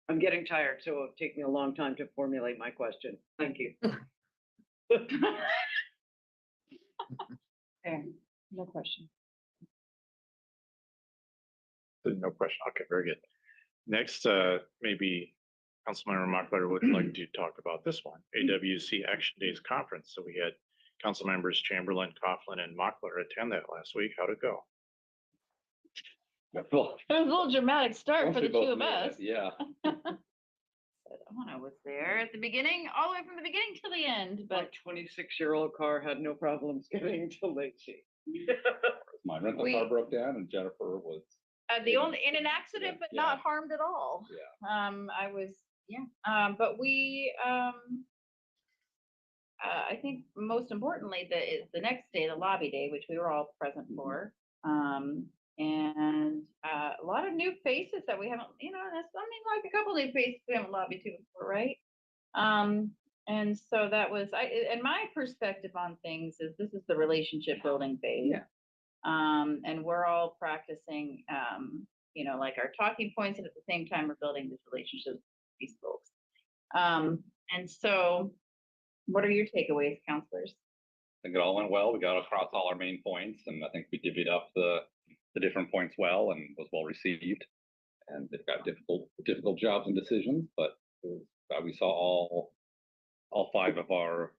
I'm getting tired, so it'll take me a long time to formulate my question. Thank you. Fair. No question. No question. Okay, very good. Next, maybe Councilmember Mockler would like to talk about this one, AWC Action Days Conference. So we had council members Chamberlain, Coughlin, and Mockler attend that last week. How'd it go? It was a little dramatic start for the two of us. Yeah. Donna was there at the beginning, all the way from the beginning till the end, My but 26-year-old car had no problems getting to Lacey. My rental car broke down and Jennifer was. the only, in an accident, but Yeah. not harmed at all. Yeah. I was, but we, I think most importantly, the next day, the lobby day, which we were all present for. And a lot of new faces that we haven't, like a couple of new faces we haven't lobbied to before, right? And so that was, and my perspective on things is this is the relationship building phase. Yeah. And we're all practicing, like our talking points, and at the same time, we're building this relationship with these folks. And so what are your takeaways, counselors? I think it all went well. We got across all our main points, and I think we divvied up the different points well and was well received. And they've got difficult jobs and decisions, but we saw all 5 of our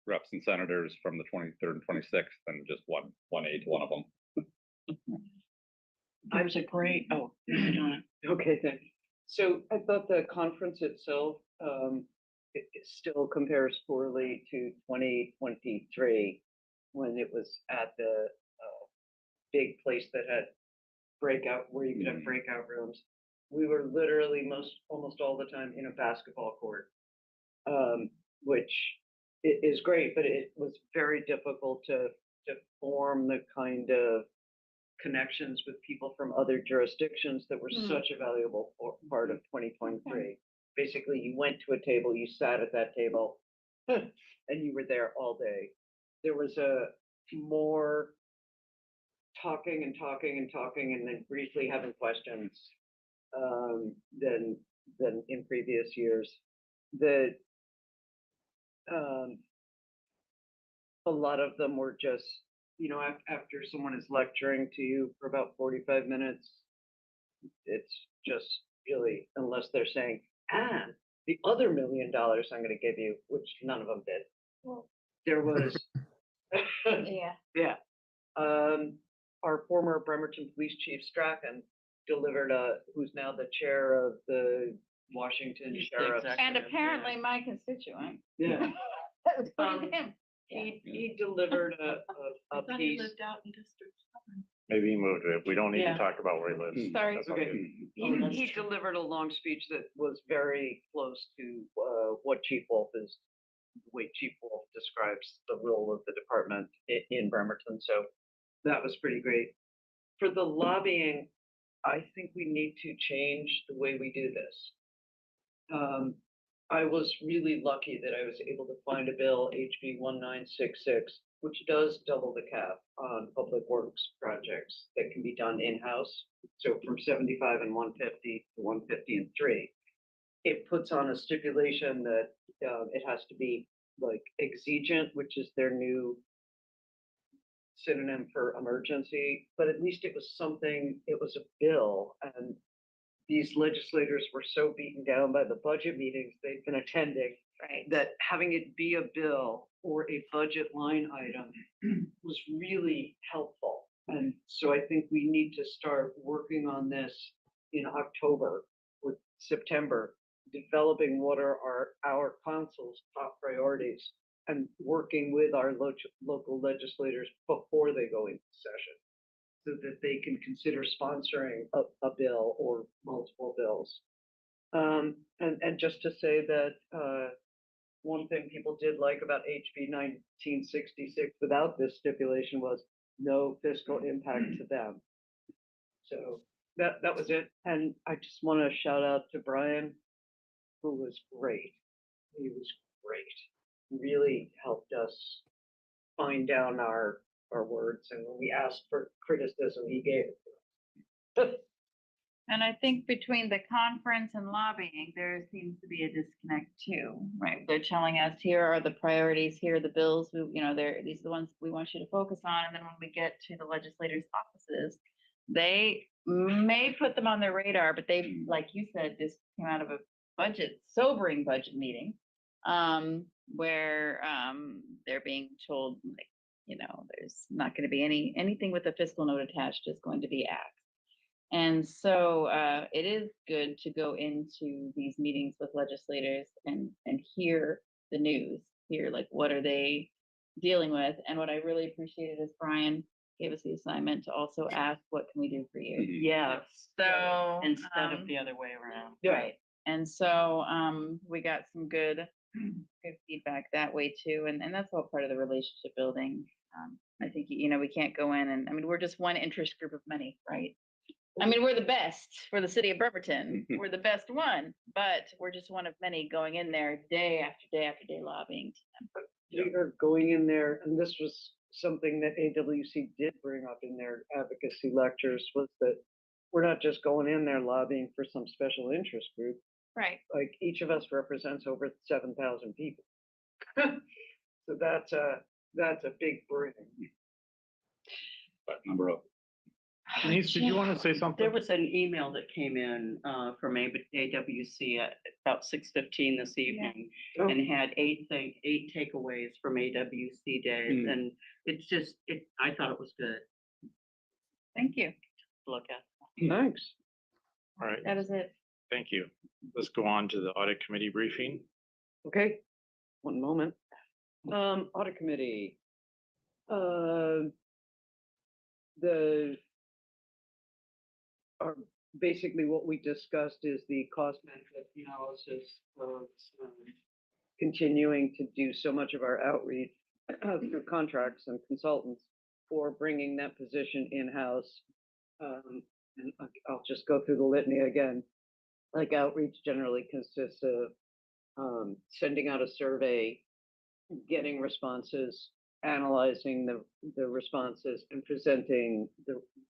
reps and senators from the 23rd and 26th, and just one aide to one of them. I was a great, Donna. Okay, then. So I thought the conference itself, it still compares poorly to 2023 when it was at the big place that had where you could have breakout rooms. We were literally almost all the time in a basketball court, which is great, but it was very difficult to form the kind of connections with people from other jurisdictions that were such a valuable part of 2023. Basically, you went to a table, you sat at that table, and you were there all day. There was a more talking and then briefly having questions than in previous years. A lot of them were just, after someone is lecturing to you for about 45 minutes, it's just really, unless they're saying, and the other $1 million I'm going to give you, which none of them did. Well, There was, yeah. Our former Bremerton Police Chief Strachan delivered who's now the chair of the Washington Sheriff's. And apparently my constituent. Yeah. That was funny to him. He delivered a piece. out in District 7. Maybe he moved it. We don't need to Yeah. talk about where he lives. Sorry. That's Okay. okay. He delivered a long speech that was very close to what Chief Wolf is, the way Chief Wolf describes the role of the department in Bremerton. So that was pretty great. For the lobbying, I think we need to change the way we do this. I was really lucky that I was able to find a bill, HB 1966, which does double the cap on public works projects that can be done in-house. So from 75 and 150 to 150 and 3. It puts on a stipulation that it has to be like exigent, which is their new synonym for emergency, but at least it was something, it was a bill. And these legislators were so beaten down by the budget meetings they've been attending, Right. that having it be a bill or a budget line item was really helpful. And so I think we need to start working on this in October or September, developing what are our council's top priorities and working with our local legislators before they go into session, so that they can consider sponsoring a bill or multiple bills. And just to say that, one thing people did like about HB 1966 without this stipulation was no fiscal impact to them. So that was it. And I just want to shout out to Brian, who was great. He was great. Really helped us find down our words. And when we asked for criticism, he gave it to us. And I think between the conference and lobbying, there seems to be a disconnect too, right? They're telling us, here are the priorities, here are the bills, these are the ones we want you to focus on. And then when we get to the legislators' offices, they may put them on their radar, but they, like you said, this came out of a sobering budget meeting, where they're being told, like, there's not going to be anything with a fiscal note attached is going to be axed. And so it is good to go into these meetings with legislators and hear the news, hear like what are they dealing with. And what I really appreciated is Brian gave us the assignment to also ask, what can we do for you? Yes, So instead of the other way around. right. And so we got some good feedback that way too. And that's all part of the relationship building. I think, we can't go in and, we're just one interest group of many, right? We're the best for the city of Bremerton. We're the best one, but we're just one of many going in there day after day after day lobbying to them. We are going in there, and this was something that AWC did bring up in their advocacy lectures, was that we're not just going in there lobbying for some special interest group. Right. Like each of us represents over 7,000 people. So that's a big bring. But number of. Denise, did you want to say something? There was an email that came in from AWC at about 6:15 this evening, Oh. and had eight takeaways from AWC days, and I thought it was good Thank you. to look at. Thanks. All right, That is it. thank you. Let's go on to the audit committee briefing. Okay, one moment. Audit committee. Basically what we discussed is the cost benefit analysis of continuing to do so much of our outreach through contracts and consultants, or bringing that position in-house. And I'll just go through the litany again. Like outreach generally consists of sending out a survey, getting responses, analyzing the responses, and presenting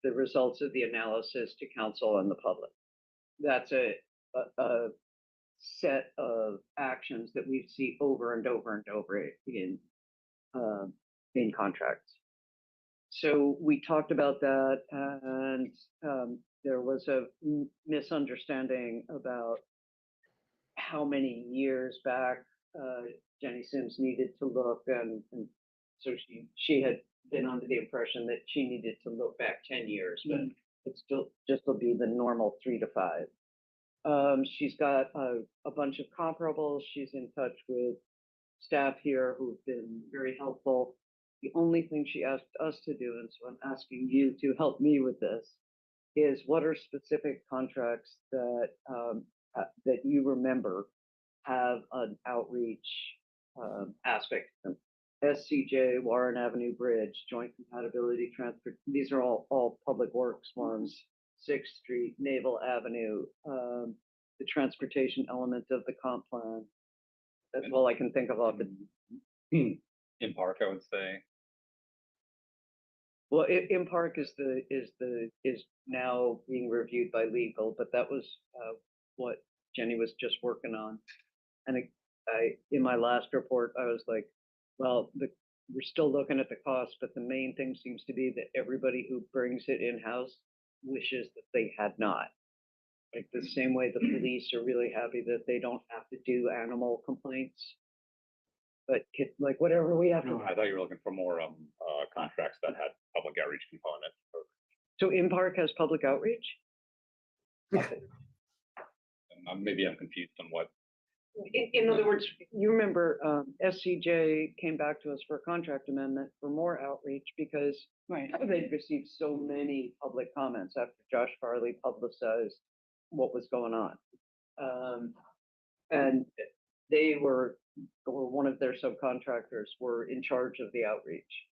the results of the analysis to council and the public. That's a set of actions that we see over and over and over in contracts. So we talked about that, and there was a misunderstanding about how many years back Jenny Sims needed to look, and so she had been under the impression that she needed to look back 10 years, but it's still just will be the normal 3 to 5. She's got a bunch of comparables. She's in touch with staff here who've been very helpful. The only thing she asked us to do, and so I'm asking you to help me with this, is what are specific contracts that that you remember have an outreach aspect to them? SCJ, Warren Avenue Bridge, Joint Compatibility Transport. These are all public works ones. 6th Street, Naval Avenue, the transportation element of the comp plan. That's all I can think of off the. In Park, I would say. Well, in Park is now being reviewed by legal, but that was what Jenny was just working on. And in my last report, I was like, well, we're still looking at the cost, but the main thing seems to be that everybody who brings it in-house wishes that they had not. Like the same way the police are really happy that they don't have to do animal complaints. But like whatever we have to. I thought you were looking for more contracts that had public outreach component. So in Park has public outreach? And maybe I'm confused on what In other words, you remember, SCJ came back to us for a contract amendment for more outreach because Right. they'd received so many public comments after Josh Farley publicized what was going on. And they were, or one of their subcontractors were in charge of the outreach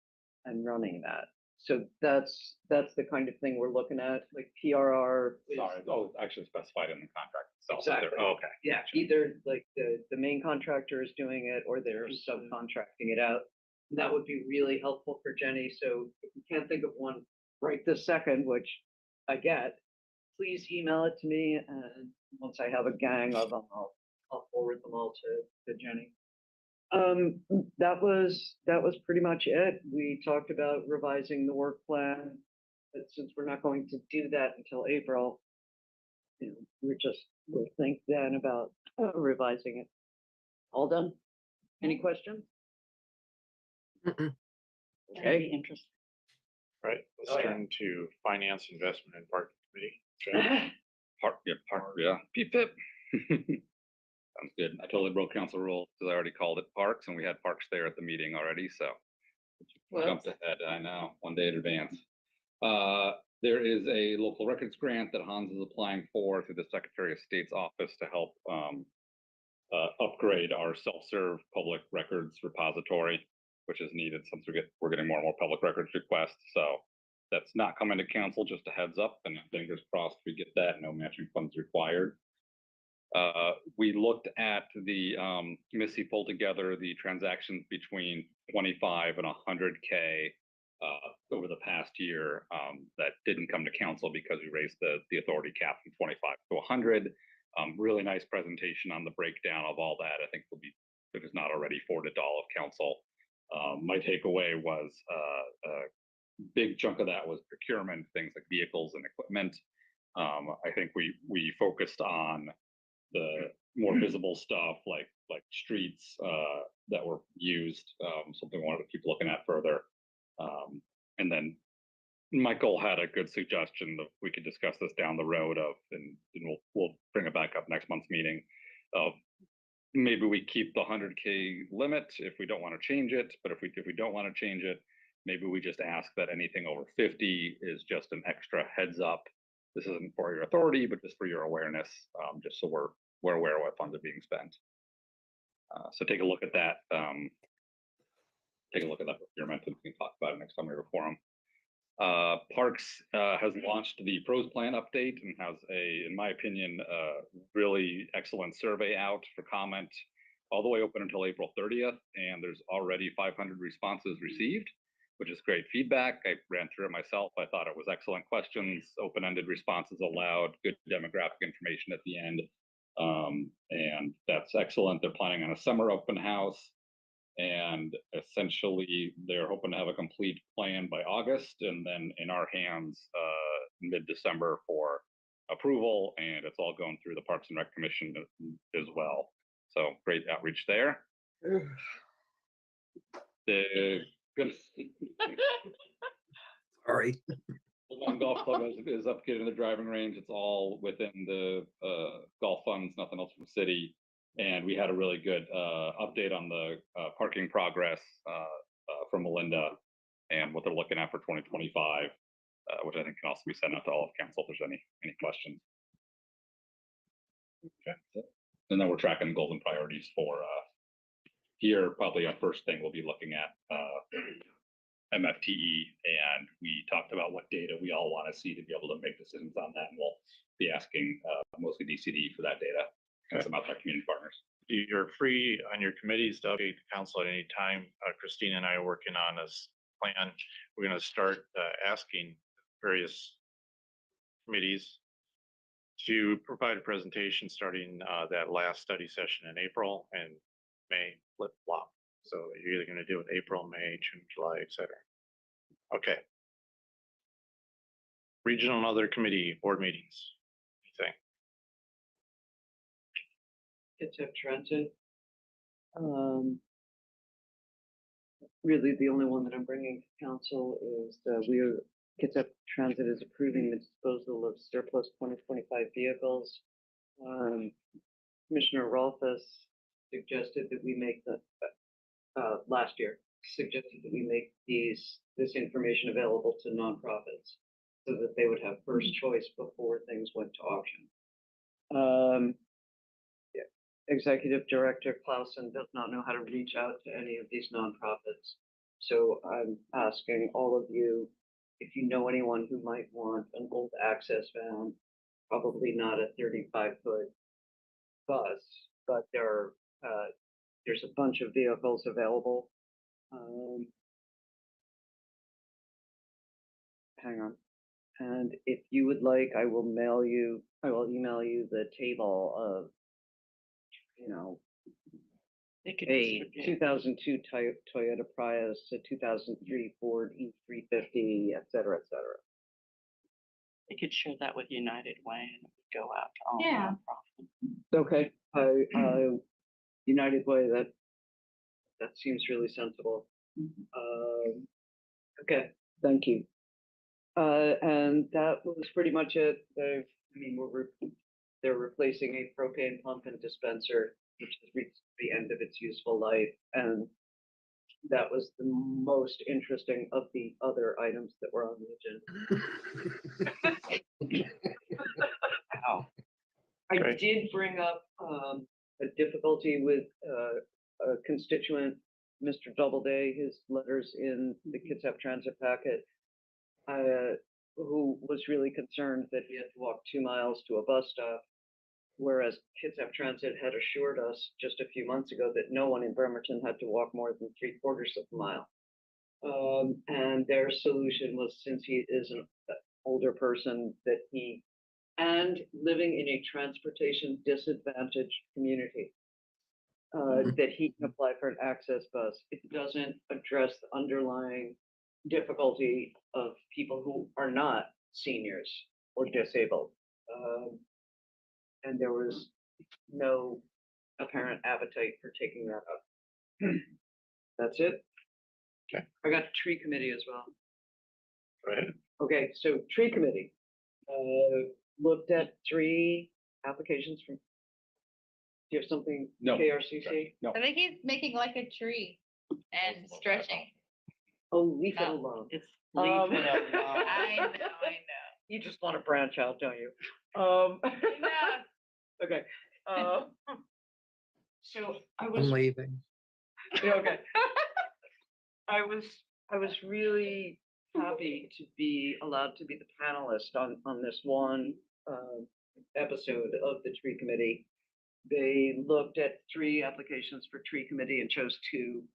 and running that. So that's the kind of thing we're looking at, like PRR. is- Sorry, oh, actually specified in the contract itself. Exactly. Oh, okay. Yeah, either like the main contractor is doing it or they're subcontracting it out. That would be really helpful for Jenny. So if you can't think of one right this second, which I get, please email it to me, and once I have a gang of them, I'll forward them all to Jenny. That was pretty much it. We talked about revising the work plan, but since we're not going to do that until April, you know, we'll think then about revising it. All done? Any questions? Mm-mm. Very interesting. Right, let's Oh, yeah. turn to Finance, Investment and Parking Committee. Jen? Park, yeah, PPIP. Sounds good. I totally broke council rules because I already called it parks and we had parks there at the meeting already, so. Jumped ahead, I know, one day in advance. There is a local records grant that Hans is applying for through the Secretary of State's office to help upgrade our self-serve public records repository, which is needed since we're getting more and more public records requests. So that's not coming to council, just a heads up, and fingers crossed we get that, no matching funds required. We looked at the Missy pulled together the transactions between 25 and 100K over the past year that didn't come to council because we raised the authority cap from 25 to 100. Really nice presentation on the breakdown of all that. I think will be, if it's not already, forwarded to all of council. My takeaway was a big chunk of that was procurement, things like vehicles and equipment. I think we focused on the more visible stuff like streets that were used, something we wanted to keep looking at further. And then Michael had a good suggestion that we could discuss this down the road of, and we'll bring it back up next month's meeting of maybe we keep the 100K limit if we don't want to change it, but if we don't want to change it, maybe we just ask that anything over 50 is just an extra heads up. This isn't for your authority, but just for your awareness, just so we're aware of what funds are being spent. So take a look at that. Take a look at that procurement, and we can talk about it next time we have a forum. Parks has launched the pros plan update and has in my opinion, really excellent survey out for comment, all the way open until April 30th. And there's already 500 responses received, which is great feedback. I ran through it myself. I thought it was excellent questions, open-ended responses allowed, good demographic information at the end. And that's excellent. They're planning on a summer open house. And essentially, they're hoping to have a complete plan by August, and then in our hands mid-December for approval. And it's all going through the Parks and Rec Commission as well. So great outreach there. Sorry. One Golf Club is upgrading the driving range. It's all within the golf funds, nothing else from the city. And we had a really good update on the parking progress from Melinda and what they're looking at for 2025, which I think can also be sent out to all of council if there's any questions. Okay. And then we're tracking golden priorities for here. Probably our first thing we'll be looking at MFTE, and we talked about what data we all want to see to be able to make decisions on that. And we'll be asking mostly DCD for that data and some outside community partners. You're free on your committees to update the council at any time. Christine and I are working on this plan. We're going to start asking various committees to provide a presentation starting that last study session in April and May, flip flop. So you're either going to do it April, May, June, July, etc. Okay. Regional and other committee board meetings. Anything? It's a transit. Really, the only one that I'm bringing to council is Kitsap Transit is approving the disposal of surplus 2025 vehicles. Commissioner Rolfus suggested that we make last year, suggested that we make this information available to nonprofits so that they would have first choice before things went to auction. Yeah. Executive Director Clausen does not know how to reach out to any of these nonprofits. So I'm asking all of you, if you know anyone who might want an old access van, probably not a 35-foot bus, but there's a bunch of vehicles available. Hang on. And if you would like, I will email you the table of, They could a distribute. 2002 Toyota Prius, a 2003 Ford E350, et cetera, et cetera. They could share that with United Way and it would go out to all Yeah. nonprofits. Okay, United Way, that seems really sensible. Okay, thank you. And that was pretty much it. They're replacing a propane pump and dispenser, which has reached the end of its useful life. And that was the most interesting of the other items that were on the agenda. Wow. I Great. did bring up a difficulty with a constituent, Mr. Doubleday, his letters in the Kitsap Transit packet, who was really concerned that he had to walk 2 miles to a bus stop, whereas Kitsap Transit had assured us just a few months ago that no one in Bremerton had to walk more than 3/4 of a mile. And their solution was, since he is an older person, and living in a transportation disadvantaged community, that he can apply for an access bus. It doesn't address the underlying difficulty of people who are not seniors or disabled. And there was no apparent appetite for taking that up. That's it. Okay. I got tree committee as well. Go ahead. Okay, so tree committee, looked at 3 applications from. Do you have something? No. KRCC? No. I think he's making like a tree and stretching. Oh, leave it No. alone. It's Um, leave it alone. I know. You just want to branch out, don't you? Enough. Okay. So I I'm was, leaving. yeah, okay. I was really happy to be allowed to be the panelist on this one episode of the tree committee. They looked at 3 applications for tree committee and chose 2.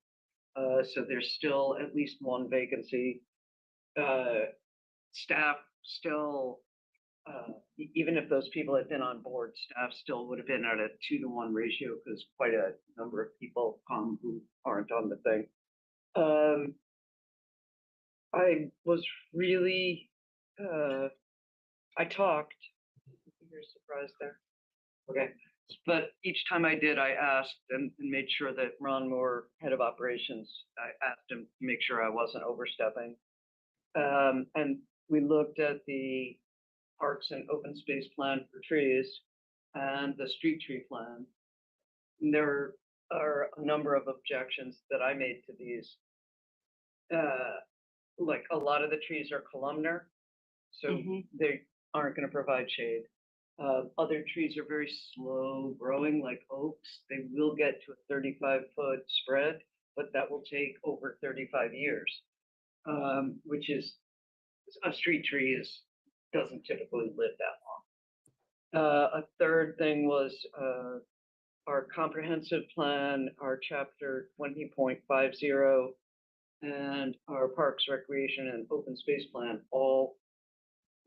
So there's still at least 1 vacancy. Staff still, even if those people had been on board, staff still would have been at a 2-to-1 ratio because quite a number of people come who aren't on the thing. I was really, I talked. You're surprised there. Okay. But each time I did, I asked and made sure that Ron Moore, head of operations, I asked him to make sure I wasn't overstepping. And we looked at the parks and open space plan for trees and the street tree plan. And there are a number of objections that I made to these. Like a lot of the trees are columnar, so they aren't going to provide shade. Other trees are very slow growing, like oaks. They will get to a 35-foot spread, but that will take over 35 years, which is, a street tree doesn't typically live that long. A third thing was our comprehensive plan, our chapter 20.50, and our parks, recreation, and open space plan all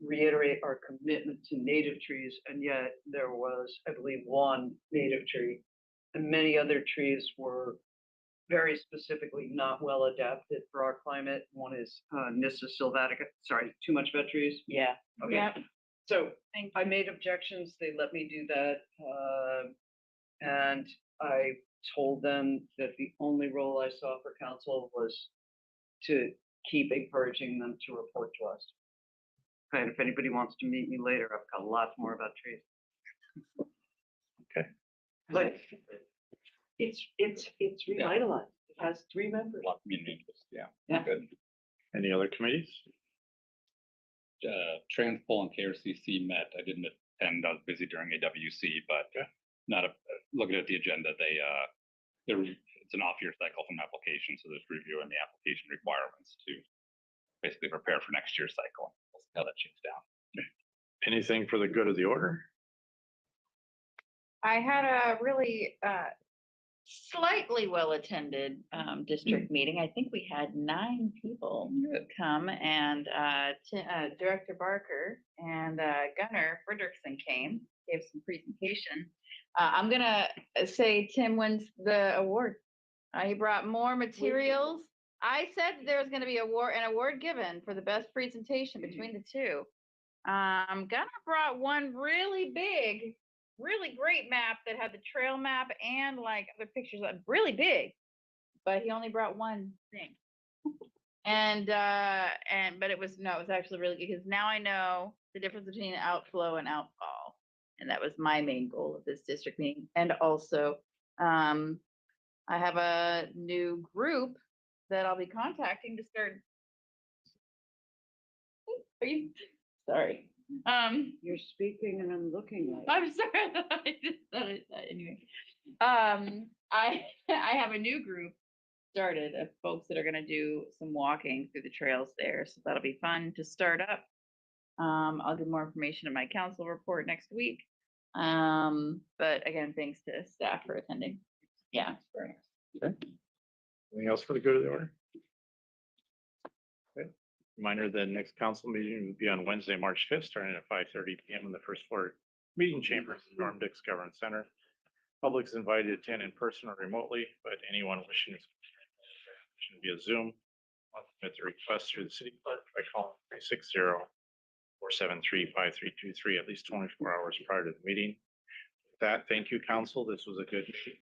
reiterate our commitment to native trees, and yet there was, I believe, 1 native tree, and many other trees were very specifically not well adapted for our climate. One is Nyssa sylvatica. Sorry, too much about trees? Yeah. Okay. Yeah. So Thank I made objections. They let me do that. And I told them that the only role I saw for council was to keep encouraging them to report to us. And if anybody wants to meet me later, I've got lots more about trees. Okay. But It's revitalized. It has 3 members. A lot of community interest, yeah. Yeah. Good. Any other committees? Transpol and KRCC met. I didn't attend. I was busy during AWC, but not looking at the agenda, it's an off-year cycle from application, so there's reviewing the application requirements to basically prepare for next year's cycle. We'll see how that shakes down. Anything for the good of the order? I had a really slightly well-attended district meeting. I think we had 9 people come, and Director Barker and Gunnar Frederickson came, gave some presentation. I'm gonna say Tim wins the award. He brought more materials. I said there was gonna be an award given for the best presentation between the two. Gunnar brought one really big, really great map that had the trail map and like other pictures, really big, but he only brought one thing. But it was actually really good, because now I know the difference between outflow and outfall. And that was my main goal of this district meeting. And also, I have a new group that I'll be contacting to start. Are you, sorry. You're speaking and I'm looking at you. I'm sorry. I just thought it, anyway. I have a new group started of folks that are gonna do some walking through the trails there, so that'll be fun to start up. I'll give more information in my council report next week. But again, thanks to staff for attending. Yeah. Very nice. Okay. Anything else for the good of the order? Okay. Reminder, the next council meeting will be on Wednesday, March 5th, starting at 5:30 PM in the first floor meeting chambers, Norm Dix Government Center. Public's invited to attend in person or remotely, but anyone wishing to via Zoom, submit the request through the city clerk by calling 360-473-5323 at least 24 hours prior to the meeting. With that, thank you, council. This was a good meeting.